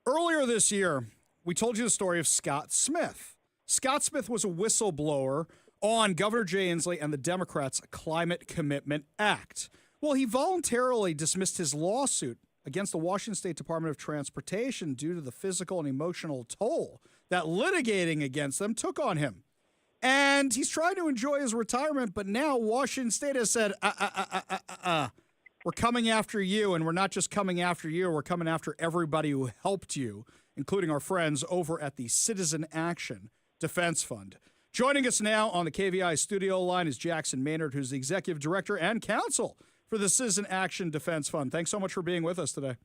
Earlier this year, we told you the story of Scott Smith. Scott Smith was a whistleblower on Governor Jay Inslee and the Democrats' Climate Commitment Act. Well, he voluntarily dismissed his lawsuit against the Washington State Department of Transportation due to the physical and emotional toll that litigating against them took on him. And he's trying to enjoy his retirement, but now Washington State has said, we're coming after you, and we're not just coming after you, we're coming after everybody who helped you, including our friends over at the Citizen Action Defense Fund. Joining us now on the KVI studio line is Jackson Maynard, who's the executive director and counsel for the Citizen Action Defense Fund. Thanks so much for being with us today.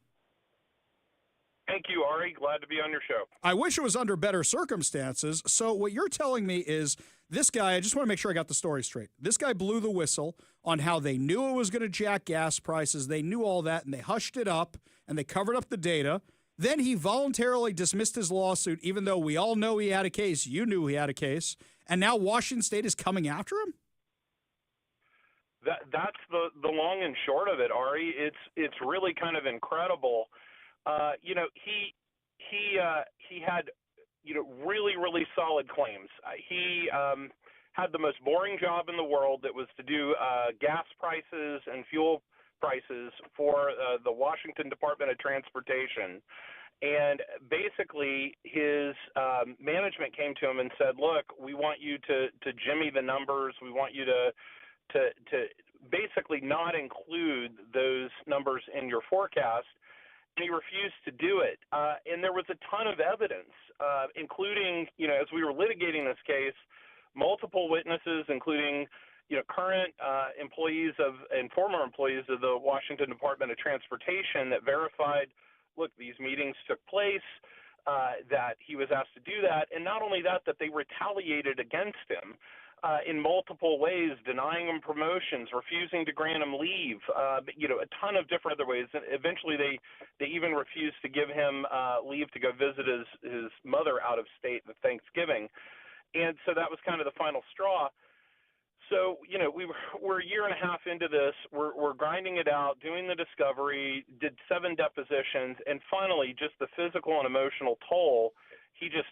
Thank you, Ari. Glad to be on your show. I wish it was under better circumstances. So what you're telling me is this guy, I just want to make sure I got the story straight. This guy blew the whistle on how they knew it was going to jack gas prices. They knew all that, and they hushed it up, and they covered up the data. Then he voluntarily dismissed his lawsuit, even though we all know he had a case. You knew he had a case. And now Washington State is coming after him? That's the long and short of it, Ari. It's really kind of incredible. He had really solid claims. He had the most boring job in the world that was to do gas prices and fuel prices for the Washington Department of Transportation. And basically, his management came to him and said, "Look, we want you to jimmy the numbers. We want you to basically not include those numbers in your forecast." And he refused to do it. And there was a ton of evidence, including, as we were litigating this case, multiple witnesses, including, current employees and former employees of the Washington Department of Transportation that verified, look, these meetings took place, that he was asked to do that. And not only that, that they retaliated against him in multiple ways, denying him promotions, refusing to grant him leave, a ton of different other ways. And eventually they even refused to give him leave to go visit his mother out of state at Thanksgiving. And so that was kind of the final straw. So, we're a year and a half into this. We're grinding it out, doing the discovery, did 7 depositions, and finally just the physical and emotional toll. He just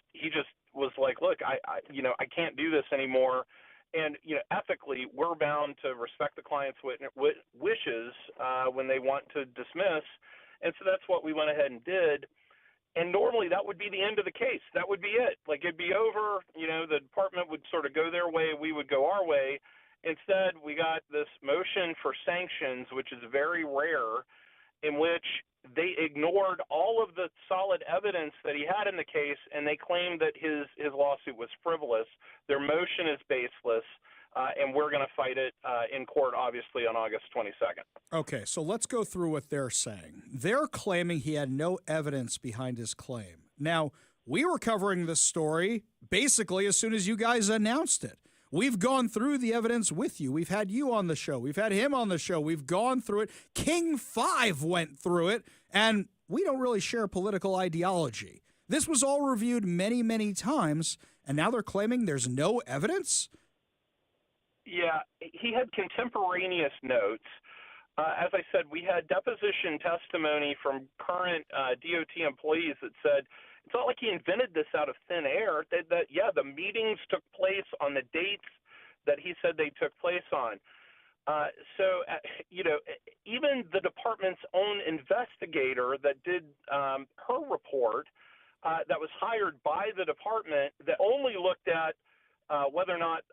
was like, look, I can't do this anymore. And, ethically, we're bound to respect the client's wishes when they want to dismiss. And so that's what we went ahead and did. And normally that would be the end of the case. That would be it. Like, it'd be over. The department would sort of go their way. We would go our way. Instead, we got this motion for sanctions, which is very rare, in which they ignored all of the solid evidence that he had in the case, and they claimed that his lawsuit was frivolous. Their motion is baseless, and we're going to fight it in court, obviously, on August 22nd. Okay, so let's go through what they're saying. They're claiming he had no evidence behind his claim. Now, we were covering this story basically as soon as you guys announced it. We've gone through the evidence with you. We've had you on the show. We've had him on the show. We've gone through it. King 5 went through it, and we don't really share political ideology. This was all reviewed many, many times, and now they're claiming there's no evidence? Yeah, he had contemporaneous notes. As I said, we had deposition testimony from current DOT employees that said it's not like he invented this out of thin air. The meetings took place on the dates that he said they took place on. Even the department's own investigator that did her report that was hired by the department that only looked at whether or not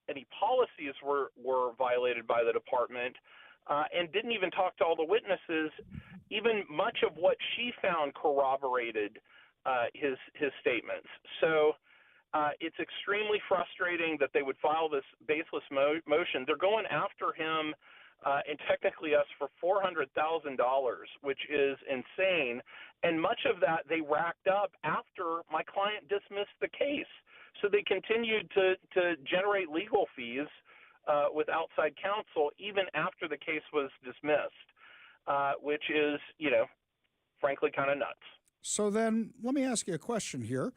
any policies were violated by the department and didn't even talk to all the witnesses. Even much of what she found corroborated his statements. So it's extremely frustrating that they would file this baseless motion. They're going after him and technically us for $400,000, which is insane. And much of that they racked up after my client dismissed the case. So they continued to generate legal fees with outside counsel even after the case was dismissed, which is, frankly, kind of nuts. So then let me ask you a question here.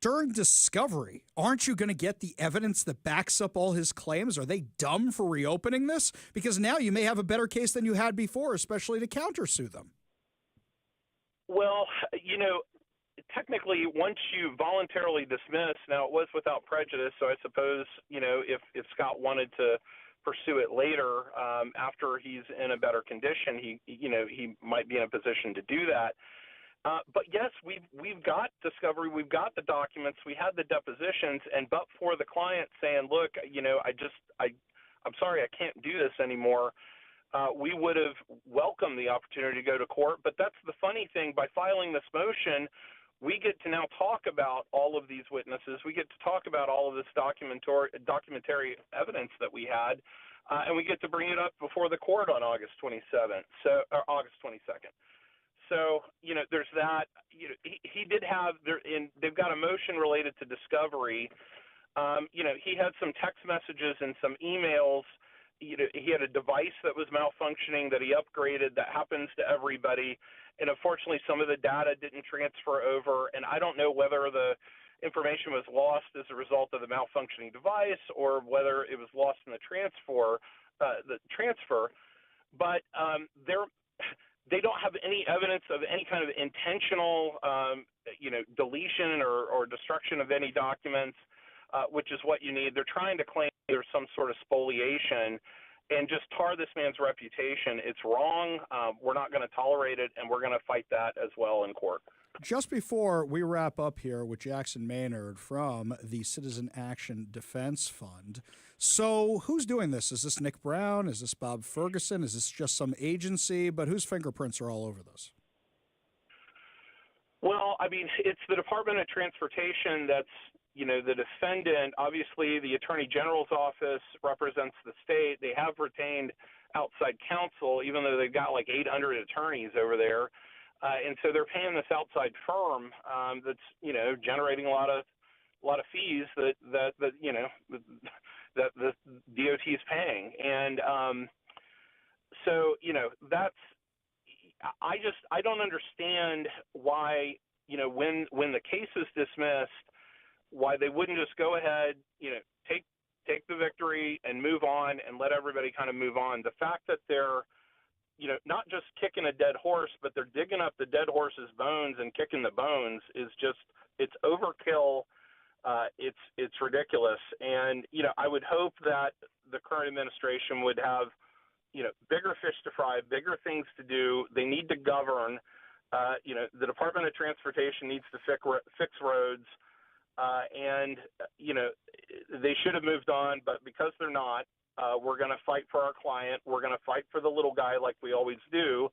During discovery, aren't you going to get the evidence that backs up all his claims? Are they dumb for reopening this? Because now you may have a better case than you had before, especially to countersue them. Well, technically, once you voluntarily dismiss, now it was without prejudice, so I suppose, if Scott wanted to pursue it later, after he's in a better condition, he might be in a position to do that. But yes, we've got discovery, we've got the documents, we had the depositions, and but for the client saying, look, I'm sorry, I can't do this anymore, we would have welcomed the opportunity to go to court. But that's the funny thing, by filing this motion, we get to now talk about all of these witnesses. We get to talk about all of this documentary evidence that we had, and we get to bring it up before the court on August 22nd. So, there's that. He did have they've got a motion related to discovery. He had some text messages and some emails. He had a device that was malfunctioning that he upgraded. That happens to everybody. And unfortunately, some of the data didn't transfer over. And I don't know whether the information was lost as a result of the malfunctioning device or whether it was lost in the transfer. But they don't have any evidence of any kind of intentional, deletion or destruction of any documents, which is what you need. They're trying to claim there's some sort of spoliation and just tar this man's reputation. It's wrong. We're not going to tolerate it, and we're going to fight that as well in court. Just before we wrap up here with Jackson Maynard from the Citizen Action Defense Fund. So who's doing this? Is this Nick Brown? Is this Bob Ferguson? Is this just some agency? But whose fingerprints are all over this? Well, I mean, it's the Department of Transportation that's, the defendant. Obviously, the Attorney General's office represents the state. They have retained outside counsel, even though they've got like 800 attorneys over there. And so they're paying this outside firm that's, generating a lot of fees that the DOT is paying. And so, I don't understand why, when the case is dismissed, why they wouldn't just go ahead, take the victory and move on and let everybody kind of move on. The fact that they're, not just kicking a dead horse, but they're digging up the dead horse's bones and kicking the bones is just, it's overkill. It's ridiculous. And, I would hope that the current administration would have, bigger fish to fry, bigger things to do. They need to govern. The Department of Transportation needs to fix roads. And they should have moved on, but because they're not, we're going to fight for our client. We're going to fight for the little guy like we always do,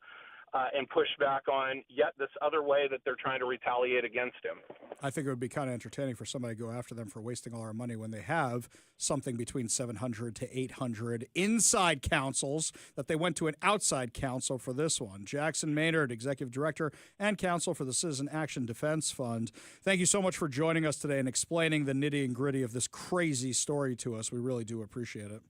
and push back on yet this other way that they're trying to retaliate against him. I think it would be kind of entertaining for somebody to go after them for wasting all our money when they have something between 700 to 800 inside counsels that they went to an outside counsel for this one. Jackson Maynard, Executive Director and Counsel for the Citizen Action Defense Fund. Thank you so much for joining us today and explaining the nitty and gritty of this crazy story to us. We really do appreciate it.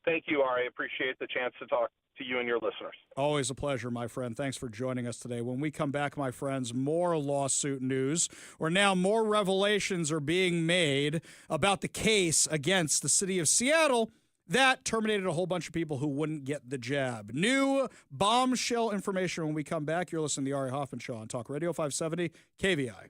Thank you, Ari. I appreciate the chance to talk to you and your listeners. Always a pleasure, my friend. Thanks for joining us today. When we come back, my friends, more lawsuit news, where now more revelations are being made about the case against the city of Seattle that terminated a whole bunch of people who wouldn't get the jab. New bombshell information when we come back. You're listening to the Ari Hoffman Show on Talk Radio 570 KVI.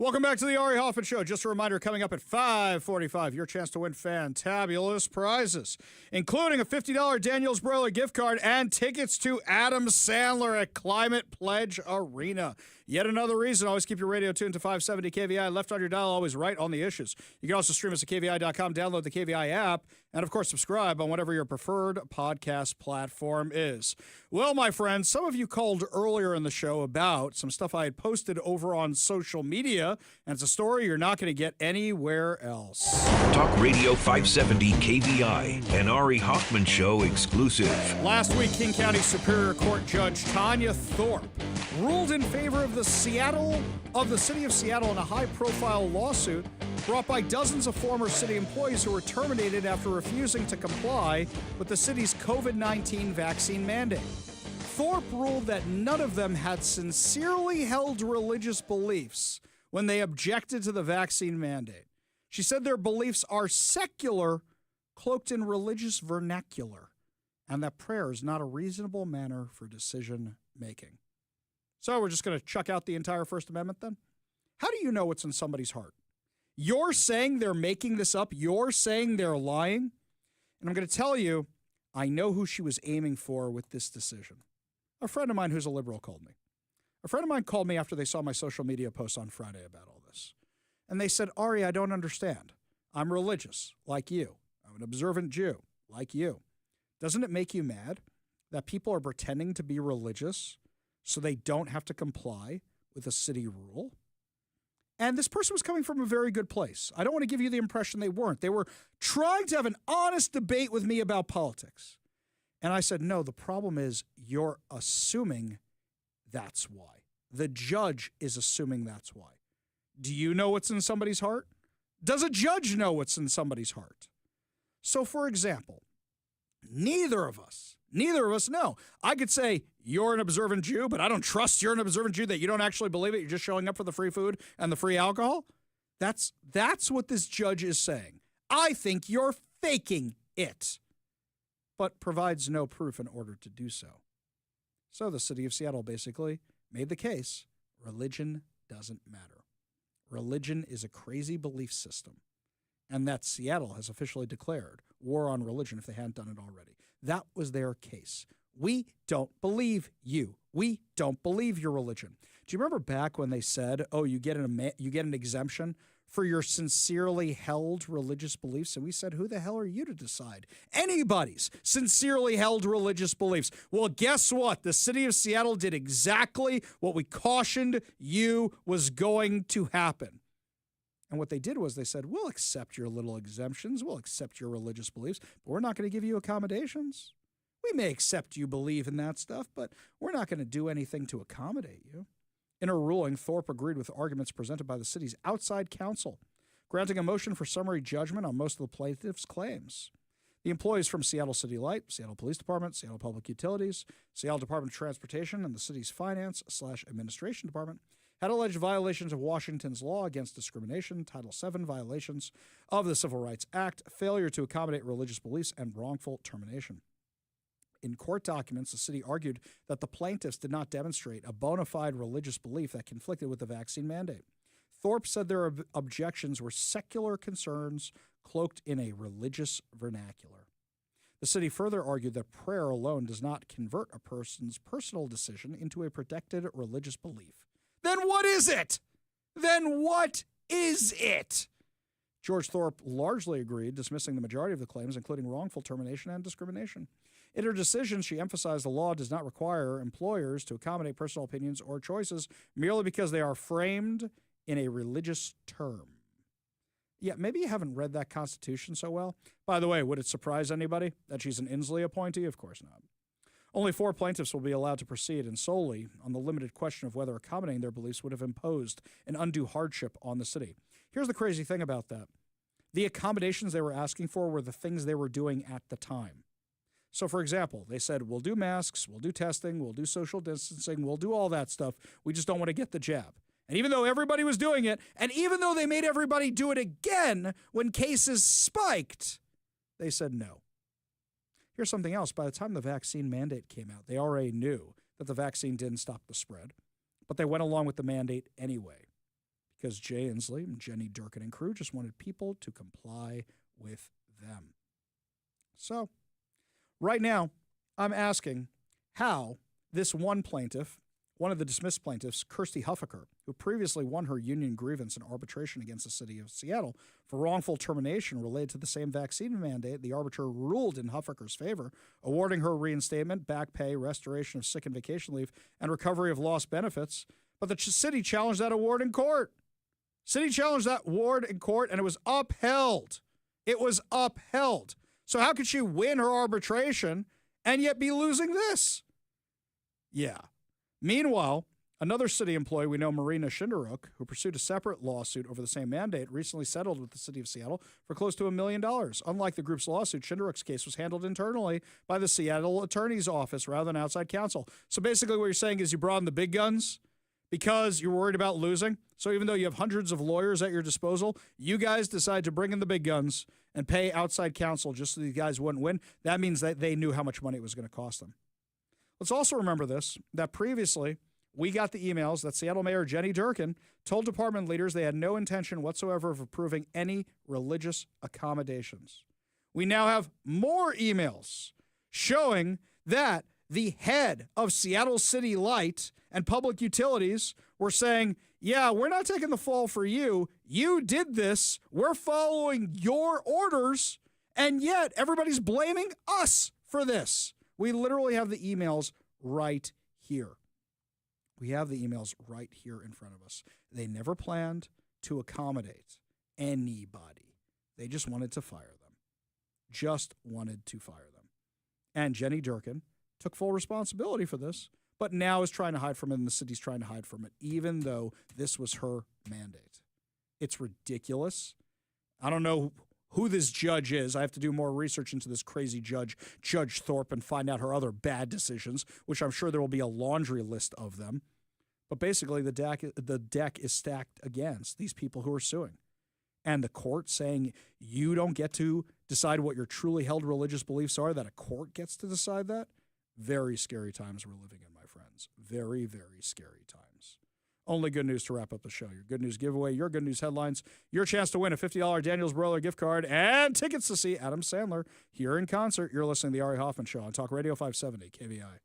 Welcome back to the Ari Hoffman Show. Just a reminder, coming up at 5:45, your chance to win fantabulous prizes, including a $50 Daniel's Broiler gift card and tickets to Adam Sandler at Climate Pledge Arena. Yet another reason, always keep your radio tuned to 570 KVI, left on your dial, always right on the issues. You can also stream us at KVI.com, download the KVI app, and of course, subscribe on whatever your preferred podcast platform is. Well, my friends, some of you called earlier in the show about some stuff I had posted over on social media, and it's a story you're not going to get anywhere else. Talk Radio 570 KVI, an Ari Hoffman Show exclusive. Last week, King County Superior Court Judge Tanya Thorpe ruled in favor of the city of Seattle in a high-profile lawsuit brought by dozens of former city employees who were terminated after refusing to comply with the city's COVID-19 vaccine mandate. Thorpe ruled that none of them had sincerely held religious beliefs when they objected to the vaccine mandate. She said their beliefs are secular, cloaked in religious vernacular, and that prayer is not a reasonable manner for decision-making. So we're just going to chuck out the entire First Amendment then? How do you know what's in somebody's heart? You're saying they're making this up. You're saying they're lying. And I'm going to tell you, I know who she was aiming for with this decision. A friend of mine who's a liberal called me. A friend of mine called me after they saw my social media post on Friday about all this. And they said, Ari, I don't understand. I'm religious, like you. I'm an observant Jew, like you. Doesn't it make you mad that people are pretending to be religious so they don't have to comply with a city rule? And this person was coming from a very good place. I don't want to give you the impression they weren't. They were trying to have an honest debate with me about politics. And I said, no, the problem is you're assuming that's why. The judge is assuming that's why. Do you know what's in somebody's heart? Does a judge know what's in somebody's heart? So, for example, neither of us know. I could say, you're an observant Jew, but I don't trust you're an observant Jew, that you don't actually believe it. You're just showing up for the free food and the free alcohol. That's what this judge is saying. I think you're faking it, but provides no proof in order to do so. So the city of Seattle basically made the case, religion doesn't matter. Religion is a crazy belief system, and that Seattle has officially declared war on religion if they hadn't done it already. That was their case. We don't believe you. We don't believe your religion. Do you remember back when they said, oh, you get an exemption for your sincerely held religious beliefs? And we said, who the hell are you to decide anybody's sincerely held religious beliefs? Well, guess what? The city of Seattle did exactly what we cautioned you was going to happen. And what they did was they said, we'll accept your little exemptions. We'll accept your religious beliefs, but we're not going to give you accommodations. We may accept you believe in that stuff, but we're not going to do anything to accommodate you. In her ruling, Thorpe agreed with arguments presented by the city's outside counsel, granting a motion for summary judgment on most of the plaintiff's claims. The employees from Seattle City Light, Seattle Police Department, Seattle Public Utilities, Seattle Department of Transportation, and the city's Finance/Administration Department had alleged violations of Washington's law against discrimination, Title VII violations of the Civil Rights Act, failure to accommodate religious beliefs, and wrongful termination. In court documents, the city argued that the plaintiffs did not demonstrate a bona fide religious belief that conflicted with the vaccine mandate. Thorpe said their objections were secular concerns cloaked in a religious vernacular. The city further argued that prayer alone does not convert a person's personal decision into a protected religious belief. Then what is it? George Thorpe largely agreed, dismissing the majority of the claims, including wrongful termination and discrimination. In her decision, she emphasized the law does not require employers to accommodate personal opinions or choices merely because they are framed in a religious term. Yeah, maybe you haven't read that Constitution so well. By the way, would it surprise anybody that she's an Inslee appointee? Of course not. Only 4 plaintiffs will be allowed to proceed, and solely on the limited question of whether accommodating their beliefs would have imposed an undue hardship on the city. Here's the crazy thing about that. The accommodations they were asking for were the things they were doing at the time. So, for example, they said, we'll do masks, we'll do testing, we'll do social distancing, we'll do all that stuff. We just don't want to get the jab. And even though everybody was doing it, and even though they made everybody do it again when cases spiked, they said no. Here's something else. By the time the vaccine mandate came out, they already knew that the vaccine didn't stop the spread, but they went along with the mandate anyway because Jay Inslee and Jenny Durkin and crew just wanted people to comply with them. So, right now, I'm asking how this one plaintiff, one of the dismissed plaintiffs, Kirsty Huffaker, who previously won her union grievance in arbitration against the city of Seattle for wrongful termination related to the same vaccine mandate, the arbitrator ruled in Huffaker's favor, awarding her reinstatement, back pay, restoration of sick and vacation leave, and recovery of lost benefits. But the city challenged that award in court. City challenged that award in court, and it was upheld. It was upheld. So how could she win her arbitration and yet be losing this? Yeah. Meanwhile, another city employee we know, Marina Shinderuk, who pursued a separate lawsuit over the same mandate, recently settled with the city of Seattle for close to $1 million. Unlike the group's lawsuit, Shinderuk's case was handled internally by the Seattle Attorney's Office rather than outside counsel. So basically what you're saying is you brought in the big guns because you're worried about losing. So even though you have hundreds of lawyers at your disposal, you guys decide to bring in the big guns and pay outside counsel just so these guys wouldn't win. That means that they knew how much money it was going to cost them. Let's also remember this, that previously we got the emails that Seattle Mayor Jenny Durkin told department leaders they had no intention whatsoever of approving any religious accommodations. We now have more emails showing that the head of Seattle City Light and Public Utilities were saying, yeah, we're not taking the fall for you. You did this. We're following your orders. And yet everybody's blaming us for this. We literally have the emails right here. We have the emails right here in front of us. They never planned to accommodate anybody. They just wanted to fire them. Just wanted to fire them. And Jenny Durkin took full responsibility for this, but now is trying to hide from it, and the city's trying to hide from it, even though this was her mandate. It's ridiculous. I don't know who this judge is. I have to do more research into this crazy judge, Judge Thorpe, and find out her other bad decisions, which I'm sure there will be a laundry list of them. But basically, the deck is stacked against these people who are suing. And the court saying you don't get to decide what your truly held religious beliefs are, that a court gets to decide that. Very scary times we're living in, my friends. Very, very scary times. Only good news to wrap up the show. Your good news giveaway, your good news headlines, your chance to win a $50 Daniels Broiler gift card, and tickets to see Adam Sandler here in concert. You're listening to The Ari Hoffman Show on Talk Radio 570 KVI.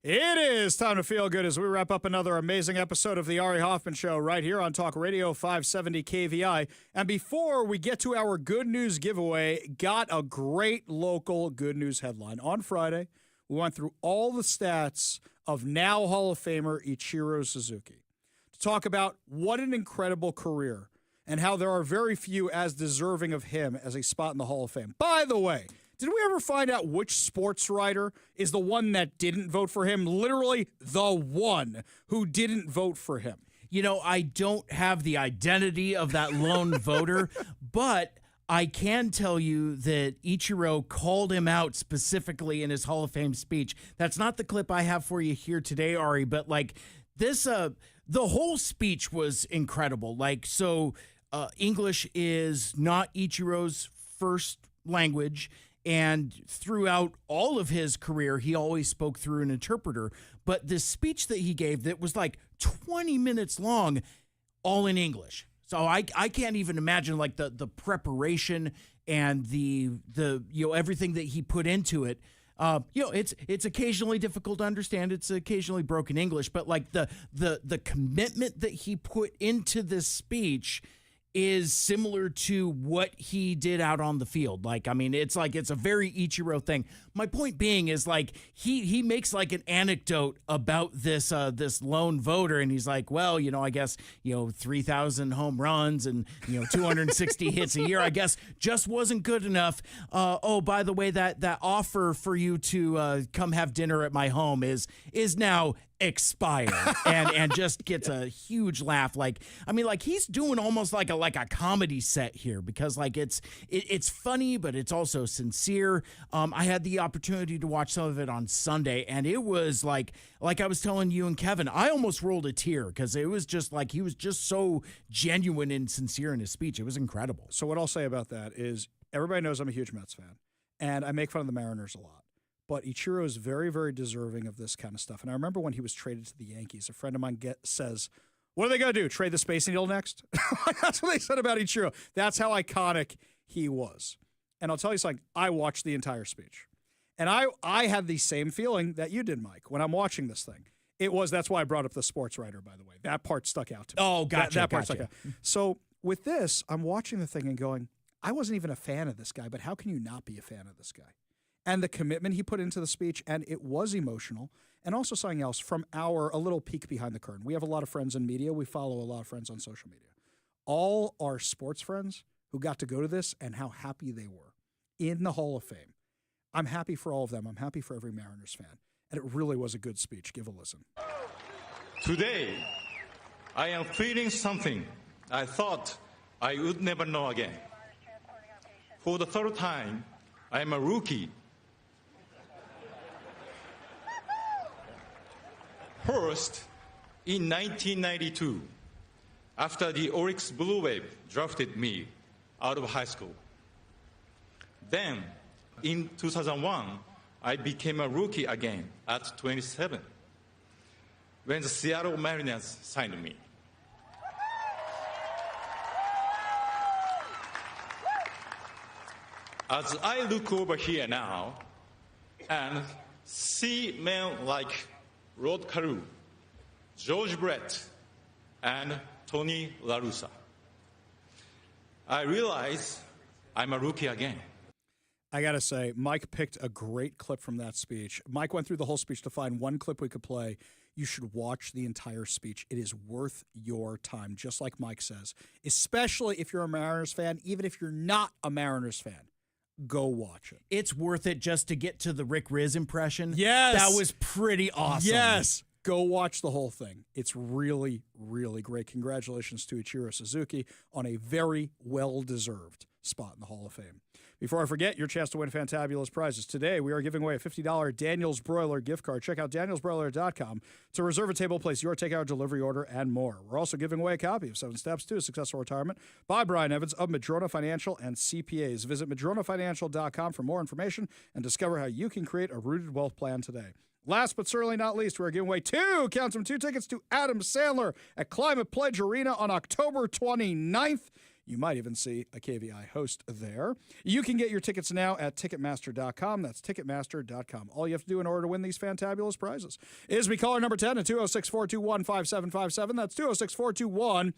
It is time to feel good as we wrap up another amazing episode of the Ari Hoffman Show right here on Talk Radio 570 KVI. And before we get to our good news giveaway, got a great local good news headline. On Friday, we went through all the stats of now Hall of Famer Ichiro Suzuki to talk about what an incredible career and how there are very few as deserving of him as a spot in the Hall of Fame. By the way, did we ever find out which sports writer is the one that didn't vote for him? Literally the one who didn't vote for him. You know, I don't have the identity of that lone voter, but I can tell you that Ichiro called him out specifically in his Hall of Fame speech. That's not the clip I have for you here today, Ari, but like this, the whole speech was incredible. Like, so English is not Ichiro's first language. And throughout all of his career, he always spoke through an interpreter. But this speech that he gave that was like 20 minutes long, all in English. So I can't even imagine like the preparation and the everything that he put into it. It's occasionally difficult to understand. It's occasionally broken English, but like the commitment that he put into this speech is similar to what he did out on the field. Like, I mean, it's a very Ichiro thing. My point being is like he makes like an anecdote about this lone voter, and he's like, well, I guess 3,000 home runs and 260 hits a year, I guess just wasn't good enough. Oh, by the way, that offer for you to come have dinner at my home is now expired, and just gets a huge laugh. Like, I mean, like he's doing almost like a comedy set here, because like it's funny, but it's also sincere. I had the opportunity to watch some of it on Sunday, and it was like I was telling you and Kevin, I almost rolled a tear, because it was just like he was just so genuine and sincere in his speech. It was incredible. So what I'll say about that is everybody knows I'm a huge Mets fan, and I make fun of the Mariners a lot. But Ichiro is very, very deserving of this kind of stuff. And I remember when he was traded to the Yankees, a friend of mine says, what are they going to do, trade the Space Needle next? That's what they said about Ichiro. That's how iconic he was. And I'll tell you something, I watched the entire speech. And I had the same feeling that you did, Mike, when I'm watching this thing. That's why I brought up the sports writer, by the way. That part stuck out to me. Oh, gotcha. That part stuck out. So with this, I'm watching the thing and going, I wasn't even a fan of this guy, but how can you not be a fan of this guy? And the commitment he put into the speech, and it was emotional. And also something else from a little peek behind the curtain. We have a lot of friends in media. We follow a lot of friends on social media. All our sports friends who got to go to this and how happy they were in the Hall of Fame. I'm happy for all of them. I'm happy for every Mariners fan. And it really was a good speech. Give a listen. Today, I am feeling something I thought I would never know again. For the third time, I am a rookie. First, in 1992, after the Oryx Blue Wave drafted me out of high school. Then, in 2001, I became a rookie again at 27, when the Seattle Mariners signed me. As I look over here now and see men like Rod Carew, George Brett, and Tony La Russa, I realize I'm a rookie again. I got to say, Mike picked a great clip from that speech. Mike went through the whole speech to find one clip we could play. You should watch the entire speech. It is worth your time, just like Mike says, especially if you're a Mariners fan, even if you're not a Mariners fan. Go watch it. It's worth it just to get to the Rick Riz impression. Yes. That was pretty awesome. Yes. Go watch the whole thing. It's really, really great. Congratulations to Ichiro Suzuki on a very well-deserved spot in the Hall of Fame. Before I forget, your chance to win fantabulous prizes. Today, we are giving away a $50 Daniel's Broiler gift card. Check out danielsbroiler.com to reserve a table, place your takeout delivery order, and more. We're also giving away a copy of 7 Steps to a Successful Retirement by Brian Evans of Madrona Financial and CPAs. Visit madronafinancial.com for more information and discover how you can create a rooted wealth plan today. Last but certainly not least, we're giving away two tickets to Adam Sandler at Climate Pledge Arena on October 29th. You might even see a KVI host there. You can get your tickets now at Ticketmaster.com. That's Ticketmaster.com. All you have to do in order to win these fantabulous prizes is be caller number 10 at 206-421-5757. That's 206-421-5757.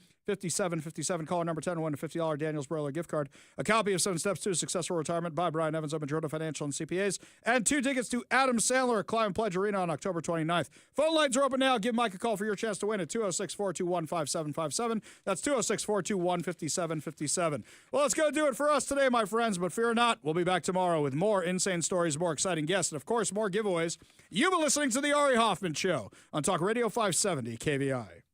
Caller number 10 will win a $50 Daniels Broiler gift card, a copy of 7 Steps to a Successful Retirement by Brian Evans of Majority Financial and CPAs, and 2 tickets to Adam Sandler at Climate Pledge Arena on October 29th. Phone lines are open now. Give Mike a call for your chance to win at 206-421-5757. That's 206-421-5757. Well, let's go do it for us today, my friends, but fear not, we'll be back tomorrow with more insane stories, more exciting guests, and, of course, more giveaways. You've been listening to The Ari Hoffman Show on Talk Radio 570 KVI.